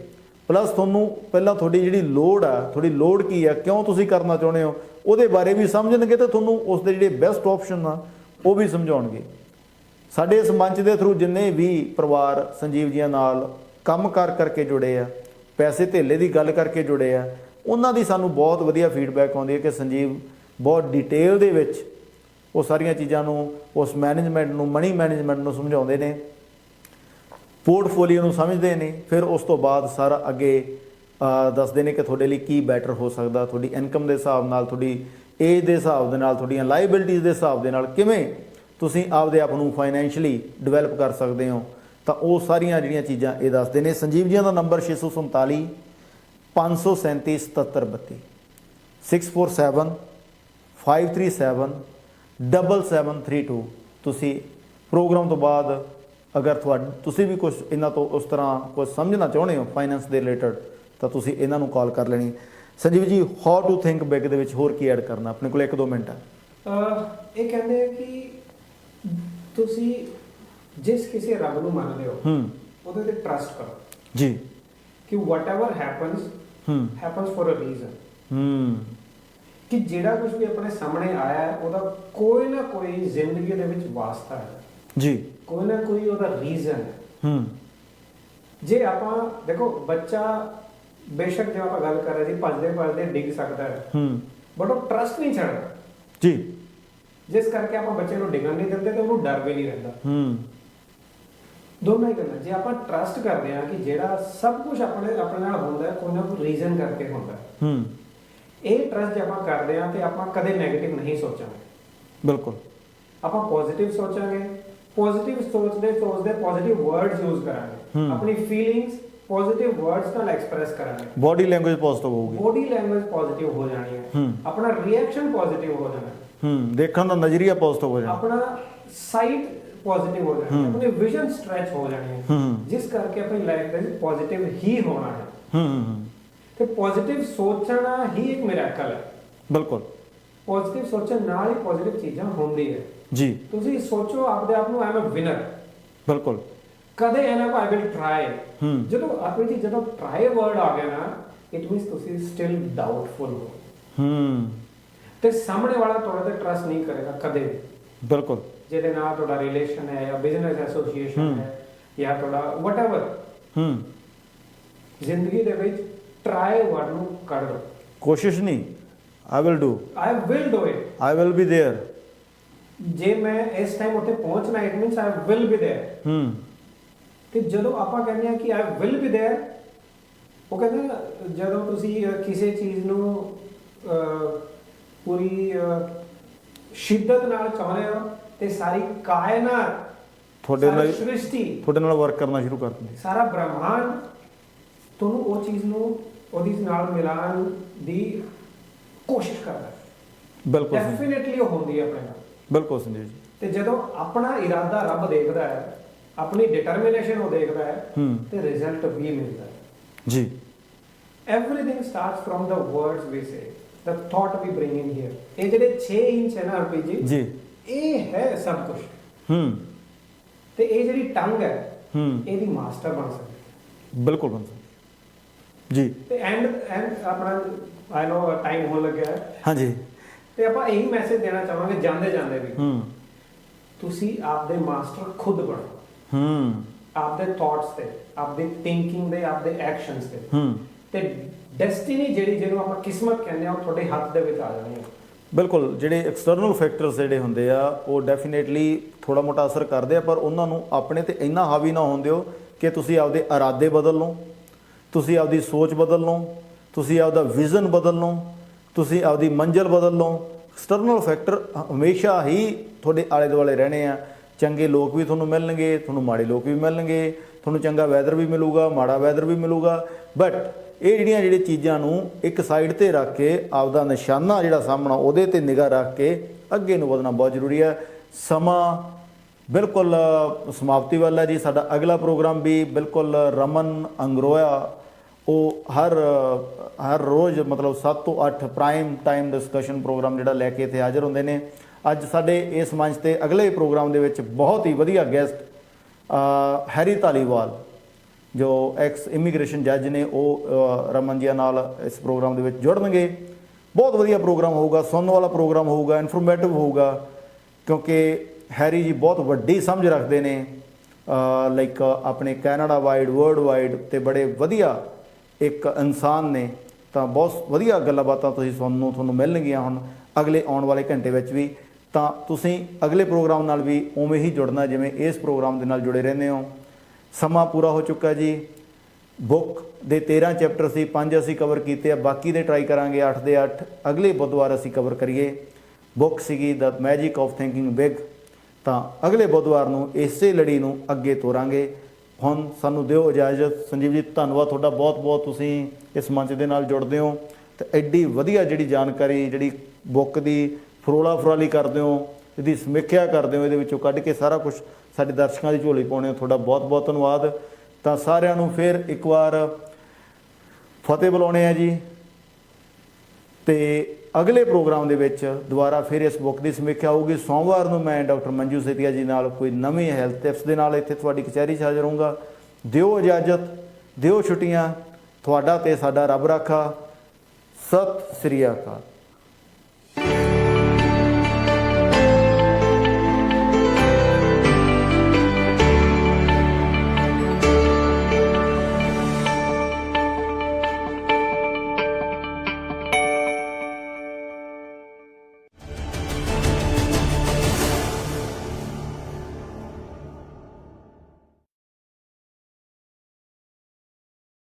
ਪਲੱਸ ਤੁਹਾਨੂੰ ਪਹਿਲਾਂ ਤੁਹਾਡੀ ਜਿਹੜੀ ਲੋੜ ਆ, ਤੁਹਾਡੀ ਲੋੜ ਕੀ ਆ, ਕਿਉਂ ਤੁਸੀਂ ਕਰਨਾ ਚਾਹੁੰਦੇ ਹੋ, ਉਹਦੇ ਬਾਰੇ ਵੀ ਸਮਝਣਗੇ ਤੇ ਤੁਹਾਨੂੰ ਉਸ ਦੇ ਜਿਹੜੇ ਬੈਸਟ ਆਪਸ਼ਨ ਆ ਉਹ ਵੀ ਸਮਝਾਉਣਗੇ। ਸਾਡੇ ਇਸ ਮੰਚ ਦੇ ਥਰੂ ਜਿੰਨੇ ਵੀ ਪਰਿਵਾਰ ਸੰਜੀਵ ਜੀਆਂ ਨਾਲ ਕੰਮ ਕਰਕੇ ਜੁੜੇ ਆ, ਪੈਸੇ ਧੇਲੇ ਦੀ ਗੱਲ ਕਰਕੇ ਜੁੜੇ ਆ, ਉਹਨਾਂ ਦੀ ਸਾਨੂੰ ਬਹੁਤ ਵਧੀਆ ਫੀਡਬੈਕ ਆਉਂਦੀ ਹੈ ਕਿ ਸੰਜੀਵ ਬਹੁਤ ਡਿਟੇਲ ਦੇ ਵਿੱਚ ਉਹ ਸਾਰੀਆਂ ਚੀਜ਼ਾਂ ਨੂੰ, ਉਸ ਮੈਨੇਜਮੈਂਟ ਨੂੰ, ਮਨੀ ਮੈਨੇਜਮੈਂਟ ਨੂੰ ਸਮਝਾਉਂਦੇ ਨੇ, ਪੋਰਟਫੋਲੀਓ ਨੂੰ ਸਮਝਦੇ ਨੇ, ਫਿਰ ਉਸ ਤੋਂ ਬਾਅਦ ਸਾਰਾ ਅੱਗੇ ਦੱਸਦੇ ਨੇ ਕਿ ਤੁਹਾਡੇ ਲਈ ਕੀ ਬੈਟਰ ਹੋ ਸਕਦਾ, ਤੁਹਾਡੀ ਇਨਕਮ ਦੇ ਹਿਸਾਬ ਨਾਲ, ਤੁਹਾਡੀ ਏਜ ਦੇ ਹਿਸਾਬ ਦੇ ਨਾਲ, ਤੁਹਾਡੀਆਂ ਲਾਇਬਿਲਿਟੀਜ਼ ਦੇ ਹਿਸਾਬ ਦੇ ਨਾਲ ਕਿਵੇਂ ਤੁਸੀਂ ਆਪਦੇ ਆਪ ਨੂੰ ਫਾਈਨੈਂਸ਼ੀਅਲੀ ਡਿਵੈਲਪ ਕਰ ਸਕਦੇ ਹੋ। ਤਾਂ ਉਹ ਸਾਰੀਆਂ ਜਿਹੜੀਆਂ ਚੀਜ਼ਾਂ ਇਹ ਦੱਸਦੇ ਨੇ। ਸੰਜੀਵ ਜੀਆਂ ਦਾ ਨੰਬਰ 647 537 7732 647 537 7732। ਤੁਸੀਂ ਪ੍ਰੋਗਰਾਮ ਤੋਂ ਬਾਅਦ ਅਗਰ ਤੁਸੀਂ ਵੀ ਕੁਝ ਇਹਨਾਂ ਤੋਂ ਉਸ ਤਰ੍ਹਾਂ ਕੁਝ ਸਮਝਣਾ ਚਾਹੁੰਦੇ ਹੋ ਫਾਈਨੈਂਸ ਦੇ ਰਿਲੇਟਡ ਤਾਂ ਤੁਸੀਂ ਇਹਨਾਂ ਨੂੰ ਕਾਲ ਕਰ ਲੈਣੀ। ਸੰਜੀਵ ਜੀ, ਹਾਊ ਟੂ ਥਿੰਕ ਬਿਗ ਦੇ ਵਿੱਚ ਹੋਰ ਕੀ ਐਡ ਕਰਨਾ? ਆਪਣੇ ਕੋਲ 1-2 ਮਿੰਟ ਆ। ਇਹ ਕਹਿੰਦੇ ਆ ਕਿ ਤੁਸੀਂ ਜਿਸ ਕਿਸੇ ਰੱਬ ਨੂੰ ਮੰਨਦੇ ਹੋ ਉਹਦੇ ਤੇ ਟਰਸਟ ਕਰੋ ਜੀ, ਕਿ whatever happens for a reason। ਕਿ ਜਿਹੜਾ ਕੁਝ ਵੀ ਆਪਣੇ ਸਾਹਮਣੇ ਆਇਆ ਹੈ ਉਹਦਾ ਕੋਈ ਨਾ ਕੋਈ ਜ਼ਿੰਦਗੀ ਦੇ ਵਿੱਚ ਵਾਸਤਾ ਹੈ ਜੀ, ਕੋਈ ਨਾ ਕੋਈ ਉਹਦਾ ਰੀਜ਼ਨ ਹੈ। ਜੇ ਆਪਾਂ ਦੇਖੋ, ਬੱਚਾ ਬੇਸ਼ੱਕ ਜੇ ਆਪਾਂ ਗੱਲ ਕਰ ਰਹੇ ਸੀ ਭੱਜਦੇ ਡਿੱਗ ਸਕਦਾ ਹੈ, ਬਟ ਉਹ ਟਰਸਟ ਨਹੀਂ ਛੱਡਦਾ ਜੀ, ਜਿਸ ਕਰਕੇ ਆਪਾਂ ਬੱਚੇ ਨੂੰ ਡਿੱਗਣ ਨਹੀਂ ਦਿੰਦੇ ਤੇ ਉਹਨੂੰ ਡਰ ਵੀ ਨਹੀਂ ਰਹਿੰਦਾ। ਦੋਨੋਂ ਹੀ ਗੱਲਾਂ, ਜੇ ਆਪਾਂ ਟਰਸਟ ਕਰਦੇ ਹਾਂ ਕਿ ਜਿਹੜਾ ਸਭ ਕੁਝ ਆਪਣੇ ਨਾਲ ਹੁੰਦਾ ਕੋਈ ਨਾ ਕੋਈ ਰੀਜ਼ਨ ਕਰਕੇ ਹੁੰਦਾ, ਇਹ ਟਰਸਟ ਜੇ ਆਪਾਂ ਕਰਦੇ ਹਾਂ ਤੇ ਆਪਾਂ ਕਦੇ ਨੈਗੇਟਿਵ ਨਹੀਂ ਸੋਚਾਂਗੇ। ਬਿਲਕੁਲ, ਆਪਾਂ ਪੋਜ਼ਿਟਿਵ ਸੋਚਾਂਗੇ, ਪੋਜ਼ਿਟਿਵ ਸੋਚਦੇ ਪੋਜ਼ਿਟਿਵ ਵਰਡਸ ਯੂਜ਼ ਕਰਾਂਗੇ, ਆਪਣੀ ਫੀਲਿੰਗਸ ਪੋਜ਼ਿਟਿਵ ਵਰਡਸ ਨਾਲ ਐਕਸਪ੍ਰੈਸ ਕਰਾਂਗੇ, ਬੋਡੀ ਲੈਂਗੁਏਜ ਪੋਜ਼ਿਟਿਵ ਹੋਊਗੀ, ਬੋਡੀ ਲੈਂਗੁਏਜ ਪੋਜ਼ਿਟਿਵ ਹੋ ਜਾਣੀ ਹੈ, ਆਪਣਾ ਰਿਐਕਸ਼ਨ ਪੋਜ਼ਿਟਿਵ ਹੋ ਜਾਣਾ, ਦੇਖਣ ਦਾ ਨਜ਼ਰੀਆ ਪੋਜ਼ਿਟਿਵ ਹੋ ਜਾਣਾ, ਆਪਣਾ ਸਾਈਟ ਪੋਜ਼ਿਟਿਵ ਹੋ ਜਾਣੀ ਹੈ, ਆਪਣੀ ਵਿਜ਼ਨ ਸਟ੍ਰੈਚ ਹੋ ਜਾਣੀ ਹੈ, ਜਿਸ ਕਰਕੇ ਆਪਣੀ ਲਾਈਫ ਦੇ ਵਿੱਚ ਪੋਜ਼ਿਟਿਵ ਹੀ ਹੋਣਾ ਹੈ। ਤੇ ਪੋਜ਼ਿਟਿਵ ਸੋਚਣਾ ਹੀ ਇੱਕ ਮਿਰਾਕਲ ਹੈ। ਬਿਲਕੁਲ, ਪੋਜ਼ਿਟਿਵ ਸੋਚਣ ਨਾਲ ਹੀ ਪੋਜ਼ਿਟਿਵ ਚੀਜ਼ਾਂ ਹੁੰਦੀ ਹੈ ਜੀ। ਤੁਸੀਂ ਸੋਚੋ ਆਪਦੇ ਆਪ ਨੂੰ, ਆਈ ਐਮ ਅ ਵਿਨਰ। ਬਿਲਕੁਲ, ਕਦੇ ਇਹਨਾਂ ਕੋ ਆਈ ਵਿਲ ਟਰਾਈ, ਜਦੋਂ ਆਪਣੀ ਜੀ ਜਦੋਂ ਟਰਾਈ ਵਰਡ ਆ ਗਿਆ ਨਾ, ਇਟ ਮੀਨਸ ਤੁਸੀਂ ਸਟਿਲ ਡਾਊਟਫੁਲ ਹੋ, ਤੇ ਸਾਹਮਣੇ ਵਾਲਾ ਤੁਹਾਡੇ ਤੇ ਟਰਸਟ ਨਹੀਂ ਕਰੇਗਾ ਕਦੇ ਵੀ। ਬਿਲਕੁਲ, ਜਿਹਦੇ ਨਾਲ ਤੁਹਾਡਾ ਰਿਲੇਸ਼ਨ ਹੈ ਜਾਂ ਬਿਜ਼ਨਸ ਐਸੋਸੀਏਸ਼ਨ ਹੈ ਜਾਂ ਤੁਹਾਡਾ ਵਟਐਵਰ, ਜ਼ਿੰਦਗੀ ਦੇ ਵਿੱਚ ਟਰਾਈ ਵਰਡ ਨੂੰ ਕੱਢ ਦਿਓ। ਕੋਸ਼ਿਸ਼ ਨਹੀਂ, I will do it, I will be there। ਜੇ ਮੈਂ ਇਸ ਟਾਈਮ ਉੱਥੇ ਪਹੁੰਚਣਾ, it means I will be there। ਤੇ ਜਦੋਂ ਆਪਾਂ ਕਹਿੰਦੇ ਆ ਕਿ I will be there, ਉਹ ਕਹਿੰਦੇ ਨਾ, ਜਦੋਂ ਤੁਸੀਂ ਕਿਸੇ ਚੀਜ਼ ਨੂੰ ਪੂਰੀ ਸ਼ਿੱਦਤ ਨਾਲ ਚਾਹੁੰਦੇ ਹੋ ਤੇ ਸਾਰੀ ਕਾਇਨਾਤ, ਤੁਹਾਡੇ ਸ੍ਰਿਸ਼ਟੀ ਤੁਹਾਡੇ ਨਾਲ ਵਰਕ ਕਰਨਾ ਸ਼ੁਰੂ ਕਰ ਦਿੰਦੀ, ਸਾਰਾ ਬ੍ਰਹਮਾਂਡ ਤੁਹਾਨੂੰ ਉਹ ਚੀਜ਼ ਨੂੰ ਉਹਦੀ ਨਾਲ ਮਿਲਾਉਣ ਦੀ ਕੋਸ਼ਿਸ਼ ਕਰਦਾ ਹੈ। ਬਿਲਕੁਲ, ਡੈਫੀਨਿਟਲੀ ਉਹ ਹੁੰਦੀ ਹੈ ਆਪਣੇ ਨਾਲ। ਬਿਲਕੁਲ ਸੰਜੀਵ ਜੀ। ਤੇ ਜਦੋਂ ਆਪਣਾ ਇਰਾਦਾ ਰੱਬ ਦੇਖਦਾ ਹੈ, ਆਪਣੀ ਡਿਟਰਮੀਨੇਸ਼ਨ ਉਹ ਦੇਖਦਾ ਹੈ, ਤੇ ਰਿਜ਼ਲਟ ਵੀ ਮਿਲਦਾ ਹੈ ਜੀ। Everything starts from the words we say, the thought we bring in here. ਇਹ ਜਿਹੜੇ 6 ਇੰਚ ਹੈ ਨਾ RPG ਜੀ, ਇਹ ਹੈ ਸਭ ਕੁਝ। ਤੇ ਇਹ ਜਿਹੜੀ ਟੰਗ ਹੈ, ਇਹਦੀ ਮਾਸਟਰ ਬਣ ਸਕਦੀ ਹੈ। ਬਿਲਕੁਲ ਬਣ ਸਕਦੀ ਜੀ। ਤੇ ਐਂਡ ਆਪਣਾ ਆਈ ਨੋ ਟਾਈਮ ਹੋਣ ਲੱਗਿਆ ਹੈ, ਹਾਂਜੀ। ਤੇ ਆਪਾਂ ਇਹੀ ਮੈਸੇਜ ਦੇਣਾ ਚਾਹਾਂਗੇ ਜਾਂਦੇ ਜਾਂਦੇ ਵੀ, ਤੁਸੀਂ ਆਪਦੇ ਮਾਸਟਰ ਖੁਦ ਬਣੋ, ਆਪਦੇ ਥਾਟਸ ਤੇ, ਆਪਦੀ ਥਿੰਕਿੰਗ ਦੇ, ਆਪਦੇ ਐਕਸ਼ਨਸ ਤੇ। ਤੇ ਡੈਸਟੀਨੀ ਜਿਹਨੂੰ ਆਪਾਂ ਕਿਸਮਤ ਕਹਿੰਦੇ ਆ, ਉਹ ਤੁਹਾਡੇ ਹੱਥ ਦੇ ਵਿੱਚ ਆ ਜਾਣੀ ਹੈ। ਬਿਲਕੁਲ, ਜਿਹੜੇ ਐਕਸਟਰਨਲ ਫੈਕਟਰਸ ਜਿਹੜੇ ਹੁੰਦੇ ਆ ਉਹ ਡੈਫੀਨੇਟਲੀ ਥੋੜਾ ਮੋਟਾ ਅਸਰ ਕਰਦੇ ਆ, ਪਰ ਉਹਨਾਂ ਨੂੰ ਆਪਣੇ ਤੇ ਇੰਨਾ ਹਾਵੀ ਨਾ ਹੋਣ ਦਿਓ ਕਿ ਤੁਸੀਂ ਆਪਦੇ ਇਰਾਦੇ ਬਦਲ ਲਓ, ਤੁਸੀਂ ਆਪਦੀ ਸੋਚ ਬਦਲ ਲਓ, ਤੁਸੀਂ ਆਪਦਾ ਵਿਜ਼ਨ ਬਦਲ ਲਓ, ਤੁਸੀਂ ਆਪਦੀ ਮੰਜ਼ਿਲ ਬਦਲ ਲਓ। ਐਕਸਟਰਨਲ ਫੈਕਟਰ ਹਮੇਸ਼ਾ ਹੀ ਤੁਹਾਡੇ ਆਲੇ ਦੁਆਲੇ ਰਹਿਣੇ ਆ। ਚੰਗੇ ਲੋਕ ਵੀ ਤੁਹਾਨੂੰ ਮਿਲਣਗੇ, ਤੁਹਾਨੂੰ ਮਾੜੇ ਲੋਕ ਵੀ ਮਿਲਣਗੇ, ਤੁਹਾਨੂੰ ਚੰਗਾ ਵੈਦਰ ਵੀ ਮਿਲੂਗਾ, ਮਾੜਾ ਵੈਦਰ ਵੀ ਮਿਲੂਗਾ, ਬਟ ਇਹ ਜਿਹੜੀਆਂ ਚੀਜ਼ਾਂ ਨੂੰ ਇੱਕ ਸਾਈਡ ਤੇ ਰੱਖ ਕੇ ਆਪਦਾ ਨਿਸ਼ਾਨਾ ਜਿਹੜਾ ਸਾਹਮਣਾ ਉਹਦੇ ਤੇ ਨਿਗਾਹ ਰੱਖ ਕੇ ਅੱਗੇ ਨੂੰ ਵਧਣਾ ਬਹੁਤ ਜ਼ਰੂਰੀ ਹੈ। ਸਮਾਂ ਬਿਲਕੁਲ ਸਮਾਪਤੀ ਵੱਲ ਹੈ ਜੀ। ਸਾਡਾ ਅਗਲਾ ਪ੍ਰੋਗਰਾਮ ਵੀ ਬਿਲਕੁਲ ਰਮਨ ਅੰਗਰੋਇਆ ਉਹ ਹਰ ਰੋਜ਼ ਮਤਲਬ 7 ਤੋਂ 8 ਪ੍ਰਾਈਮ ਟਾਈਮ ਡਿਸਕਸ਼ਨ ਪ੍ਰੋਗਰਾਮ ਜਿਹੜਾ ਲੈ ਕੇ ਇੱਥੇ ਹਾਜ਼ਰ ਹੁੰਦੇ ਨੇ। ਅੱਜ ਸਾਡੇ ਇਸ ਮੰਚ ਤੇ ਅਗਲੇ ਪ੍ਰੋਗਰਾਮ ਦੇ ਵਿੱਚ ਬਹੁਤ ਹੀ ਵਧੀਆ ਗੈਸਟ ਹੈਰੀ ਧਾਲੀਵਾਲ ਜੋ ਐਕਸ ਇਮੀਗ੍ਰੇਸ਼ਨ ਜੱਜ ਨੇ, ਉਹ ਰਮਨ ਜੀ ਨਾਲ ਇਸ ਪ੍ਰੋਗਰਾਮ ਦੇ ਵਿੱਚ ਜੁੜਨਗੇ। ਬਹੁਤ ਵਧੀਆ ਪ੍ਰੋਗਰਾਮ ਹੋਊਗਾ, ਸੁਣਨ ਵਾਲਾ ਪ੍ਰੋਗਰਾਮ ਹੋਊਗਾ, ਇਨਫੋਰਮੇਟਿਵ ਹੋਊਗਾ, ਕਿਉਂਕਿ ਹੈਰੀ ਜੀ ਬਹੁਤ ਵੱਡੀ ਸਮਝ ਰੱਖਦੇ ਨੇ ਲਾਈਕ ਆਪਣੇ ਕੈਨੇਡਾ ਵਾਈਡ ਵਰਲਡ ਵਾਈਡ ਤੇ ਬੜੇ ਵਧੀਆ ਇੱਕ ਇਨਸਾਨ ਨੇ। ਤਾਂ ਬਹੁਤ ਵਧੀਆ ਗੱਲਾਂ ਬਾਤਾਂ ਤੁਸੀਂ ਸੁਣਨ ਨੂੰ ਤੁਹਾਨੂੰ ਮਿਲਣਗੀਆਂ ਹੁਣ ਅਗਲੇ ਆਉਣ ਵਾਲੇ ਘੰਟੇ ਵਿੱਚ ਵੀ। ਤਾਂ ਤੁਸੀਂ ਅਗਲੇ ਪ੍ਰੋਗਰਾਮ ਨਾਲ ਵੀ ਉਵੇਂ ਹੀ ਜੁੜਨਾ ਜਿਵੇਂ ਇਸ ਪ੍ਰੋਗਰਾਮ ਦੇ ਨਾਲ ਜੁੜੇ ਰਹਿੰਦੇ ਹੋ। ਸਮਾਂ ਪੂਰਾ ਹੋ ਚੁੱਕਾ ਜੀ। ਬੁੱਕ ਦੇ 13 ਚੈਪਟਰ ਸੀ, 5 ਅਸੀਂ ਕਵਰ ਕੀਤੇ ਆ, ਬਾਕੀ ਦੇ ਟਰਾਈ ਕਰਾਂਗੇ 8 ਦੇ 8 ਅਗਲੇ ਬੁੱਧਵਾਰ ਅਸੀਂ ਕਵਰ ਕਰੀਏ। ਬੁੱਕ ਸੀਗੀ ਦ ਮੈਜਿਕ ਆਫ ਥਿੰਕਿੰਗ ਬਿਗ। ਤਾਂ ਅਗਲੇ ਬੁੱਧਵਾਰ ਨੂੰ ਇਸੇ ਲੜੀ ਨੂੰ ਅੱਗੇ ਤੋਰਾਂਗੇ। ਹੁਣ ਸਾਨੂੰ ਦਿਓ ਇਜਾਜ਼ਤ। ਸੰਜੀਵ ਜੀ ਧੰਨਵਾਦ ਤੁਹਾਡਾ ਬਹੁਤ ਬਹੁਤ, ਤੁਸੀਂ ਇਸ ਮੰਚ ਦੇ ਨਾਲ ਜੁੜਦੇ ਹੋ ਤੇ ਐਡੀ ਵਧੀਆ ਜਿਹੜੀ ਜਾਣਕਾਰੀ ਜਿਹੜੀ ਬੁੱਕ ਦੀ ਫਰੋਲਾ ਫਰਾਲੀ ਕਰਦੇ ਹੋ, ਇਹਦੀ ਸਮੀਖਿਆ ਕਰਦੇ ਹੋ, ਇਹਦੇ ਵਿੱਚੋਂ ਕੱਢ ਕੇ ਸਾਰਾ ਕੁਝ ਸਾਡੇ ਦਰਸ਼ਕਾਂ ਦੀ ਝੋਲੀ ਪਾਉਣੇ ਹੋ। ਤੁਹਾਡਾ ਬਹੁਤ ਬਹੁਤ ਧੰਨਵਾਦ। ਤਾਂ ਸਾਰਿਆਂ ਨੂੰ ਫਿਰ ਇੱਕ ਵਾਰ ਫਤਿਹ ਬੁਲਾਉਣੇ ਆ ਜੀ। ਤੇ ਅਗਲੇ ਪ੍ਰੋਗਰਾਮ ਦੇ ਵਿੱਚ ਦੁਬਾਰਾ ਫਿਰ ਇਸ ਬੁੱਕ ਦੀ ਸਮੀਖਿਆ ਹੋਊਗੀ। ਸੋਮਵਾਰ ਨੂੰ ਮੈਂ ਡਾਕਟਰ ਮੰਜੂ ਸੇਤੀਆ ਜੀ ਨਾਲ ਕੋਈ ਨਵੀਂ ਹੈਲਥ ਟਿਪਸ ਦੇ ਨਾਲ ਇੱਥੇ ਤੁਹਾਡੀ ਕਚਹਿਰੀ 'ਚ ਹਾਜ਼ਰ ਹੋਊਂਗਾ। ਦਿਓ ਇਜਾਜ਼ਤ, ਦਿਓ ਛੁੱਟੀਆਂ। ਤੁਹਾਡਾ ਤੇ ਸਾਡਾ ਰੱਬ ਰਾਖਾ। ਸਤਿ ਸ੍ਰੀ ਅਕਾਲ।